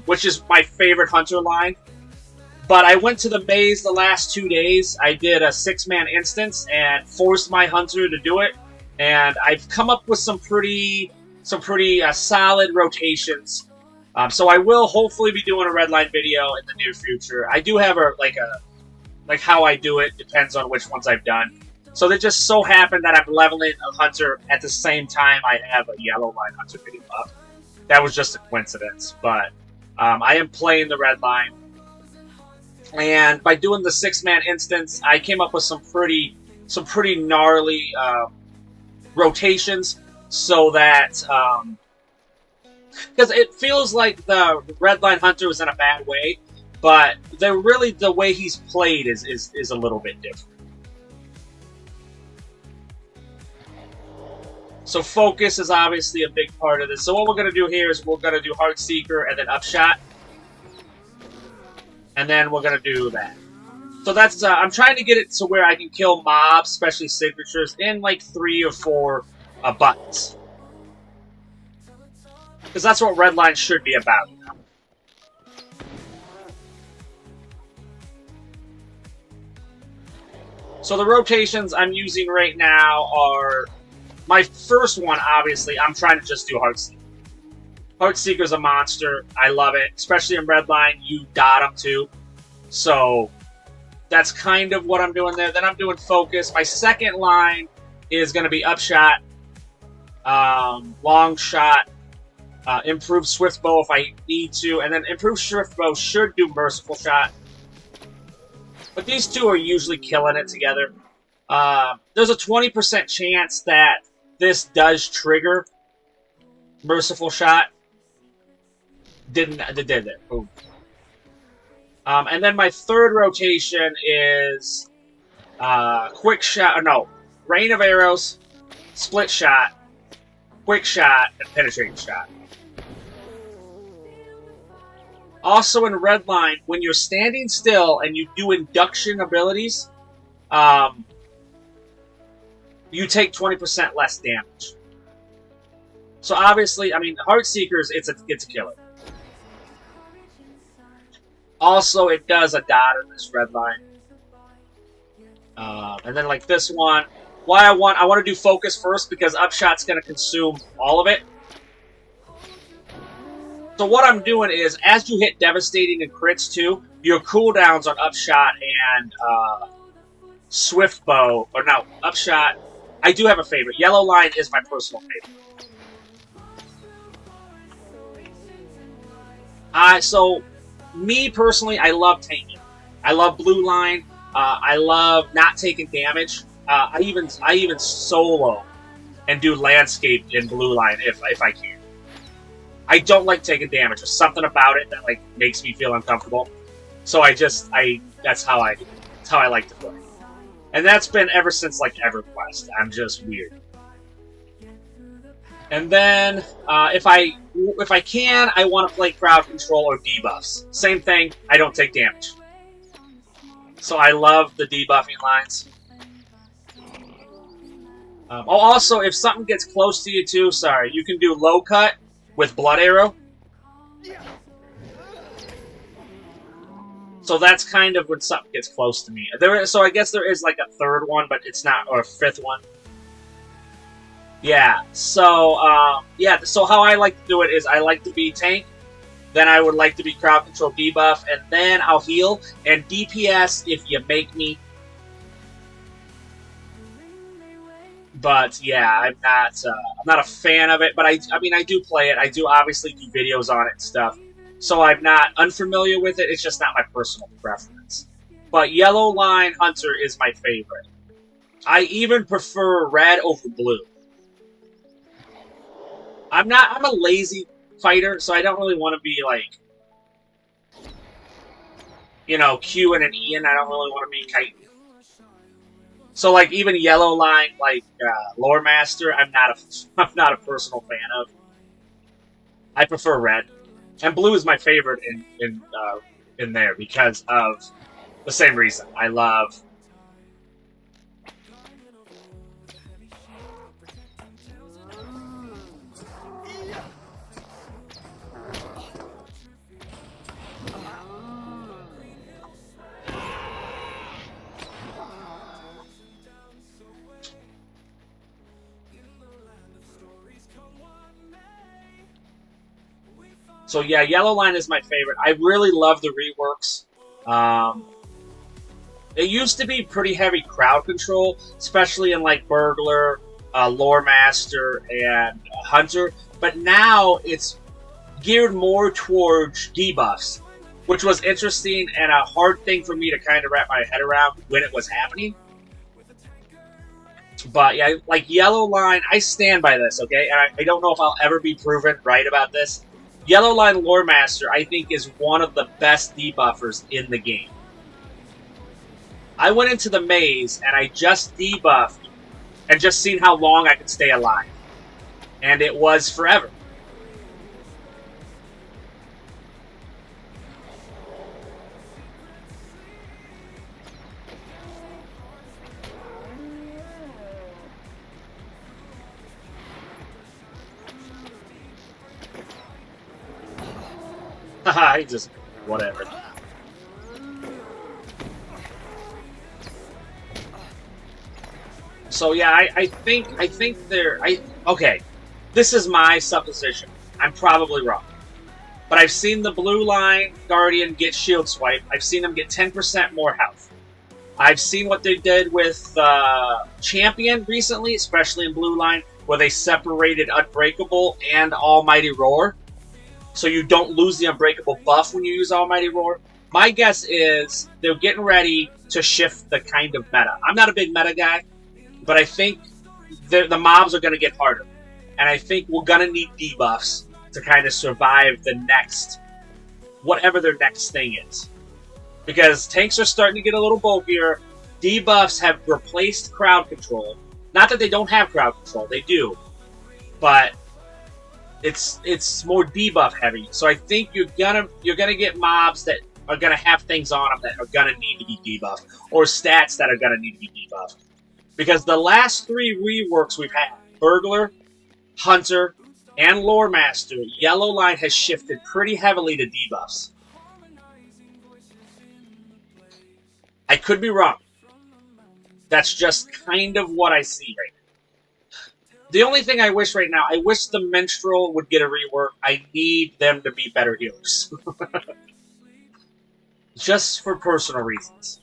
Speaker 3: which is my favorite Hunter line. But I went to the maze the last 2 days. I did a 6-man instance and forced my Hunter to do it. And I've come up with some pretty solid rotations. So I will hopefully be doing a red line video in the near future. I do have like how I do it depends on which ones I've done. So it just so happened that I'm leveling a Hunter at the same time I have a Yellow Line Hunter video up. That was just a coincidence, but I am playing the red line. And by doing the 6-man instance, I came up with some pretty gnarly rotations, so that because it feels like the red line Hunter was in a bad way, but the way he's played is a little bit different. So focus is obviously a big part of this. So what we're going to do here is we're going to do Heartseeker and then Upshot. And then we're going to do that. So that's, I'm trying to get it to where I can kill mobs, especially signatures, in like 3 or 4 buttons. Because that's what Redline should be about, you know? So the rotations I'm using right now are... My first one, obviously, I'm trying to just do Heartseeker. Heartseeker's a monster. I love it. Especially in Redline, you dot him too. So that's kind of what I'm doing there. Then I'm doing Focus. My second line is going to be Upshot, Long Shot, Improved Swift Bow if I need to, and then Improved Swift Bow should do Merciful Shot. But these two are usually killing it together. There's a 20% chance that this does trigger Merciful Shot. Did it. Boom. And then my third rotation is Quick Shot, no, Rain of Arrows, Split Shot, Quick Shot, and Penetrating Shot. Also in Redline, when you're standing still and you do induction abilities, you take 20% less damage. So obviously, I mean, Heartseekers, it's a killer. Also, it does a dot in this red line. And then like this one, I want to do Focus first because Upshot's going to consume all of it. So what I'm doing is, as you hit Devastating and crits too, your cooldowns on Upshot and Swift Bow, or no, Upshot. I do have a favorite. Yellow Line is my personal favorite. So, me personally, I love tanking. I love Blue Line. I love not taking damage. I even solo and do Landscape in Blue Line if I can. I don't like taking damage. There's something about it that like makes me feel uncomfortable. So that's how I like to play. And that's been ever since, like, EverQuest. I'm just weird. And then, if I can, I want to play crowd control or debuffs. Same thing, I don't take damage. So I love the debuffing lines. Also, if something gets close to you too, sorry, you can do low cut with blood arrow. So that's kind of when something gets close to me. So I guess there is like a third one, but it's not, or a fifth one. Yeah. So So how I like to do it is I like to be tank, then I would like to be crowd control debuff, and then I'll heal and DPS if you make me. But yeah, I'm not a fan of it. But I mean, I do play it. I do obviously do videos on it and stuff. So I'm not unfamiliar with it. It's just not my personal preference. But Yellow Line Hunter is my favorite. I even prefer red over blue. I'm a lazy fighter, so I don't really want to be like, you know, Q and an Ian. I don't really want to be kiting. So, like, even Yellow Line, like Lore Master, I'm not a personal fan of. I prefer red, and blue is my favorite in there because of the same reason. I love. So yeah, Yellow Line is my favorite. I really love the reworks. It used to be pretty heavy crowd control, especially in like Burglar, Lore Master, and Hunter. But now it's geared more towards debuffs, which was interesting and a hard thing for me to kind of wrap my head around when it was happening. But yeah, like Yellow Line, I stand by this, okay? And I don't know if I'll ever be proven right about this. Yellow Line Lore Master, I think, is one of the best debuffers in the game. I went into the maze, and I just debuffed, and just seen how long I could stay alive. And it was forever. Haha, he just... whatever. So yeah, I think they're... okay, this is my supposition. I'm probably wrong. But I've seen the Blue Line Guardian get shield swipe. I've seen them get 10% more health. I've seen what they did with Champion recently, especially in Blue Line, where they separated Unbreakable and Almighty Roar. So you don't lose the Unbreakable buff when you use Almighty Roar. My guess is they're getting ready to shift the kind of meta. I'm not a big meta guy, but I think the mobs are going to get harder. And I think we're going to need debuffs to kind of survive the next, whatever their next thing is. Because tanks are starting to get a little bulkier. Debuffs have replaced crowd control. Not that they don't have crowd control, they do. But it's more debuff heavy. So I think you're gonna get mobs that are gonna have things on them that are gonna need to be debuffed, or stats that are gonna need to be debuffed. Because the last three reworks we've had, Burglar, Hunter, and Lore Master, Yellow Line has shifted pretty heavily to debuffs. I could be wrong. That's just kind of what I see right now. The only thing I wish right now, I wish the Minstrel would get a rework. I need them to be better healers. Just for personal reasons.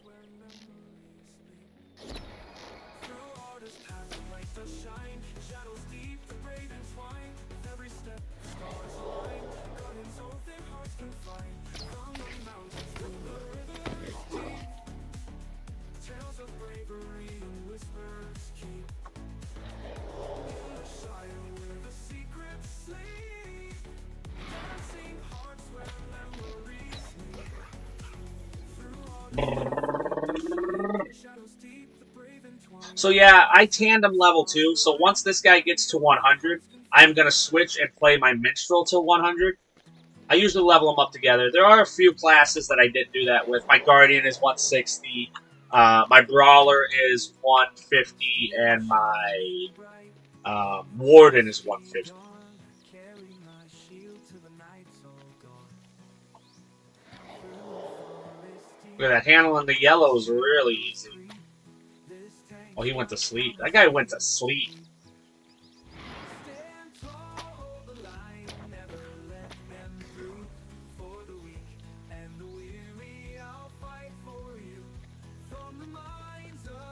Speaker 3: So yeah, I tandem level 2. So once this guy gets to 100, I'm going to switch and play my Minstrel to 100. I usually level them up together. There are a few classes that I didn't do that with. My Guardian is 160, my Brawler is 150, and my Warden is 150. Look at that, handling the yellow is really easy. Oh, he went to sleep. That guy went to sleep.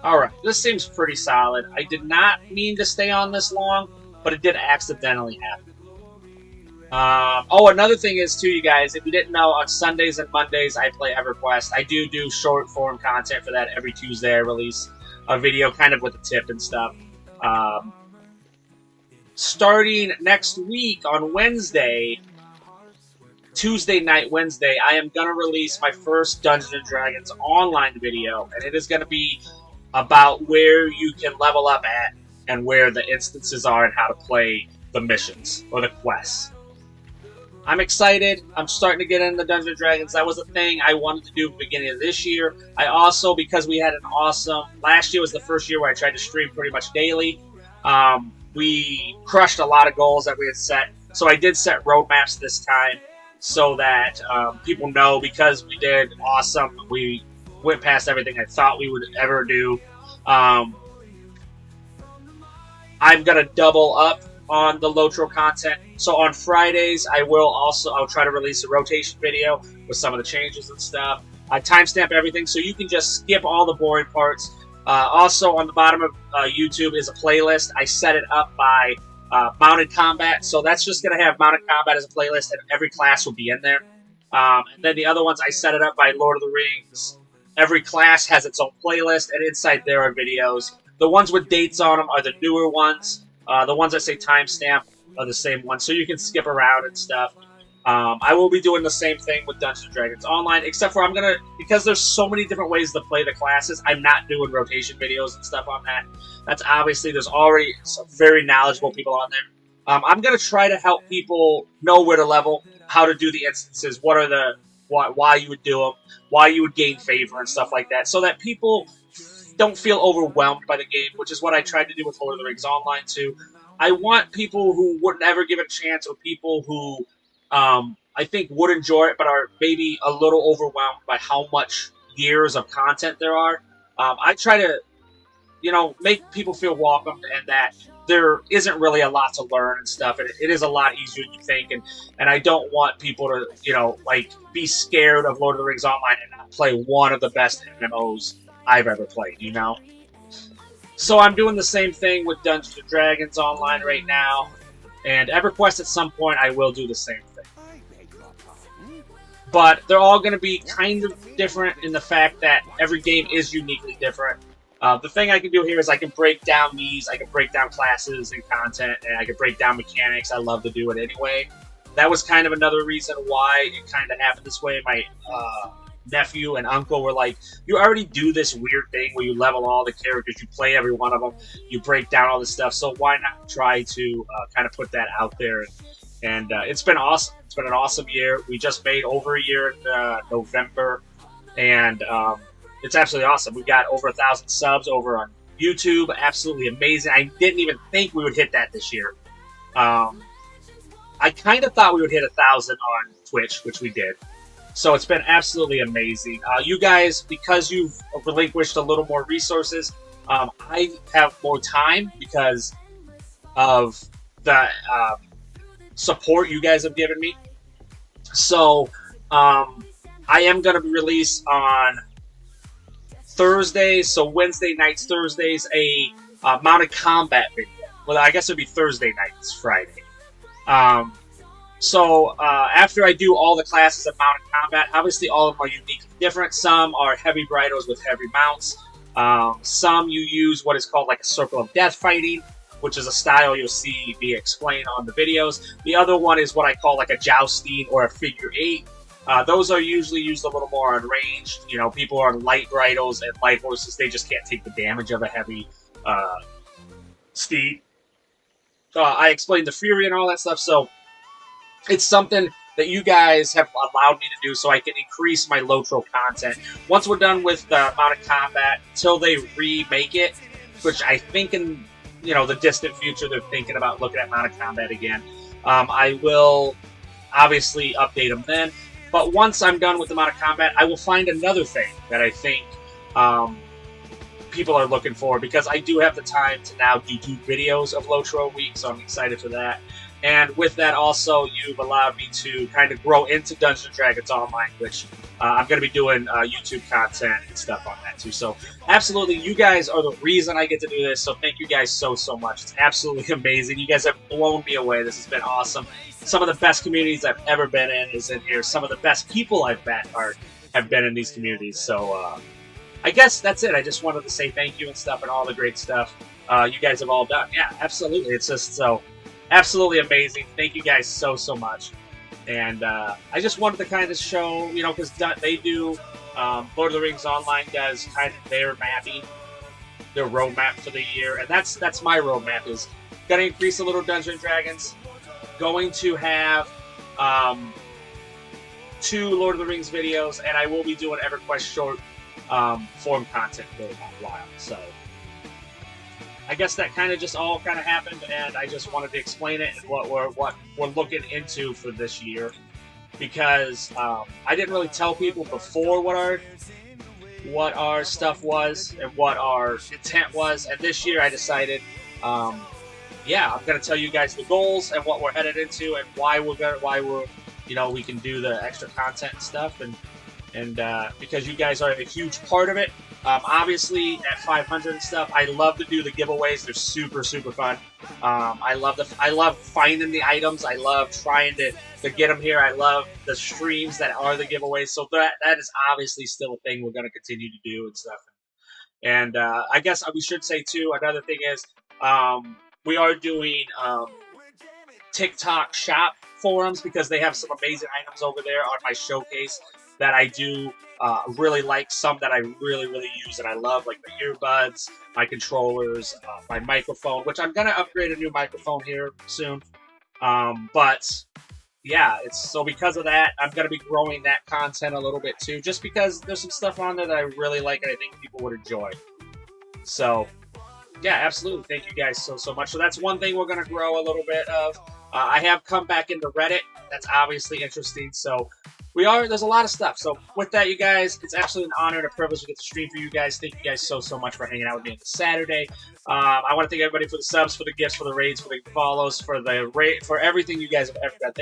Speaker 3: Alright, this seems pretty solid. I did not mean to stay on this long, but it did accidentally happen. Oh, another thing is, too, you guys, if you didn't know, on Sundays and Mondays, I play Everquest. I do short-form content for that. Every Tuesday, I release a video kind of with a tip and stuff. Starting next week on Wednesday, Tuesday night, Wednesday, I am going to release my first Dungeons & Dragons online video, and it is going to be about where you can level up at and where the instances are and how to play the missions or the quests. I'm excited. I'm starting to get into Dungeons & Dragons. That was a thing I wanted to do at the beginning of this year. I also, because we had an awesome... Last year was the first year where I tried to stream pretty much daily. We crushed a lot of goals that we had set. So I did set roadmaps this time so that people know, because we did awesome. We went past everything I thought we would ever do. I'm going to double up on the LOTRO content. So on Fridays, I'll try to release a rotation video with some of the changes and stuff. I timestamp everything so you can just skip all the boring parts. Also, on the bottom of YouTube is a playlist. I set it up by Mounted Combat, so that's just going to have Mounted Combat as a playlist, and every class will be in there. And then the other ones, I set it up by Lord of the Rings. Every class has its own playlist, and inside there are videos. The ones with dates on them are the newer ones. The ones that say timestamp are the same ones, so you can skip around and stuff. I will be doing the same thing with Dungeons & Dragons Online, except for because there's so many different ways to play the classes, I'm not doing rotation videos and stuff on that. That's obviously, there's already some very knowledgeable people on there. I'm going to try to help people know where to level, how to do the instances, why you would do them, why you would gain favor and stuff like that, so that people don't feel overwhelmed by the game, which is what I tried to do with Lord of the Rings Online too. I want people who would never give it a chance, or people who I think would enjoy it but are maybe a little overwhelmed by how much years of content there are. I try to, make people feel welcomed, and that there isn't really a lot to learn and stuff, and it is a lot easier than you think, and I don't want people to, be scared of Lord of the Rings Online and not play one of the best MMOs I've ever played, So I'm doing the same thing with Dungeons & Dragons Online right now, and Everquest at some point I will do the same thing. But they're all going to be kind of different in the fact that every game is uniquely different. The thing I can do here is I can break down I can break down classes and content, and I can break down mechanics. I love to do it anyway. That was kind of another reason why it kind of happened this way. My nephew and uncle were like, you already do this weird thing where you level all the characters, you play every one of them, you break down all this stuff, so why not try to kind of put that out there? And it's been awesome. It's been an awesome year. We just made over a year in November, and it's absolutely awesome. We got over 1,000 subs over on YouTube. Absolutely amazing. I didn't even think we would hit that this year. I kind of thought we would hit 1,000 on Twitch, which we did. So it's been absolutely amazing. You guys, because you've relinquished a little more resources, I have more time because of the support you guys have given me. So I am going to release on Thursdays, so Wednesday nights, Thursdays, a Mounted Combat video. Well, I guess it would be Thursday nights, Friday. So after I do all the classes of Mounted Combat, obviously all of them are uniquely different. Some are heavy Britos with heavy mounts. Some you use what is called like a Circle of Death fighting, which is a style you'll see me explain on the videos. The other one is what I call like a jousting or a figure 8. Those are usually used a little more on range. You know, people are light bridles and light horses. They just can't take the damage of a heavy steed. I explained the Fury and all that stuff, so it's something that you guys have allowed me to do so I can increase my LOTRO content. Once we're done with Mounted Combat, until they remake it, which I think in the distant future they're thinking about looking at Mounted Combat again, I will obviously update them then. But once I'm done with the Mounted Combat, I will find another thing that I think people are looking for, because I do have the time to now do 2 videos of LOTRO a week, so I'm excited for that. And with that also, you've allowed me to kind of grow into Dungeons & Dragons Online, which I'm going to be doing YouTube content and stuff on that too. So absolutely, you guys are the reason I get to do this, so thank you guys so much. It's absolutely amazing. You guys have blown me away. This has been awesome. Some of the best communities I've ever been in is in here. Some of the best people I've met have been in these communities. So I guess that's it. I just wanted to say thank you and stuff and all the great stuff you guys have all done. Yeah, absolutely. It's just so absolutely amazing. Thank you guys so much. And I just wanted to kind of show, because they do, Lord of the Rings Online does kind of their mapping, their roadmap for the year. And that's my roadmap, is going to increase a little Dungeons & Dragons, going to have 2 Lord of the Rings videos, and I will be doing EverQuest short form content for a while. So I guess that kind of just all kind of happened, and I just wanted to explain it and what we're looking into for this year, because I didn't really tell people before what our stuff was and what our intent was, and this year I decided, yeah, I'm gonna tell you guys the goals and what we're headed into and why we can do the extra content and stuff, and because you guys are a huge part of it. Obviously, at 500 and stuff, I love to do the giveaways. They're super fun. I love finding the items. I love trying to get them here. I love the streams that are the giveaways. So that is obviously still a thing we're going to continue to do and stuff. And I guess we should say too, another thing is we are doing TikTok shop forums, because they have some amazing items over there on my showcase that I do really like, some that I really use and I love, like the earbuds, my controllers, my microphone, which I'm gonna upgrade a new microphone here soon. But yeah, so because of that, I'm gonna be growing that content a little bit too, just because there's some stuff on there that I really like and I think people would enjoy. So yeah, absolutely. Thank you guys so much. So that's one thing we're gonna grow a little bit of. I have come back into Reddit. That's obviously interesting. So there's a lot of stuff. So with that, you guys, it's absolutely an honor and a privilege to get to stream for you guys. Thank you guys so much for hanging out with me on this Saturday. I want to thank everybody for the subs, for the gifts, for the raids, for the follows, for everything you guys have ever done.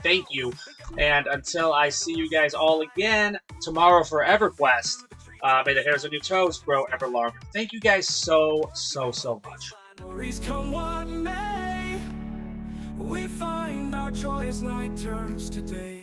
Speaker 3: Thank you. And until I see you guys all again tomorrow for EverQuest, may the hairs on your toes grow ever longer. Thank you guys so much.
Speaker 2: Memories come what may, we find our joyous night turns to day.